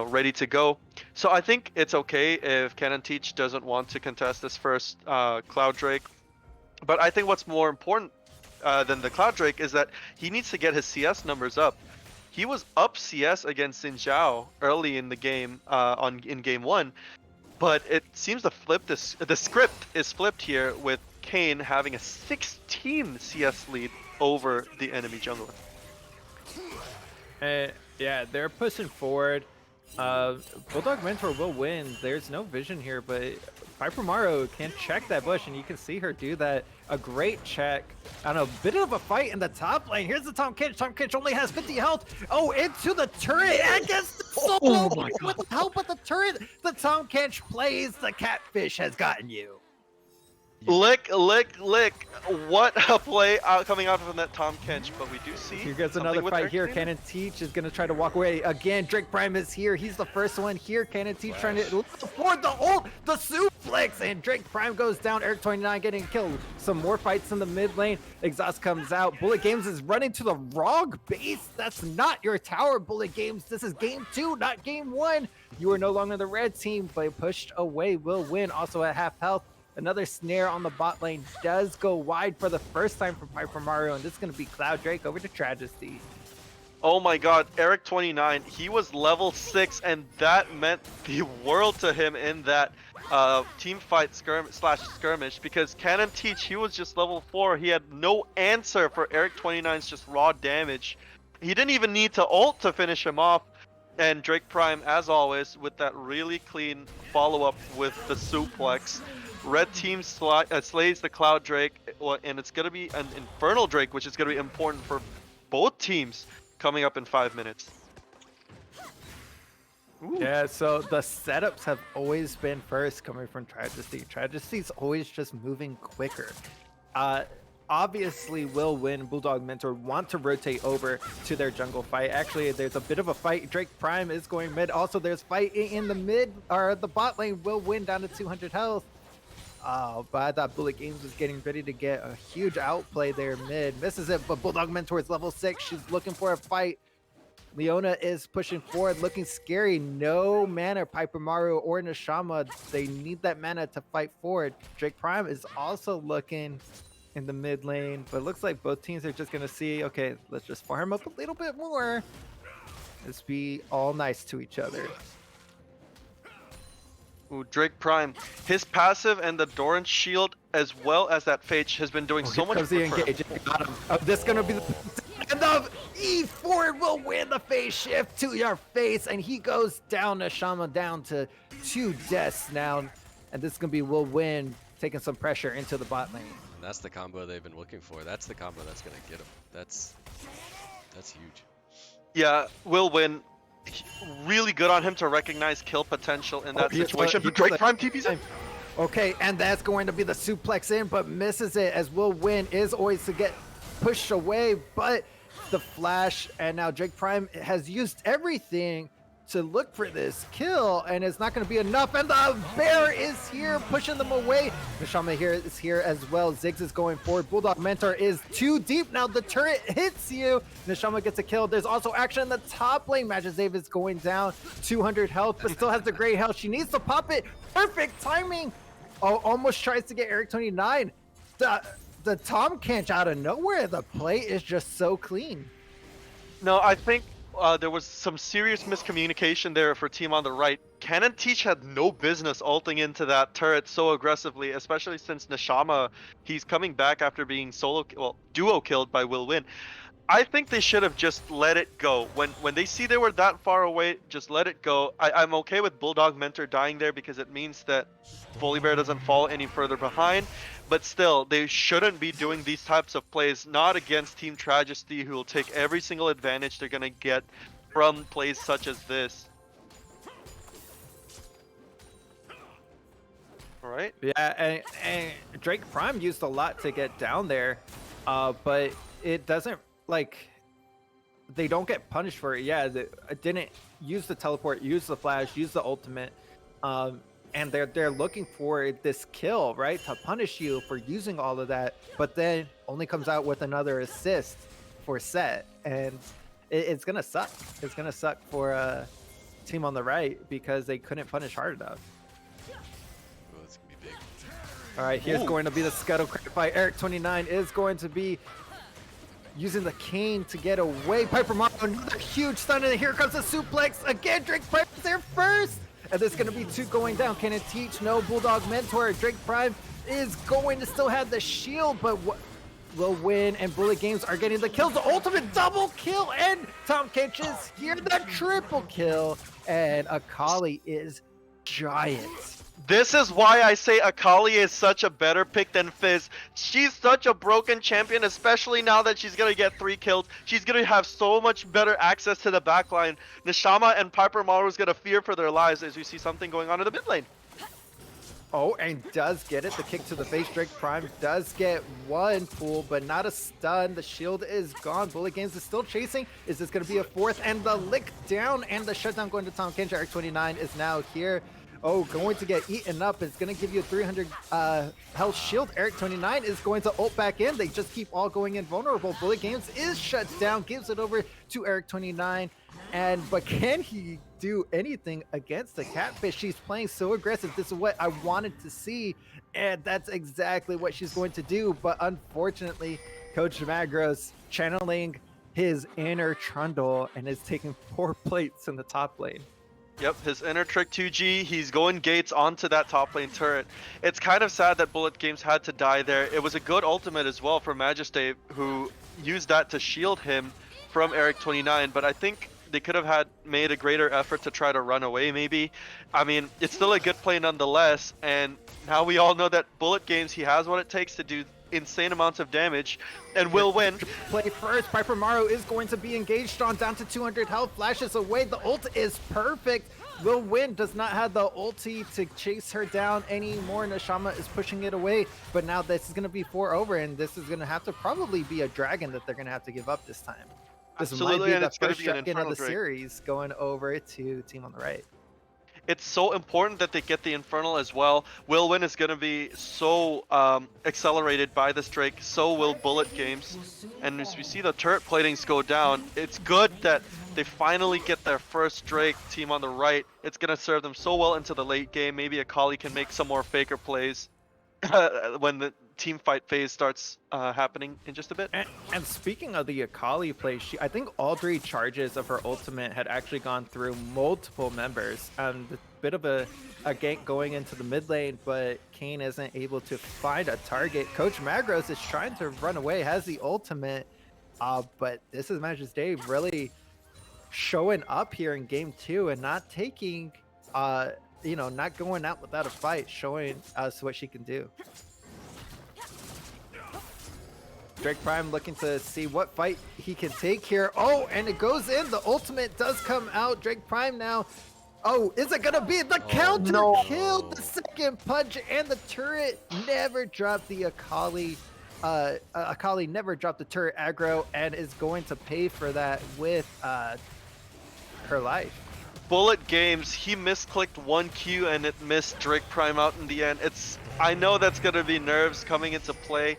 ready to go. So I think it's okay if Canon Teach doesn't want to contest this first Cloud Drake. But I think what's more important than the Cloud Drake is that he needs to get his CS numbers up. He was up CS against Xin Zhao early in the game, in game 1, but it seems the script is flipped here, with Kayn having a 16 CS lead over the enemy jungler. Yeah, they're pushing forward. Bulldog Mentor will win. There's no vision here, but Piper Maru can check that bush, and you can see her do that. A great check on a bit of a fight in the top lane. Here's the Tahm Kench. Tahm Kench only has 50 health. Oh, into the turret against the solo. With the help of the turret, the Tahm Kench plays. The catfish has gotten you. Lick. What a play coming out from that Tahm Kench, but we do see here goes another fight here. Canon Teach is going to try to walk away again. Drake Prime is here. He's the first one here. Canon Teach trying to afford the ult, the suplex, and Drake Prime goes down. Eric29 getting killed. Some more fights in the mid lane. Exhaust comes out. Bullet Games is running to the wrong base. That's not your tower, Bullet Games. This is game 2, not game 1. You are no longer the red team, but pushed away. Will win. Also at half health. Another snare on the bot lane does go wide for the first time for Piper Maru, and this is going to be Cloud Drake over to Tragedy. Oh my god, Eric29, he was level 6, and that meant the world to him in that team fight skirmish, because Canon Teach, he was just level 4. He had no answer for Eric29's just raw damage. He didn't even need to ult to finish him off. And Drake Prime, as always, with that really clean follow-up with the suplex. Red team slays the Cloud Drake, and it's going to be an Infernal Drake, which is going to be important for both teams coming up in 5 minutes. Ooh. Yeah, so the setups have always been first coming from Tragedy. Tragedy's always just moving quicker. Obviously, Will Win, Bulldog Mentor want to rotate over to their jungle fight. Actually, there's a bit of a fight. Drake Prime is going mid. Also, there's fight in the mid, or the bot lane. Will Win down to 200 health. But I thought Bullet Games was getting ready to get a huge outplay there mid. Misses it, but Bulldog Mentor is level 6. She's looking for a fight. Leona is pushing forward, looking scary. No mana, Piper Maru or Nishama. They need that mana to fight forward. Drake Prime is also looking in the mid lane, but it looks like both teams are just going to see, okay, let's just farm up a little bit more. Let's be all nice to each other. Ooh, Drake Prime, his passive and the Doran shield, as well as that Phage, has been doing so much work for him. Got him. Oh, this is gonna be the the E4 will win the phase shift to your face, and he goes down. Neshama down to 2 deaths now, and this is gonna be will win, taking some pressure into the bot lane. And that's the combo they've been looking for. That's the combo that's gonna get him. That's huge. Yeah, will win. Really good on him to recognize kill potential in that situation. But Drake Prime TP's in. Okay, and that's going to be the suplex in, but misses it as will win is always to get pushed away, but the flash, and now Drake Prime has used everything to look for this kill, and it's not going to be enough, and the bear is here pushing them away. Neshama here is here as well. Ziggs is going forward. Bulldog Mentor is too deep. Now the turret hits you. Neshama gets a kill. There's also action in the top lane. Majestave is going down 200 health, but still has the great health. She needs to pop it. Perfect timing. Oh, almost tries to get Eric 29. The Tom Kench out of nowhere. The play is just so clean. No, I think there was some serious miscommunication there for team on the right. Cannon Teach had no business ulting into that turret so aggressively, especially since Neshama, he's coming back after being duo killed by Will Win. I think they should have just let it go. When they see they were that far away, just let it go. I'm okay with Bulldog Mentor dying there because it means that Volibear doesn't fall any further behind. But still, they shouldn't be doing these types of plays, not against Team Tragedy, who will take every single advantage they're going to get from plays such as this. Alright? Yeah, and Drake Prime used a lot to get down there, but it doesn't, like, they don't get punished for it. Yeah, it didn't use the teleport, use the flash, use the ultimate, and they're looking for this kill, right, to punish you for using all of that, but then only comes out with another assist for set, and it's gonna suck. It's gonna suck for team on the right because they couldn't punish hard enough. Oh, that's gonna be big. All right, here's going to be the scuttle crack fight. Eric 29 is going to be using the cane to get away. Piper Marco, another huge stun, and here comes the suplex again. Drake Prime is there first. And there's going to be 2 going down. Can it teach? No. Bulldog Mentor. Drake Prime is going to still have the shield, but will win. And Bullet Games are getting the kills. The ultimate double kill. And Tom Kench is here. The triple kill. And Akali is giant. This is why I say Akali is such a better pick than Fizz. She's such a broken champion, especially now that she's going to get 3 kills. She's going to have so much better access to the backline. Neshama and Piper Maru is going to fear for their lives as we see something going on in the mid lane. Oh, and does get it. The kick to the face. Drake Prime does get 1 pull, but not a stun. The shield is gone. Bullet Games is still chasing. Is this going to be a 4th? And the lick down and the shutdown going to Tom Kench. Eric 29 is now here. Oh, going to get eaten up. It's going to give you a 300 health shield. Eric 29 is going to ult back in. They just keep all going invulnerable. Bullet Games is shut down, gives it over to Eric 29. But can he do anything against the Catfish? She's playing so aggressive. This is what I wanted to see, and that's exactly what she's going to do. But unfortunately, Coach Magros channeling his inner Trundle and is taking 4 plates in the top lane. Yep, his inner trick 2G, he's going gates onto that top lane turret. It's kind of sad that Bullet Games had to die there. It was a good ultimate as well for Majestave, who used that to shield him from Eric 29, but I think they could have made a greater effort to try to run away maybe. I mean, it's still a good play nonetheless, and now we all know that Bullet Games, he has what it takes to do insane amounts of damage and will win. Play first. Piper Maru is going to be engaged on, down to 200 health, flashes away. The ult is perfect. Will win, does not have the ulti to chase her down anymore. Neshama is pushing it away, but now this is going to be 4 over, and this is going to have to probably be a dragon that they're going to have to give up this time. This Absolutely, might be and the it's going to first be an dragon of Infernal the Drake. series going over to team on the right. It's so important that they get the Infernal as well. Will Win is going to be so accelerated by this Drake, so will Bullet Games. And as we see the turret platings go down, it's good that they finally get their first Drake team on the right. It's going to serve them so well into the late game. Maybe Akali can make some more faker plays when the team fight phase starts happening in just a bit. And speaking of the Akali play, I think all 3 charges of her ultimate had actually gone through multiple members. A bit of a gank going into the mid lane, but Kane isn't able to find a target. Coach Magros is trying to run away, has the ultimate, But this is Magic's Day really showing up here in game 2 and not taking, not going out without a fight, showing us what she can do. Drake Prime looking to see what fight he can take here. Oh, and it goes in. The ultimate does come out. Drake Prime now. Oh, is it going to be the counter kill? The second punch and the turret never dropped the Akali. Akali never dropped the turret aggro and is going to pay for that with her life. Bullet Games, he misclicked one Q and it missed Drake Prime out in the end. I know that's going to be nerves coming into play.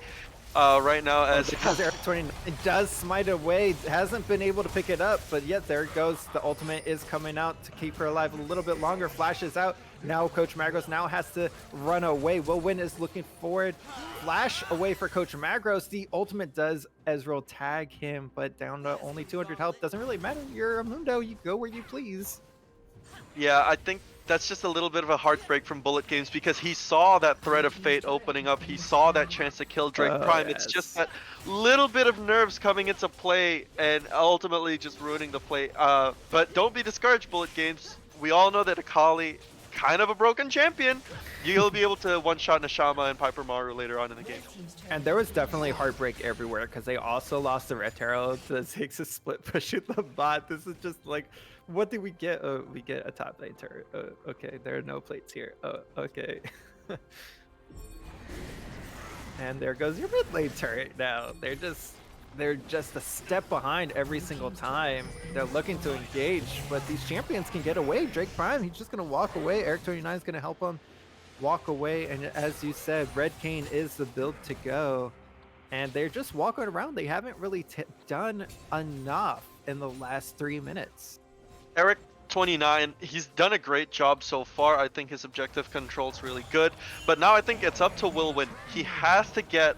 Right now, as because Eric 29 does smite away, hasn't been able to pick it up, but yet there it goes. The ultimate is coming out to keep her alive a little bit longer. Flashes out. Now Coach Magros now has to run away. Will Win is looking forward. Flash away for Coach Magros. The ultimate does Ezreal tag him, but down to only 200 health. Doesn't really matter. You're a Mundo. You go where you please. Yeah, I think that's just a little bit of a heartbreak from Bullet Games because he saw that thread of fate opening up. He saw that chance to kill Drake Prime. Yes. It's just that little bit of nerves coming into play and ultimately just ruining the play. But don't be discouraged, Bullet Games. We all know that Akali, kind of a broken champion. You'll be able to one-shot Nashama and Piper Maru later on in the game. And there was definitely heartbreak everywhere because they also lost the Red Terrell to Ziggs' split push with the bot. This is just like, what did we get? Oh, we get a top lane turret. Oh, okay, there are no plates here. Oh, okay. And there goes your mid lane turret now. They're just a step behind every single time. They're looking to engage, but these champions can get away. Drake Prime, he's just gonna walk away. Eric 29 is gonna help him walk away, and as you said, Red Cane is the build to go. And they're just walking around. They haven't really done enough in the last 3 minutes. Eric 29, he's done a great job so far. I think his objective control's really good, but now I think it's up to Will Win. He has to get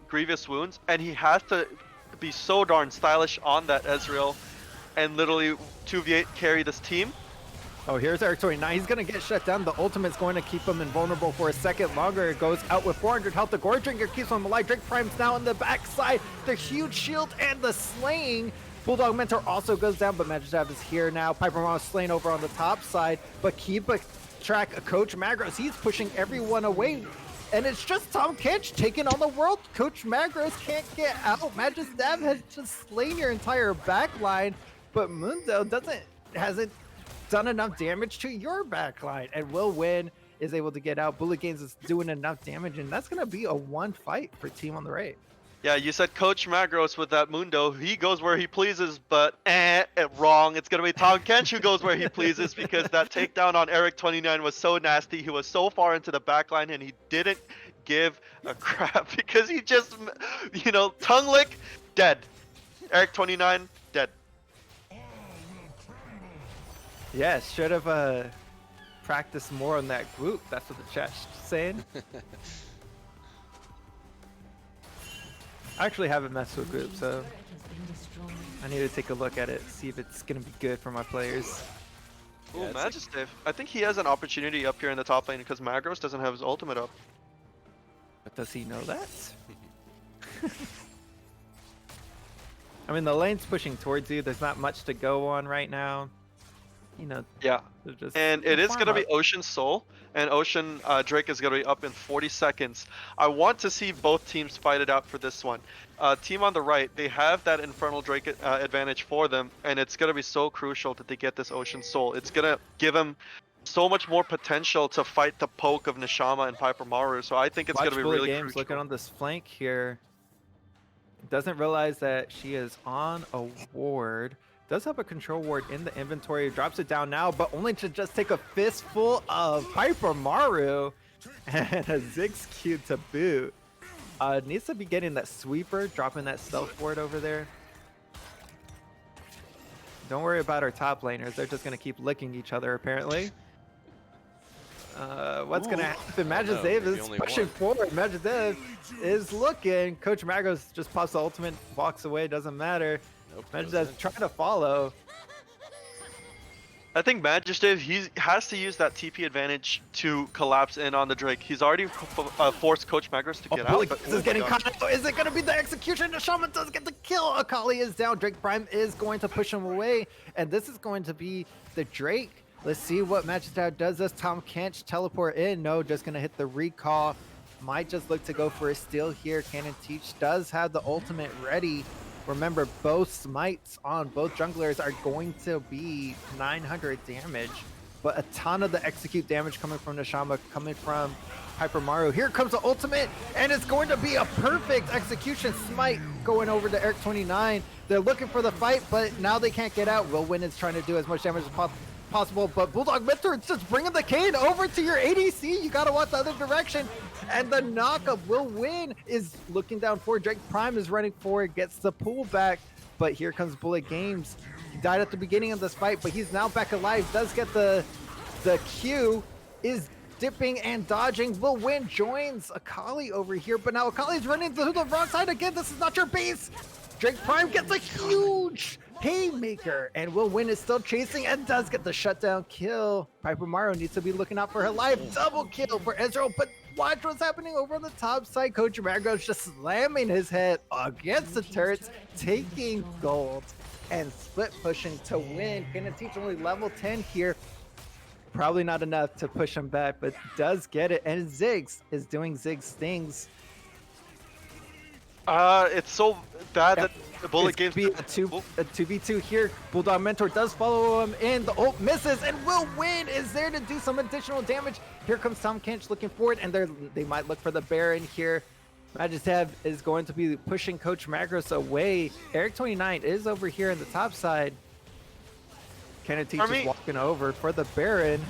grievous wounds, and he has to be so darn stylish on that Ezreal and literally 2v8 carry this team. Oh, here's Eric 29. He's going to get shut down. The ultimate's going to keep him invulnerable for a second longer. It goes out with 400 health. The Gore Drinker keeps him alive. Drake Prime's now on the backside. The huge shield and the slaying. Bulldog Mentor also goes down, but Magistrav is here now. Piper Maru slain over on the top side, but keep a track of Coach Magros. He's pushing everyone away, and it's just Tom Kench taking on the world. Coach Magros can't get out. Magistrav has just slain your entire backline, but Mundo hasn't done enough damage to your backline, and Will Win is able to get out. Bullet Games is doing enough damage, and that's going to be a one fight for Team on the Right. Yeah, you said Coach Magros with that Mundo. He goes where he pleases, but wrong. It's going to be Tom Kench who goes where he pleases because that takedown on Eric 29 was so nasty. He was so far into the backline, and he didn't give a crap because he just, tongue lick, dead. Eric 29, dead. Yes, should have practiced more on that group. That's what the chat's saying. I actually haven't messed with group, so I need to take a look at it, see if it's going to be good for my players. Ooh, Magistav. I think he has an opportunity up here in the top lane because Magros doesn't have his ultimate up. But does he know that? I mean, the lane's pushing towards you. There's not much to go on right now. Yeah. Just And it is going to be Ocean Soul, and Ocean Drake is going to be up in 40 seconds. I want to see both teams fight it out for this one. Team on the right, they have that Infernal Drake advantage for them, and it's going to be so crucial that they get this Ocean Soul. It's going to give them so much more potential to fight the poke of Nashama and Piper Maru, so I think it's going to be really crucial. Looking on this flank here. Doesn't realize that she is on a ward. Does have a control ward in the inventory, drops it down now, but only to just take a fistful of Piper Maru and a Ziggs Q to boot. Needs to be getting that sweeper, dropping that stealth ward over there. Don't worry about our top laners, they're just going to keep licking each other apparently. What's going to happen? Magizev is pushing forward. Magizev is looking. Coach Magos just pops the ultimate, walks away, doesn't matter. Nope, Magizev's trying to follow. I think Magistrative, he has to use that TP advantage to collapse in on the Drake. He's already forced Coach Magros to get out. But, This is getting caught. Is it going to be the execution? The Shaman does get the kill. Akali is down. Drake Prime is going to push him away. And this is going to be the Drake. Let's see what Magistrate does. This Tom Kench teleport in. No, just going to hit the recall. Might just look to go for a steal here. Cannon Teach does have the ultimate ready. Remember, both smites on both junglers are going to be 900 damage, but a ton of the execute damage coming from Nishama, coming from Hyper Mario. Here comes the ultimate, and it's going to be a perfect execution. Smite going over to Eric29. They're looking for the fight, but now they can't get out. Will Win is trying to do as much damage as possible, but Bulldog Mentor is just bringing the cane over to your ADC. You gotta watch the other direction. And the knockup Will Win is looking down for Drake Prime is running forward, gets the pull back, but here comes Bullet Games. He died at the beginning of this fight, but he's now back alive, does get the Q, is dipping and dodging. Will Win joins Akali over here, but now Akali's running to the wrong side again. This is not your base. Drake Prime gets a huge haymaker, and Will Win is still chasing and does get the shutdown kill. Piper Mario needs to be looking out for her life. Double kill for Ezreal, but watch what's happening over on the top side. Coach Magros just slamming his head against the turrets, taking gold and split pushing to win. Gonna teach only level 10 here. Probably not enough to push him back, but does get it. And Ziggs is doing Ziggs things. It's so bad that the Bullet Games... Be a 2v2 here. Bulldog Mentor does follow him in. The ult misses, and Will Win is there to do some additional damage. Here comes Tom Kench looking forward, and they might look for the Baron here. Magistab is going to be pushing Coach Magros away. Eric29 is over here in the top side. Kennedy is walking over for the Baron.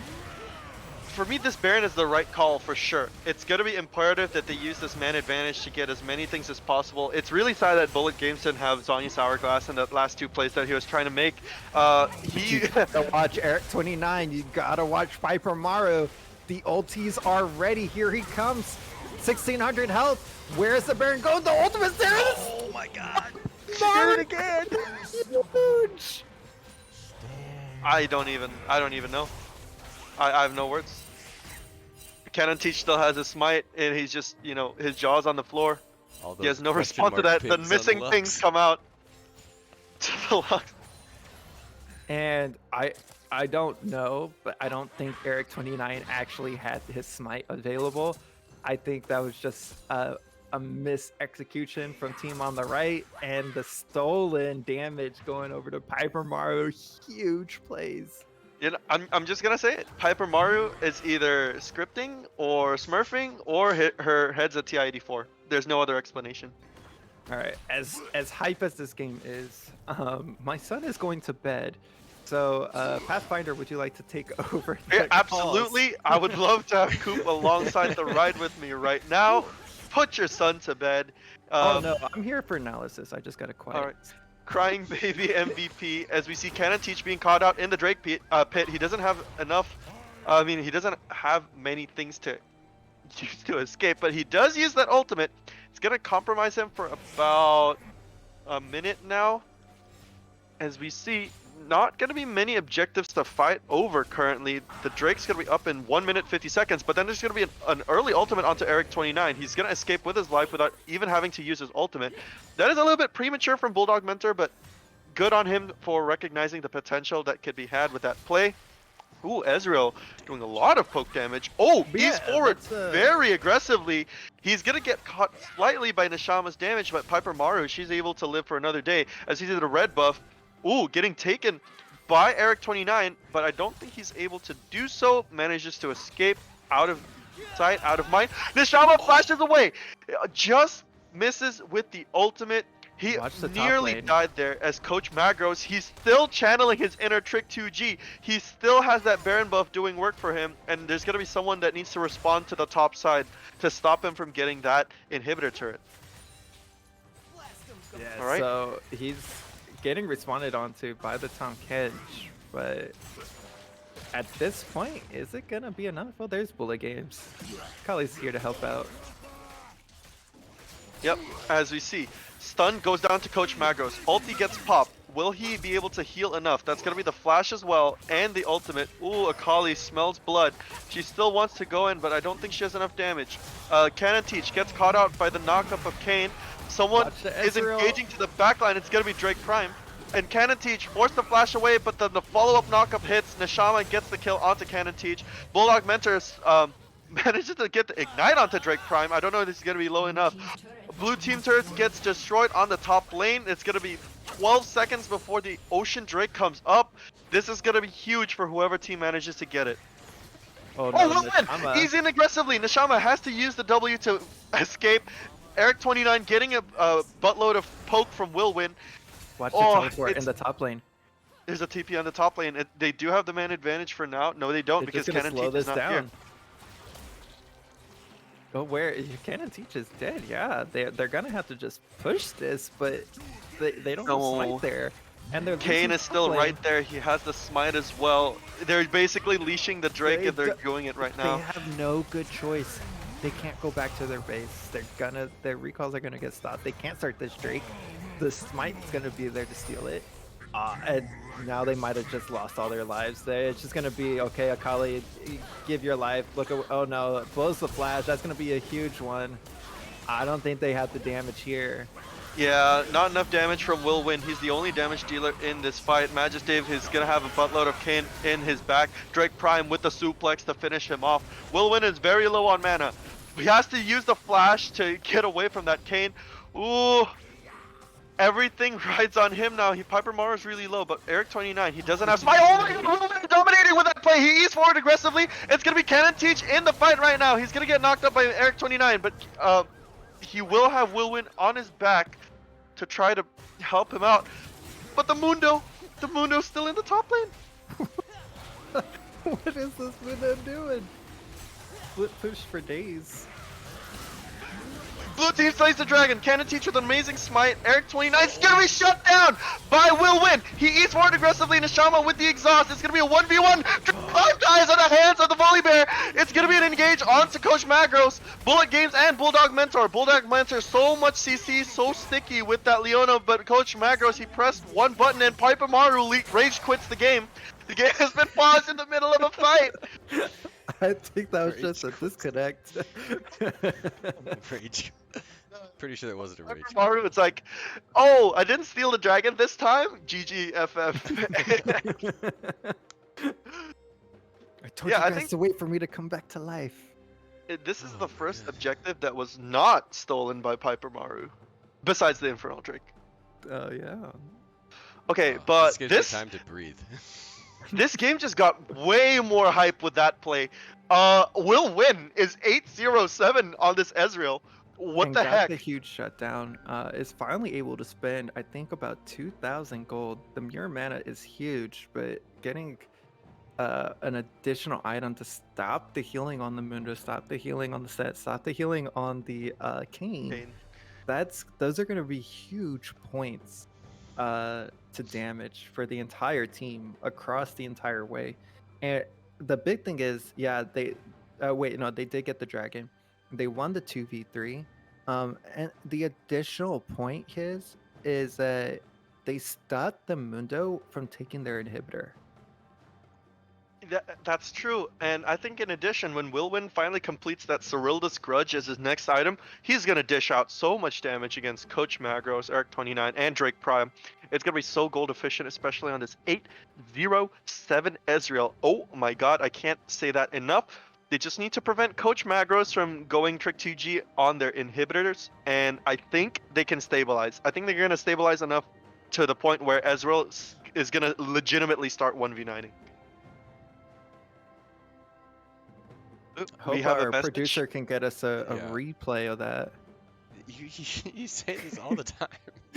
For me, this Baron is the right call for sure. It's going to be imperative that they use this man advantage to get as many things as possible. It's really sad that Bullet Games didn't have Zonya's Hourglass in the last two plays that he was trying to make. You gotta watch Eric29. You gotta watch Piper Mario. The ultis are ready. Here he comes. 1600 health. Where's the Baron going? The ultimate's there. Oh my god. Did it again. Huge. I don't even know. I have no words. Cannon Teach still has a smite, and he's just, you know, his jaw's on the floor. He has no response to that. The missing things come out. And I don't know, but I don't think Eric29 actually had his smite available. I think that was just a miss execution from team on the right, and the stolen damage going over to Piper Mario. Huge plays. You know, I'm just gonna say it. Piper Mario is either scripting or smurfing or her head's a TI-84. There's no other explanation. All right, as hype as this game is, my son is going to bed. So, Pathfinder, would you like to take over? Yeah, absolutely. I would love to have Coop alongside the ride with me right now. Put your son to bed. Oh no, I'm here for analysis. I just got to quiet. All right. Crying baby MVP, as we see Cannon Teach being caught out in the Drake pit. He doesn't have enough, he doesn't have many things to use to escape, but he does use that ultimate. It's gonna compromise him for about a minute now. As we see, not gonna be many objectives to fight over currently. The Drake's gonna be up in 1 minute 50 seconds, but then there's gonna be an early ultimate onto Eric29. He's gonna escape with his life without even having to use his ultimate. That is a little bit premature from Bulldog Mentor, but good on him for recognizing the potential that could be had with that play. Ooh, Ezreal doing a lot of poke damage. Oh, he's forward very aggressively. He's gonna get caught slightly by Nishama's damage, but Piper Mario, she's able to live for another day as he did a red buff. Ooh, getting taken by Eric29, but I don't think he's able to do so. Manages to escape out of sight, out of mind. Nishama flashes away. Just misses with the ultimate. He nearly died there as Coach Magros, he's still channeling his inner Trick 2G. He still has that Baron buff doing work for him, and there's going to be someone that needs to respond to the top side to stop him from getting that inhibitor turret. Yeah, all right. So he's getting responded onto by the Tom Kench, but at this point, is it gonna be enough? Well, there's Bullet Games. Kali's here to help out. Yep, as we see, stun goes down to Coach Magros. Ulti gets popped. will he be able to heal enough? That's gonna be the flash as well, and the ultimate. Ooh, Akali smells blood. She still wants to go in, but I don't think she has enough damage. Cannon Teach gets caught out by the knockup of Kane. Someone Watch the is Ezreal. engaging to the backline. It's gonna be Drake Prime. And Cannon Teach forced the flash away, but then the follow-up knockup hits. Neshama gets the kill onto Cannon Teach. Bulldog Mentors manages to get the ignite onto Drake Prime. I don't know if this is gonna be low enough. Blue team turret gets destroyed on the top lane. It's gonna be 12 seconds before the Ocean Drake comes up. This is gonna be huge for whoever team manages to get it. Oh Oh, no, well then, Neshama. easy and aggressively. Neshama has to use the W to escape. Eric29 getting a buttload of poke from Willwin. Watch the Oh, teleport in it's- the top lane. There's a TP on the top lane. They do have the man advantage for now. No, they don't They're because just gonna Cannon slow Teach is this not here. down. Oh, where Cannon Teach is dead? Yeah, they're gonna have to just push this, but they don't have No. smite there, and they're Kane losing is still top lane. right there. He has the smite as well. They're basically leashing the Drake They and they're do- doing it right They now. have no good choice. They can't go back to their base. Their recalls are gonna get stopped. They can't start this Drake. The smite's gonna be there to steal it. And now they might have just lost all their lives. It's just gonna be okay, Akali, give your life. Look at, oh no, it blows the flash. That's gonna be a huge one. I don't think they have the damage here. Yeah, not enough damage from Willwin. He's the only damage dealer in this fight. Majestave is going to have a buttload of Kane in his back. Drake Prime with the suplex to finish him off. Willwin is very low on mana. He has to use the flash to get away from that Kane. Ooh. Everything rides on him now. Piper Mara's really low, but Eric29, he doesn't have smite. Oh my god, Willwin dominating with that play. He eats forward aggressively. It's going to be Cannon Teach in the fight right now. He's going to get knocked up by Eric29, but he will have Willwin on his back to try to help him out. But the Mundo's still in the top lane. What is this Mundo doing? Split push for days. Blue team slays the dragon. Cannon Teach with an amazing smite. Eric29 is gonna be shut down by Willwin. He eats forward aggressively. Neshama with the exhaust. It's gonna be a 1v1. 5 guys on the hands of the Volley Bear. It's gonna be an engage onto Coach Magros. Bullet Games and Bulldog Mentor. Bulldog Mentor, so much CC, so sticky with that Leona, but Coach Magros, he pressed one button and Piper Maru rage quits the game. The game has been paused in the middle of a fight. I think that was Rage just a disconnect. Rage. Pretty sure that wasn't a rage. Piper Maru, it's like, oh, I didn't steal the dragon this time. GGFF. I told Yeah, you I guys think- to wait for me to come back to life. This is Oh the my first God. objective that was not stolen by Piper Maru, besides the Infernal Drake. Oh yeah. Okay, Oh, but gives you this time to breathe. this game just got way more hype with that play. Willwin is 8-0-7 on this Ezreal. What And the got heck? the huge shutdown. Is finally able to spend, I think, about 2,000 gold. The Mirror Mana is huge, but getting an additional item to stop the healing on the Mundo, stop the healing on the set, stop the healing on the Kane. Kane. Those are going to be huge points to damage for the entire team across the entire way. And the big thing is, yeah, they they did get the dragon. They won the 2v3. And the additional point is that they stopped the Mundo from taking their inhibitor. That's true, and I think in addition, when Willwin finally completes that Cyrilda's Grudge as his next item, he's gonna dish out so much damage against Coach Magros, Eric29, and Drake Prime. It's gonna be so gold efficient, especially on this 8-0-7 Ezreal. Oh my god, I can't say that enough. They just need to prevent Coach Magros from going Trick 2G on their inhibitors, and I think they can stabilize. I think they're gonna stabilize enough to the point where Ezreal is gonna legitimately start 1v9ing. Hope We have a our message. producer can get us a Yeah. replay of that. You say this all the time.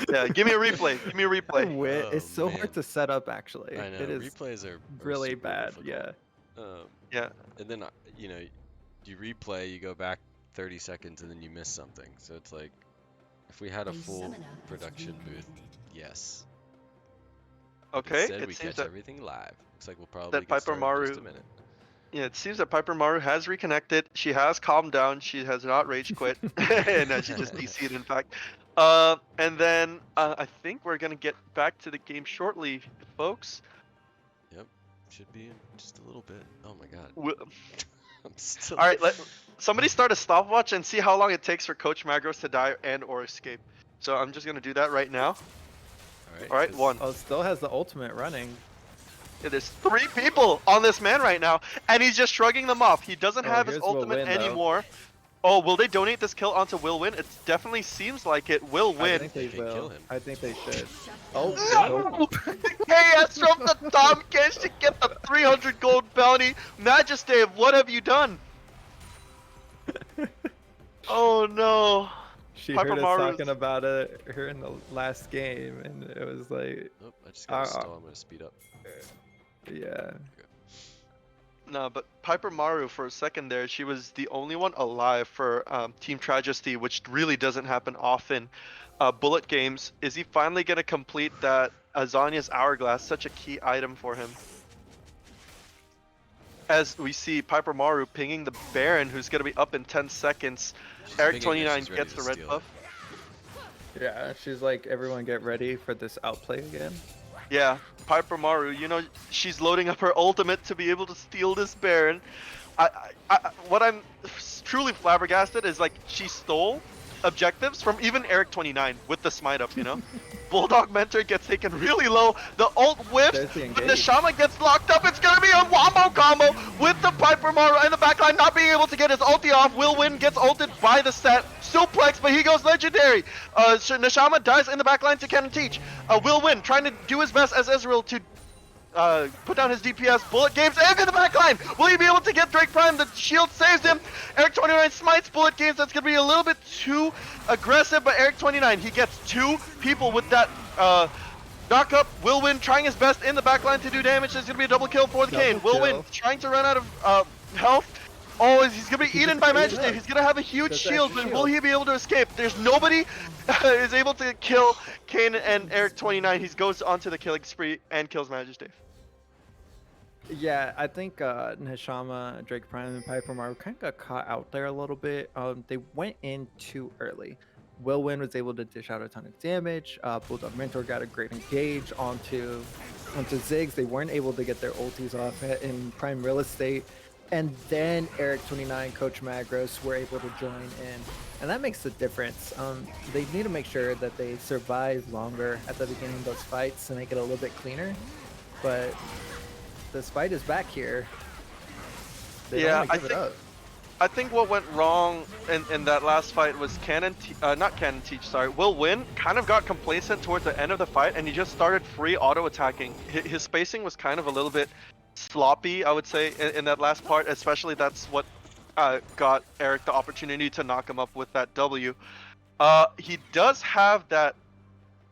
Yeah, give me a replay. Give me a replay. It's Oh, so man. hard to set up, actually. I know. It is Replays are really super bad. difficult. Yeah. Yeah. And then you replay, you go back 30 seconds, and then you miss something. So it's like, if we had a full production booth, yes. Okay. Instead, It we seems catch that everything live. Looks like we'll probably get Piper started in Maru- just a minute. Yeah, it seems that Piper Maru has reconnected. She has calmed down. She has not rage quit. And she just DC'd, in fact. And then I think we're going to get back to the game shortly, folks. Yep, should be in just a little bit. Oh my god. Wi- I'm still. All right, somebody start a stopwatch and see how long it takes for Coach Magros to die and or escape. So I'm just going to do that right now. All right, 'cause- 1. Oh, still has the ultimate running. Yeah, there's 3 people on this man right now, and he's just shrugging them off. He doesn't Oh, have his here's Will ultimate Win, though. anymore. Oh, will they donate this kill onto Will Win? It definitely seems like it. Will I Win. think they can kill will. him. I think they should. Oh, No! KS from the Tom Kench to get the 300 gold bounty. Majestave, what have you done? Oh no. She Piper heard us Maru's- talking about her in the last game, and it was like, Nope, I just got a stall. I'm gonna speed up. yeah. No, but Piper Maru for a second there, she was the only one alive for Team Tragedy, which really doesn't happen often. Bullet games, is he finally going to complete that Azania's Hourglass, such a key item for him? As we see Piper Maru pinging the Baron, who's going to be up in 10 seconds. She's Eric thinking that 29 she's ready gets to the red steal it. buff. Yeah, she's like, everyone get ready for this outplay again. Yeah, Piper Maru, you know, she's loading up her ultimate to be able to steal this Baron. What I'm truly flabbergasted is, like, she stole objectives from even Eric 29 with the smite up, you know? Bulldog Mentor gets taken really low. The ult whiffs. There's the The engage. Shaman gets locked up. It's gonna be a wombo combo with the Piper Maru in the backline not being able to get his ulti off. Will Win gets ulted by the set. Suplex, but he goes legendary. Neshama dies in the backline to Cannon Teach. Will Win trying to do his best as Ezreal to put down his DPS. Bullet Games and in the backline. Will he be able to get Drake Prime? The shield saves him. Eric 29 smites Bullet Games. That's going to be a little bit too aggressive, but Eric 29, he gets 2 people with that knock up. Will Win trying his best in the backline to do damage. There's going to be a double kill for the Double Kane. Will kill. Win trying to run out of health. Oh, he's going to be eaten by just ate Majestave. up. He's going to have a huge That's shield, extra but will shield. he be able to escape? There's nobody is able to kill Kane and Eric 29. He goes onto the killing spree and kills Majestave. Yeah, I think Neshama, Drake Prime, and Piper Maru kind of got caught out there a little bit. They went in too early. Will Win was able to dish out a ton of damage. Bulldog Mentor got a great engage onto Ziggs. They weren't able to get their ultis off in prime real estate. And then Eric 29, Coach Magros were able to join in. And that makes the difference. They need to make sure that they survive longer at the beginning of those fights and make it a little bit cleaner. But this fight is back here. They don't Yeah, wanna I give it think- up. I think what went wrong in that last fight was not Cannon Teach, sorry. Will Win kind of got complacent towards the end of the fight, and he just started free auto-attacking. His spacing was kind of a little bit sloppy, I would say, in that last part. Especially that's what got Eric the opportunity to knock him up with that W. He does have that...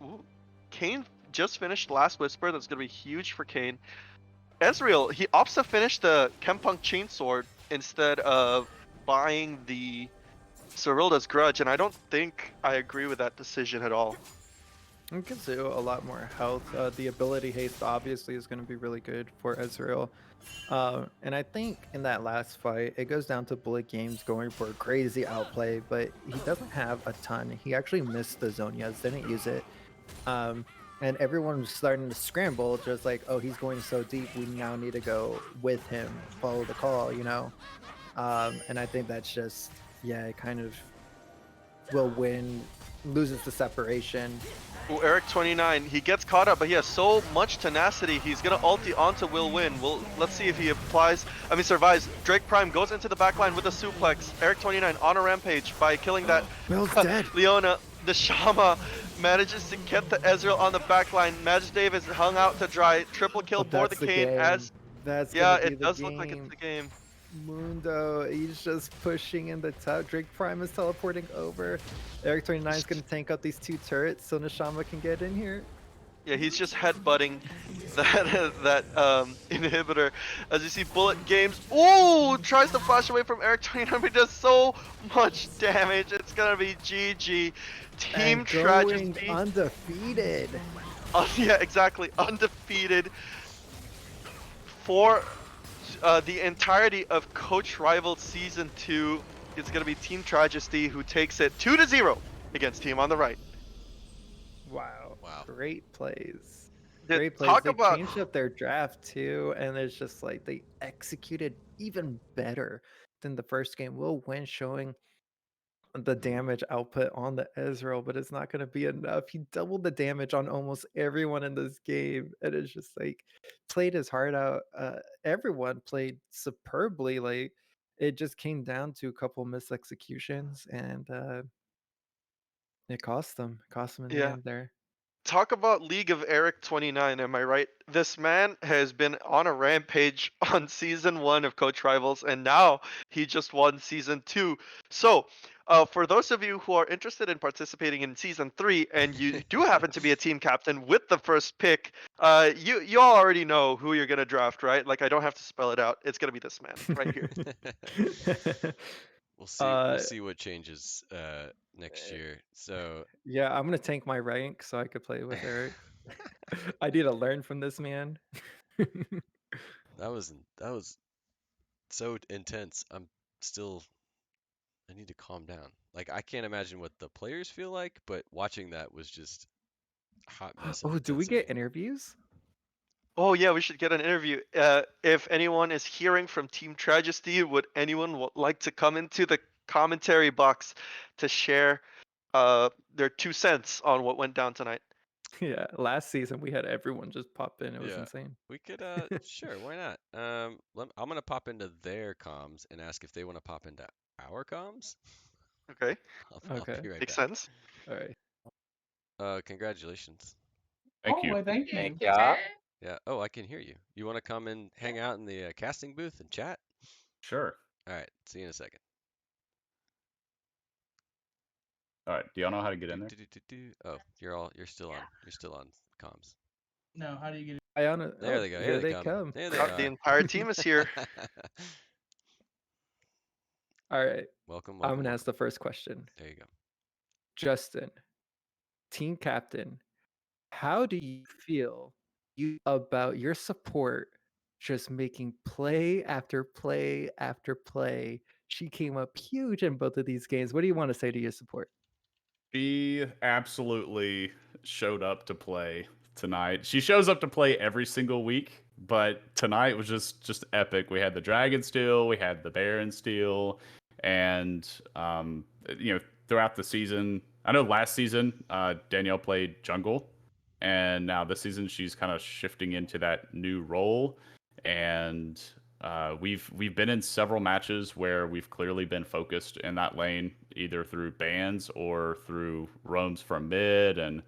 Ooh, Kane just finished Last Whisper. That's going to be huge for Kane. Ezreal, he opts to finish the Kempunk Chainsword instead of buying the Cyrilda's Grudge, and I don't think I agree with that decision at all. It gives you a lot more health. The ability haste obviously is going to be really good for Ezreal. And I think in that last fight, it goes down to Bullet Games going for a crazy outplay, but he doesn't have a ton. He actually missed the Zonias, didn't use it. And everyone was starting to scramble, just like, oh, he's going so deep, we now need to go with him, follow the call, you know? And I think that's just, yeah, it kind of will win, loses the separation. Ooh, Eric 29, he gets caught up, but he has so much tenacity. He's gonna ulti onto Will Win. Let's see if he survives. Drake Prime goes into the backline with a suplex. Eric 29 on a rampage by killing that Will's dead. Leona. The Shama manages to get the Ezreal on the backline. Majestave is hung out to dry. Triple kill But for the that's Kane game. as That's yeah, gonna be it the does look like it's game. the game. Mundo, he's just pushing in the top. Drake Prime is teleporting over. Eric 29 is going to tank up these 2 turrets so Neshama can get in here. Yeah, he's just headbutting that inhibitor. As you see, Bullet Games. Ooh, tries to flash away from Eric 29, but he does so much damage. It's gonna be GG. Team And Tragedy. going undefeated. Yeah, exactly. Undefeated. 4 the entirety of Coach Rival Season 2 is going to be Team Tragedy, who takes it 2-0 against Team on the Right. Wow. Wow. Great plays. Did Great plays. talk They about changed up their draft too, and it's just like they executed even better than the first game. Will Win showing the damage output on the Ezreal, but it's not going to be enough. He doubled the damage on almost everyone in this game, and it's just like played his heart out. Everyone played superbly. Like it just came down to a couple missed executions, and it cost them in the yeah. end there. Talk about League of Eric 29, am I right? This man has been on a rampage on season 1 of Coach Rivals, and now he just won season 2. So, for those of you who are interested in participating in season 3, and you do happen to be a team captain with the first pick, you all already know who you're gonna draft, right? Like I don't have to spell it out. It's gonna be this man right here. We'll see. We'll see what changes next year. So Yeah, I'm gonna tank my rank so I could play with Eric. I need to learn from this man. that was so intense. I'm still. I need to calm down. Like I can't imagine what the players feel like, but watching that was just a hot mess of Oh, do we get intensity. interviews? Oh yeah, we should get an interview. If anyone is hearing from Team Tragedy, would anyone like to come into the commentary box to share their 2 cents on what went down tonight? Yeah, last season we had everyone just pop in. It was Yeah, insane. we could. Sure, why not? I'm gonna pop into their comms and ask if they want to pop into our comms. Okay, I'll Okay. be right makes back. sense. All right. Congratulations. Thank you. well, thank you. Thank ya. Yeah. Oh, I can hear you. You want to come and hang out in the casting booth and chat? Sure. All right. See you in a second. All right. Do y'all know how to get in there? Oh, you're still on. You're still on comms. No, how do you get it? Iona, There oh, they go. here Here they they come. come. There they The are. entire team is here. All right. Welcome, I'm welcome, gonna ask welcome. the first question. There you go. Justin, team captain, how do you feel about your support just making play after play after play? She came up huge in both of these games. What do you want to say to your support? She absolutely showed up to play tonight. She shows up to play every single week, but tonight was just epic. We had the Dragon Steel, we had the Baron Steel, and throughout the season, I know last season Danielle played jungle, and now this season she's kind of shifting into that new role, and we've been in several matches where we've clearly been focused in that lane, either through bans or through roams from mid and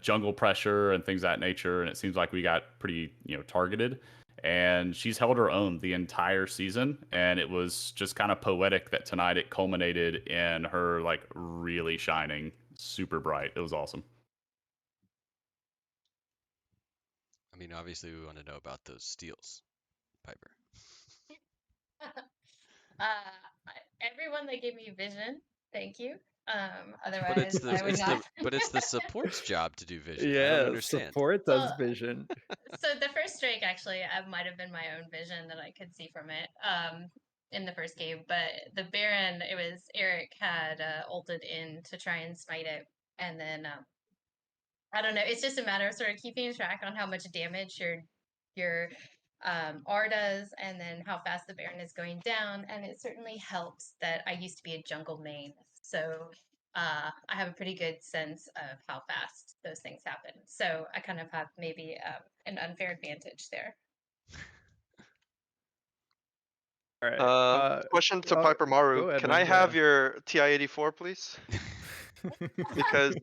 jungle pressure and things of that nature. And it seems like we got pretty targeted. And she's held her own the entire season, and it was just kind of poetic that tonight it culminated in her like really shining super bright. It was awesome. I mean, obviously we want to know about those steals, Piper. Everyone that gave me vision, thank you. But Otherwise, I would not. it's the support's job to do vision. I don't Yeah, understand. support does Well, vision. So the first strike actually, might have been my own vision that I could see from it. In the first game, but the Baron, it was Eric had ulted in to try and smite it, and then I don't know. It's just a matter of sort of keeping track on how much damage your R does, and then how fast the Baron is going down. And it certainly helps that I used to be a jungle main, so I have a pretty good sense of how fast those things happen. So I kind of have maybe an unfair advantage there. All right. Question to Piper Maru: go ahead, can I man. have Yeah. your TI-84, please? Because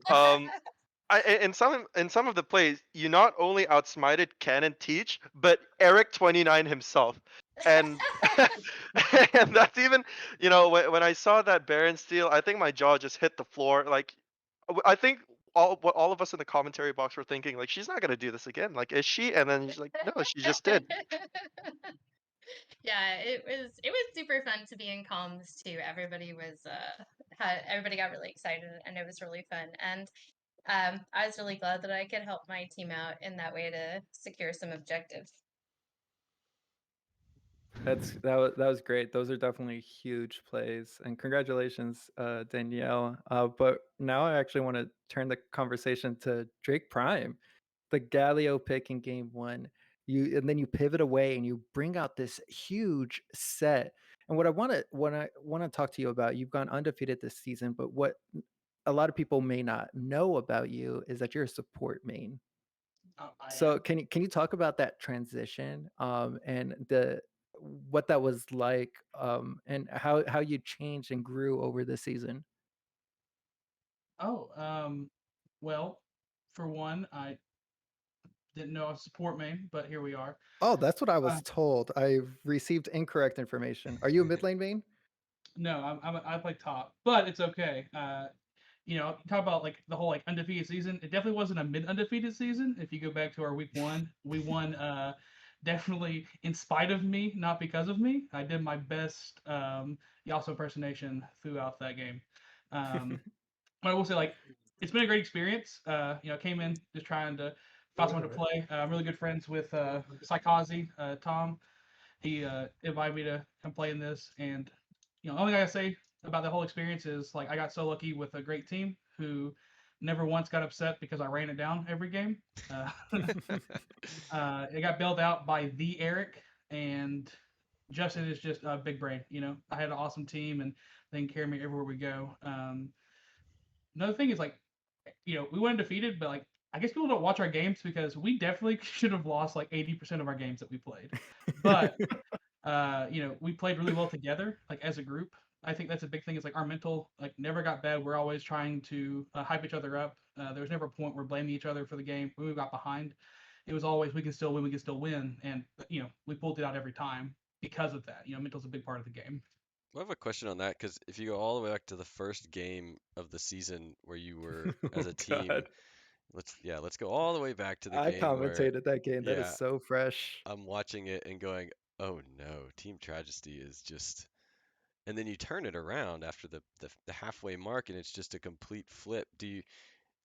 in some of the plays, you not only outsmited Canon Teach, but Eric 29 himself, and and that's even when I saw that Baron steal, I think my jaw just hit the floor. Like I think all of us in the commentary box were thinking, like, she's not gonna do this again. Like, is she? And then she's like, no, she just did. Yeah, it was super fun to be in comms too. Everybody was everybody got really excited, and it was really fun. And I was really glad that I could help my team out in that way to secure some objectives. That was great. Those are definitely huge plays, and congratulations, Danielle. But now I actually want to turn the conversation to Drake Prime, the Galio pick in game one. And then you pivot away and you bring out this huge set. And what I want to talk to you about, you've gone undefeated this season, but what a lot of people may not know about you is that you're a support main. I So am. can you talk about that transition, and the what that was like, and how you changed and grew over the season? Oh, well, for one, I didn't know I was a support main, but here we are. Oh, that's what I Uh, was told. I received incorrect information. Are you a mid lane main? no, I play top, but it's okay. Talk about like the whole like undefeated season. It definitely wasn't a mid undefeated season. If you go back to our week one, we won definitely in spite of me, not because of me. I did my best Yasuo impersonation throughout that game. Um, but I will say like it's been a great experience. Came in just trying to find someone to play. I'm really good friends with Psychozy, Tom. He invited me to come play in this, and the only thing I gotta say about the whole experience is like I got so lucky with a great team who never once got upset because I ran it down every game. Uh, it got bailed out by the Eric, and Justin is just a big brain. I had an awesome team, and they can carry me everywhere we go. Another thing is like, we went undefeated, but like I guess people don't watch our games because we definitely should have lost like 80% of our games that we played. But we played really well together, like as a group. I think that's a big thing. Is like our mental like never got bad. We're always trying to hype each other up. There was never a point where blaming each other for the game when we got behind. It was always we can still win, we can still win, and we pulled it out every time because of that. Mental's a big part of the game. I have a question on that because if you go all the way back to the first game of the season where you were as Oh a team, God. let's go all the way back to the I game where commentated that game. That is yeah, so fresh. I'm watching it and going, "Oh no, Team Tragedy is just," and then you turn it around after the halfway mark and it's just a complete flip. Do you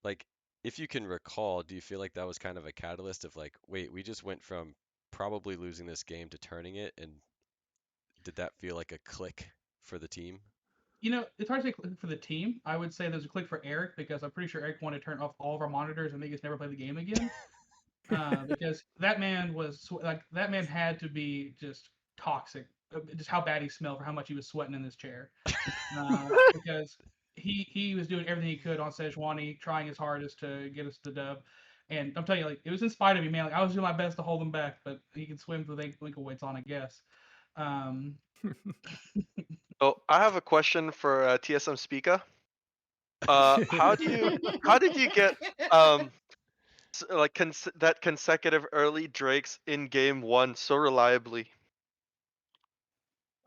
like if you can recall, do you feel like that was kind of a catalyst of like, wait, we just went from probably losing this game to turning it, and did that feel like a click for the team? It's hard to say click for the team. I would say there's a click for Eric because I'm pretty sure Eric wanted to turn off all of our monitors and make us never play the game again. Because that man was like that man had to be just toxic. Just how bad he smelled for how much he was sweating in this chair. Because he was doing everything he could on Sejuani, trying his hardest to get us the dub. And I'm telling you, like it was in spite of me, man. Like I was doing my best to hold him back, but he can swim with ankle weights on, I guess. Um, So I have a question for TSM Speaker. How did you get um like that consecutive early drakes in game one so reliably?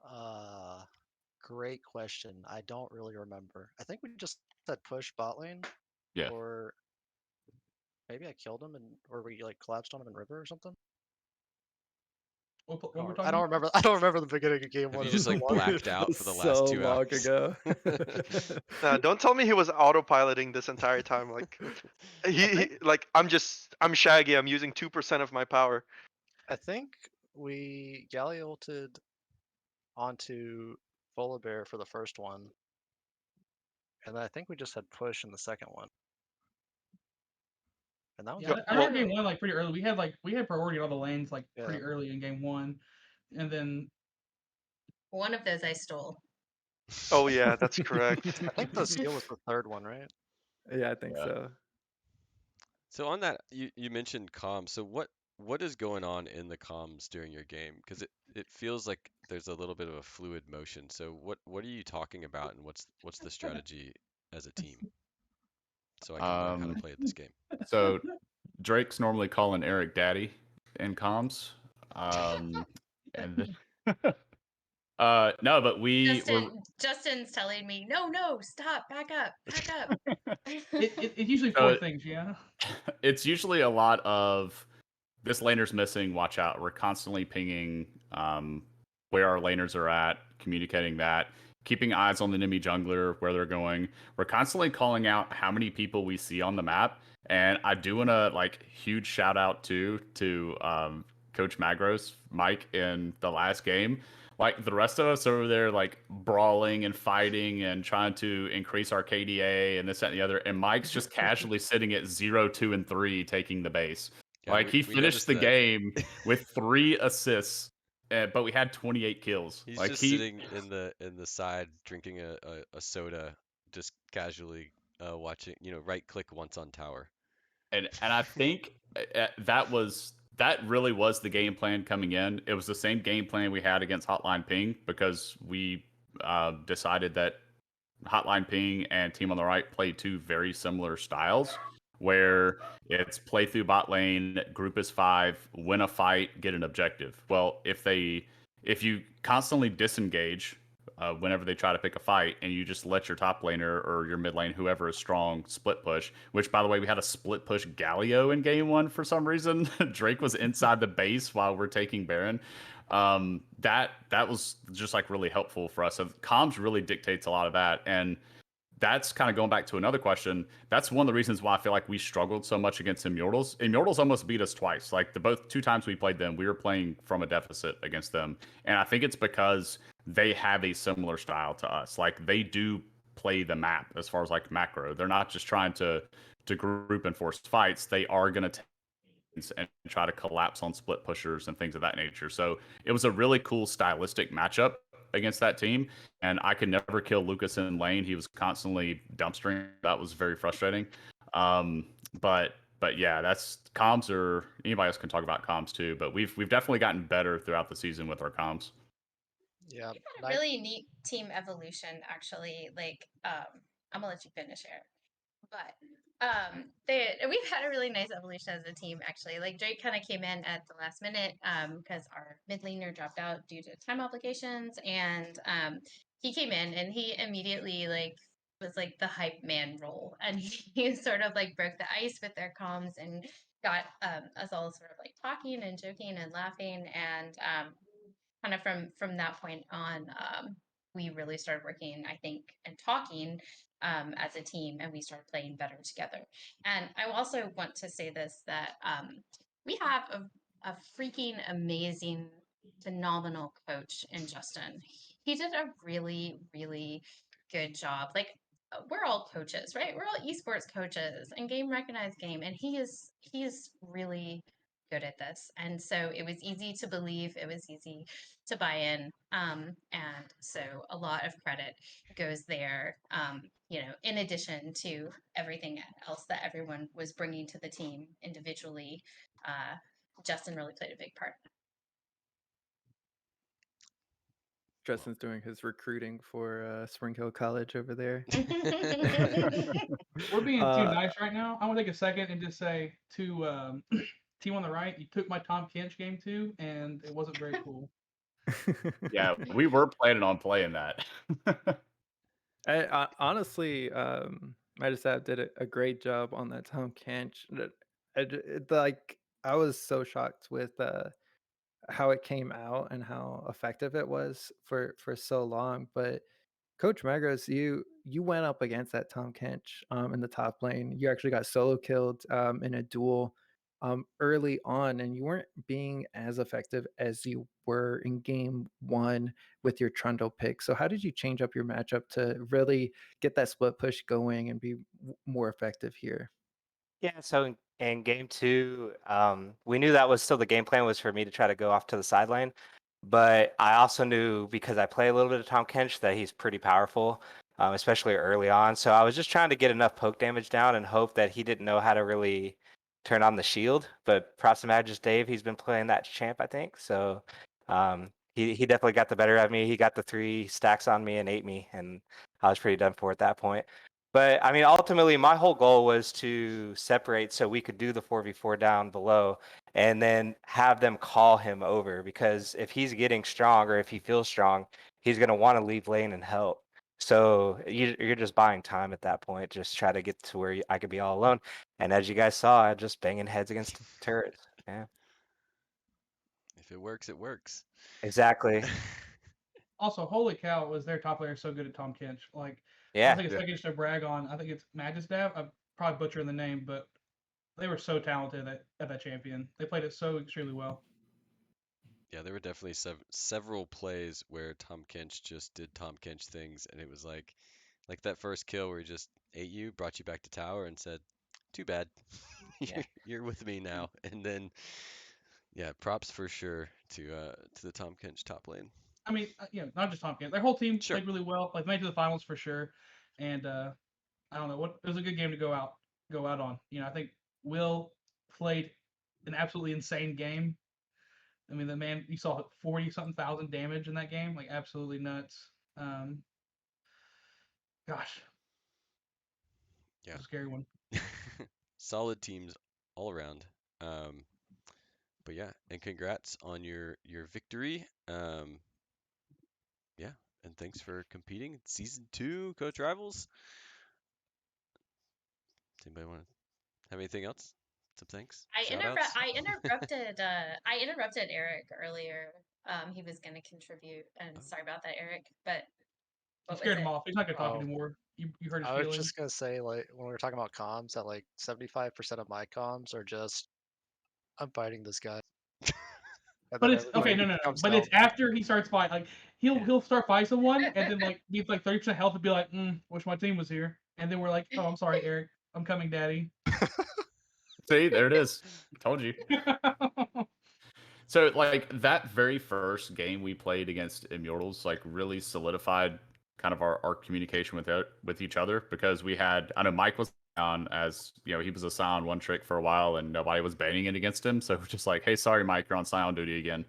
Uh, Great question. I don't really remember. I think we just said push bot lane, Yeah. or maybe I killed him and or we like collapsed on him in river or something. what I we're don't, talking I don't about? remember. I don't remember the beginning of game Have one. you It was just so like long ago. blacked out for the last So 2 long hours? ago. Don't tell me he was autopiloting this entire time. Like think like I'm Shaggy. I'm using 2% of my power. I think we galley ulted onto Volibear for the first one, and then I think we just had push in the second one, and that was Yeah, it. I Well, remember game one like pretty early. We had priority on all the lanes like Yeah. pretty early in game one, and then One of those I stole. oh yeah, that's correct. I think the steal was the third one, right? Yeah, I think Yeah. so. So on that, you mentioned comms. So what is going on in the comms during your game? Because it feels like there's a little bit of a fluid motion. So what are you talking about, and what's the strategy as a team? So I can learn how to play this game. So Drake's normally calling Eric Daddy in comms. And no, but we were Justin's telling me, no, stop, back up, back up. it's usually So four things. Yeah. it's usually a lot of this laner's missing, watch out. We're constantly pinging where our laners are at, communicating that, keeping eyes on the enemy jungler, where they're going. We're constantly calling out how many people we see on the map. And I do want to huge shout out to Coach Magros, Mike, in the last game. Like the rest of us over there, like brawling and fighting and trying to increase our KDA and this, that, and the other. And Mike's just casually sitting at 0, 2, and 3, taking the base. Yeah, Like he we finished noticed the that. game with 3 assists, but we had 28 kills. He's Like just sitting in the side drinking a soda, just casually watching. Right click once on tower. and I think that really was the game plan coming in. It was the same game plan we had against Hotline Ping because we decided that Hotline Ping and Team on the Right play two very similar styles, where it's play through bot lane, group is 5, win a fight, get an objective. Well, if you constantly disengage whenever they try to pick a fight, and you just let your top laner or your mid lane, whoever is strong, split push. Which, by the way, we had a split push Galio in game one for some reason. Drake was inside the base while we're taking Baron. That was just like really helpful for us. So comms really dictates a lot of that, and that's kind of going back to another question. That's one of the reasons why I feel like we struggled so much against Immortals. Immortals almost beat us twice. Like the both 2 times we played them, we were playing from a deficit against them, and I think it's because they have a similar style to us. Like they do play the map as far as like macro. They're not just trying to group and force fights. They are going to and try to collapse on split pushers and things of that nature. So it was a really cool stylistic matchup against that team. And I could never kill Lucas in lane. He was constantly dumpstering. That was very frustrating. Um, but yeah, that's comms, or anybody else can talk about comms too. But we've definitely gotten better throughout the season with our comms. Yeah, We've had a really neat team evolution, actually. Like, I'm gonna let you finish, Eric. But we've had a really nice evolution as a team, actually. Like Drake kind of came in at the last minute because our mid laner dropped out due to time obligations, and he came in and he immediately was like the hype man role, and he sort of like broke the ice with their comms and got us all sort of like talking and joking and laughing, and kind of from that point on, we really started working, I think, and talking as a team, and we started playing better together. And I also want to say this, that we have a freaking amazing, phenomenal coach in Justin. He did a really, really good job. Like, we're all coaches, right? We're all esports coaches and game recognized game, and he is really good at this. And so it was easy to believe, it was easy to buy in. And so a lot of credit goes there, in addition to everything else that everyone was bringing to the team individually. Justin really played a big part. Justin's doing his recruiting for Spring Hill College over there. We're being too Uh, nice right now. I want to take a second and just say to team on the right, you took my Tom Kench game too, and it wasn't very cool. Yeah, we were planning on playing that. I honestly, Medisab did a great job on that Tom Kench. Like I was so shocked with how it came out and how effective it was for so long. But Coach Magros, you went up against that Tom Kench in the top lane. You actually got solo killed in a duel early on, and you weren't being as effective as you were in game one with your Trundle pick. So how did you change up your matchup to really get that split push going and be more effective here? Yeah, so in game two, we knew that was still the game plan was for me to try to go off to the sideline. But I also knew because I play a little bit of Tom Kench that he's pretty powerful, especially early on. So I was just trying to get enough poke damage down and hope that he didn't know how to really turn on the shield. But props to Magus Dave, he's been playing that champ, I think. So he definitely got the better of me. He got the 3 stacks on me and ate me, and I was pretty done for at that point. But I mean, ultimately, my whole goal was to separate so we could do the 4v4 down below and then have them call him over, because if he's getting strong or if he feels strong, he's going to want to leave lane and help. So you're just buying time at that point. Just try to get to where I could be all alone. And as you guys saw, I just banging heads against turrets. Yeah, If it works, it works. exactly. Also, holy cow, was their top laner so good at Tom Kench? Like, I'll Yeah. take a second just to brag on. I think it's Magisdav. I'm probably butchering the name, but they were so talented at that champion. They played it so extremely well. Yeah, there were definitely several plays where Tom Kench just did Tom Kench things, and it was like that first kill where he just ate you, brought you back to tower, and said, "Too bad, Yeah. you're with me now." And then, yeah, props for sure to the Tom Kench top lane. I mean, not just Tom Kench. Their whole team Sure. played really well. Like made it to the finals for sure. And I don't know what it was a good game to go out on. I think Will played an absolutely insane game. I mean, the man you saw 40 something thousand damage in that game, like absolutely nuts. Gosh, Yeah. it's a scary one. Solid teams all around. Um, but yeah, and congrats on your victory. Yeah, and thanks for competing. Season 2, Coach Rivals. Does anybody want to have anything else? Some thanks? Shout outs? I interrupted Eric earlier. He was going to contribute, and sorry about that, Eric. But You what was scared him it? off. He's not gonna talk Oh, anymore. You hurt his I was feelings. just gonna say, like, when we were talking about comms, that like 75% of my comms are just, I'm fighting this guy, and But then it's okay, everybody no. comes But down. it's after he starts fight. Like he'll start fighting someone, and then like he's like 30% health, and be like, "Wish my team was here." And then we're like, "Oh, I'm sorry, Eric. I'm coming, Daddy." See, there it is. Told you. So like that very first game we played against Immortals like really solidified kind of our communication with each other because we had I know Mike was on as he was a Scion one trick for a while and nobody was banning it against him. So we're just like, hey, sorry Mike, you're on Scion duty again.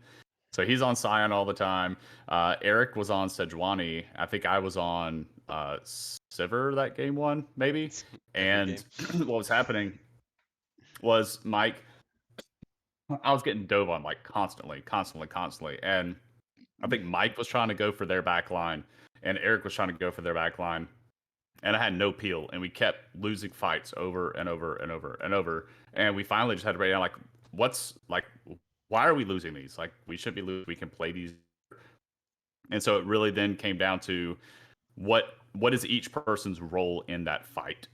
So he's on Scion all the time. Eric was on Sejuani. I think I was on Sivir that game one, maybe. Every And game. what was happening was Mike I was getting dove on like constantly. And I think Mike was trying to go for their back line and Eric was trying to go for their back line. And I had no peel. And we kept losing fights over and over and over and over. And we finally just had to break down like, why are we losing these? Like, we should be losing. We can play these. And so it really then came down to what is each person's role in that fight.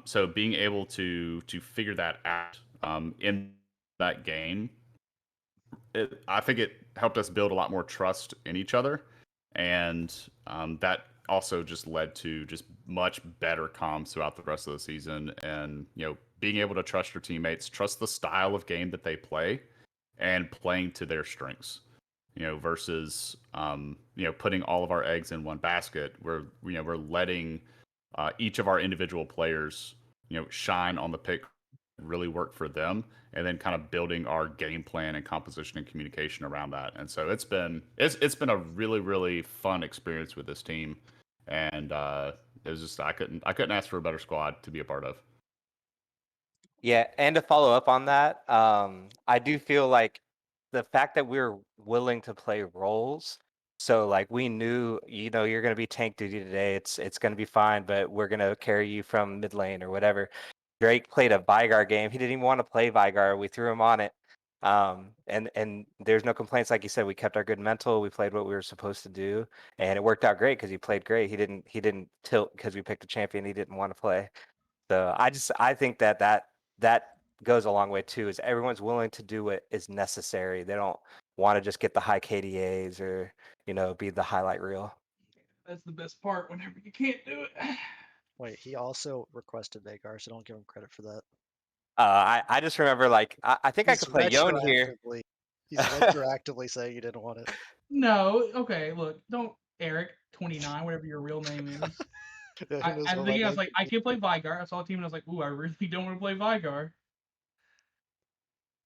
So being able to figure that out in that game I think it helped us build a lot more trust in each other, and that also just led to just much better comms throughout the rest of the season. And being able to trust your teammates, trust the style of game that they play, and playing to their strengths. Versus putting all of our eggs in one basket. We're letting each of our individual players shine on the pick really work for them and then kind of building our game plan and composition and communication around that. And so it's been a really fun experience with this team, and it was just I couldn't ask for a better squad to be a part of. Yeah, and to follow up on that, I do feel like the fact that we're willing to play roles. So like we knew, you're gonna be tank duty today. It's gonna be fine, but we're gonna carry you from mid lane or whatever. Drake played a Vigar game. He didn't even want to play Vigar. We threw him on it. And there's no complaints. Like you said, we kept our good mental. We played what we were supposed to do, and it worked out great because he played great. He didn't tilt because we picked a champion he didn't want to play. So I think that goes a long way too. Is everyone's willing to do what is necessary. They don't want to just get the high KDAs or be the highlight reel. That's the best part. Whenever you can't do it. Wait, he also requested Vagar, so don't give him credit for that. I just remember like I think I He's could play Yon here. he's retroactively saying you didn't want it. No, okay, look, don't Eric 29, whatever your real name is. Yeah, who I, knows at what the my beginning, I was name like, I can't play Vigar. I saw a team and I was like, ooh, I really don't want to play Vigar.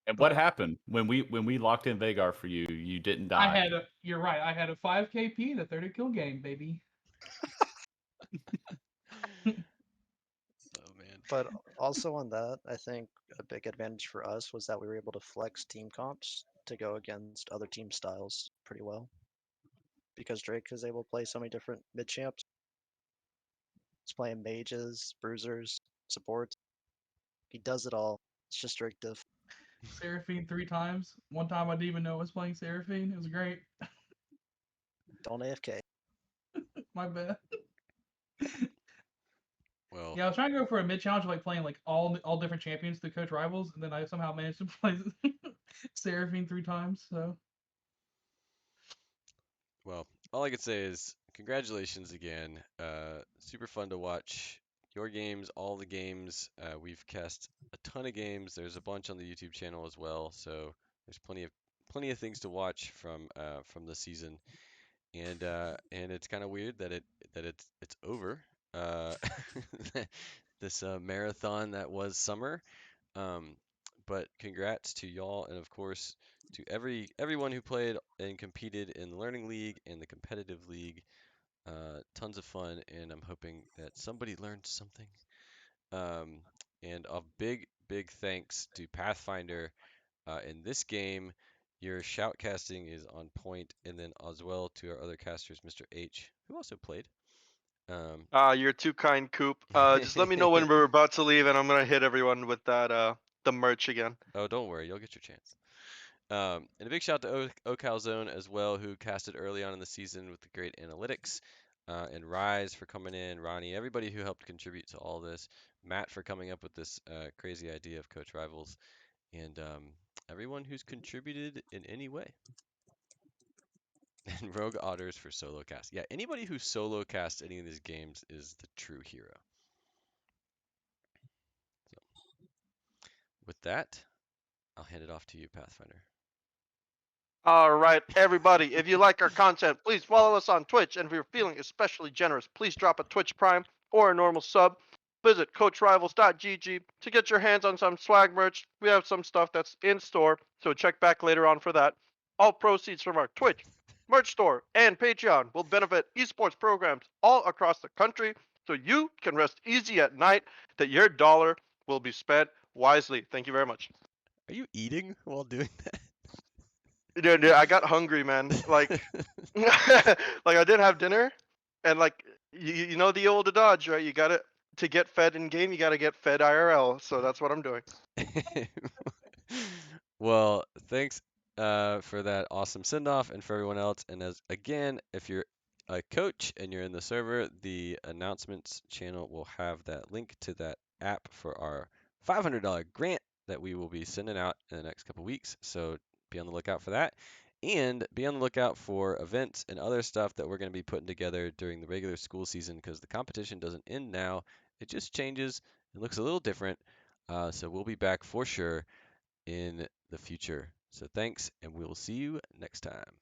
And what But happened when we locked in Vagar for you? You didn't die. you're right, I had a 5 KP and a 30 kill game, baby. Oh man. But also on that, I think a big advantage for us was that we were able to flex team comps to go against other team styles pretty well. Because Drake is able to play so many different mid champs. He's playing mages, bruisers, supports. He does it all. It's just Drake diff. Seraphine 3 times. One time I didn't even know I was playing Seraphine. It was great. Don't AFK. My bad. Well, Yeah, I was trying to go for a mid challenge, like playing like all different champions to coach rivals, and then I somehow managed to play Seraphine 3 times. So Well, all I can say is congratulations again. Super fun to watch your games, all the games. We've cast a ton of games. There's a bunch on the YouTube channel as well, so there's plenty of things to watch from the season. And it's kind of weird that it's over. Uh, this marathon that was summer. Um, but congrats to y'all, and of course to everyone who played and competed in the Learning League and the competitive league. Tons of fun, and I'm hoping that somebody learned something. Um, and a big thanks to Pathfinder. In this game, your shoutcasting is on point, and then as well to our other casters, Mr. H, who also played. Um, You're too kind, Coop. Just let me know when we're about to leave, and I'm gonna hit everyone with that the merch again. oh, don't worry, you'll get your chance. And a big shout to Ocalzone as well, who casted early on in the season with the great analytics. And Rise for coming in, Ronnie, everybody who helped contribute to all this, Matt for coming up with this crazy idea of Coach Rivals, and everyone who's contributed in any way. And Rogue Otters for solo cast. Yeah, anybody who solo casts any of these games is the true hero. So, with that, I'll hand it off to you, Pathfinder. All right, everybody, if you like our content, please follow us on Twitch. And if you're feeling especially generous, please drop a Twitch Prime or a normal sub. Visit coachrivals.gg to get your hands on some swag merch. We have some stuff that's in store, so check back later on for that. All proceeds from our Twitch, merch store, and Patreon will benefit esports programs all across the country, so you can rest easy at night that your dollar will be spent wisely. Thank you very much. Are you eating while doing that? Dude, I got hungry, man. Like, like I didn't have dinner, and like you know the old adage, right? You gotta to get fed in game, you gotta get fed IRL. So that's what I'm doing. Well, thanks for that awesome send off, and for everyone else. And as again, if you're a coach and you're in the server, the announcements channel will have that link to that app for our $500 grant that we will be sending out in the next couple weeks. So be on the lookout for that. And be on the lookout for events and other stuff that we're going to be putting together during the regular school season, because the competition doesn't end now. It just changes. It looks a little different. So we'll be back for sure in the future. So thanks, and we will see you next time.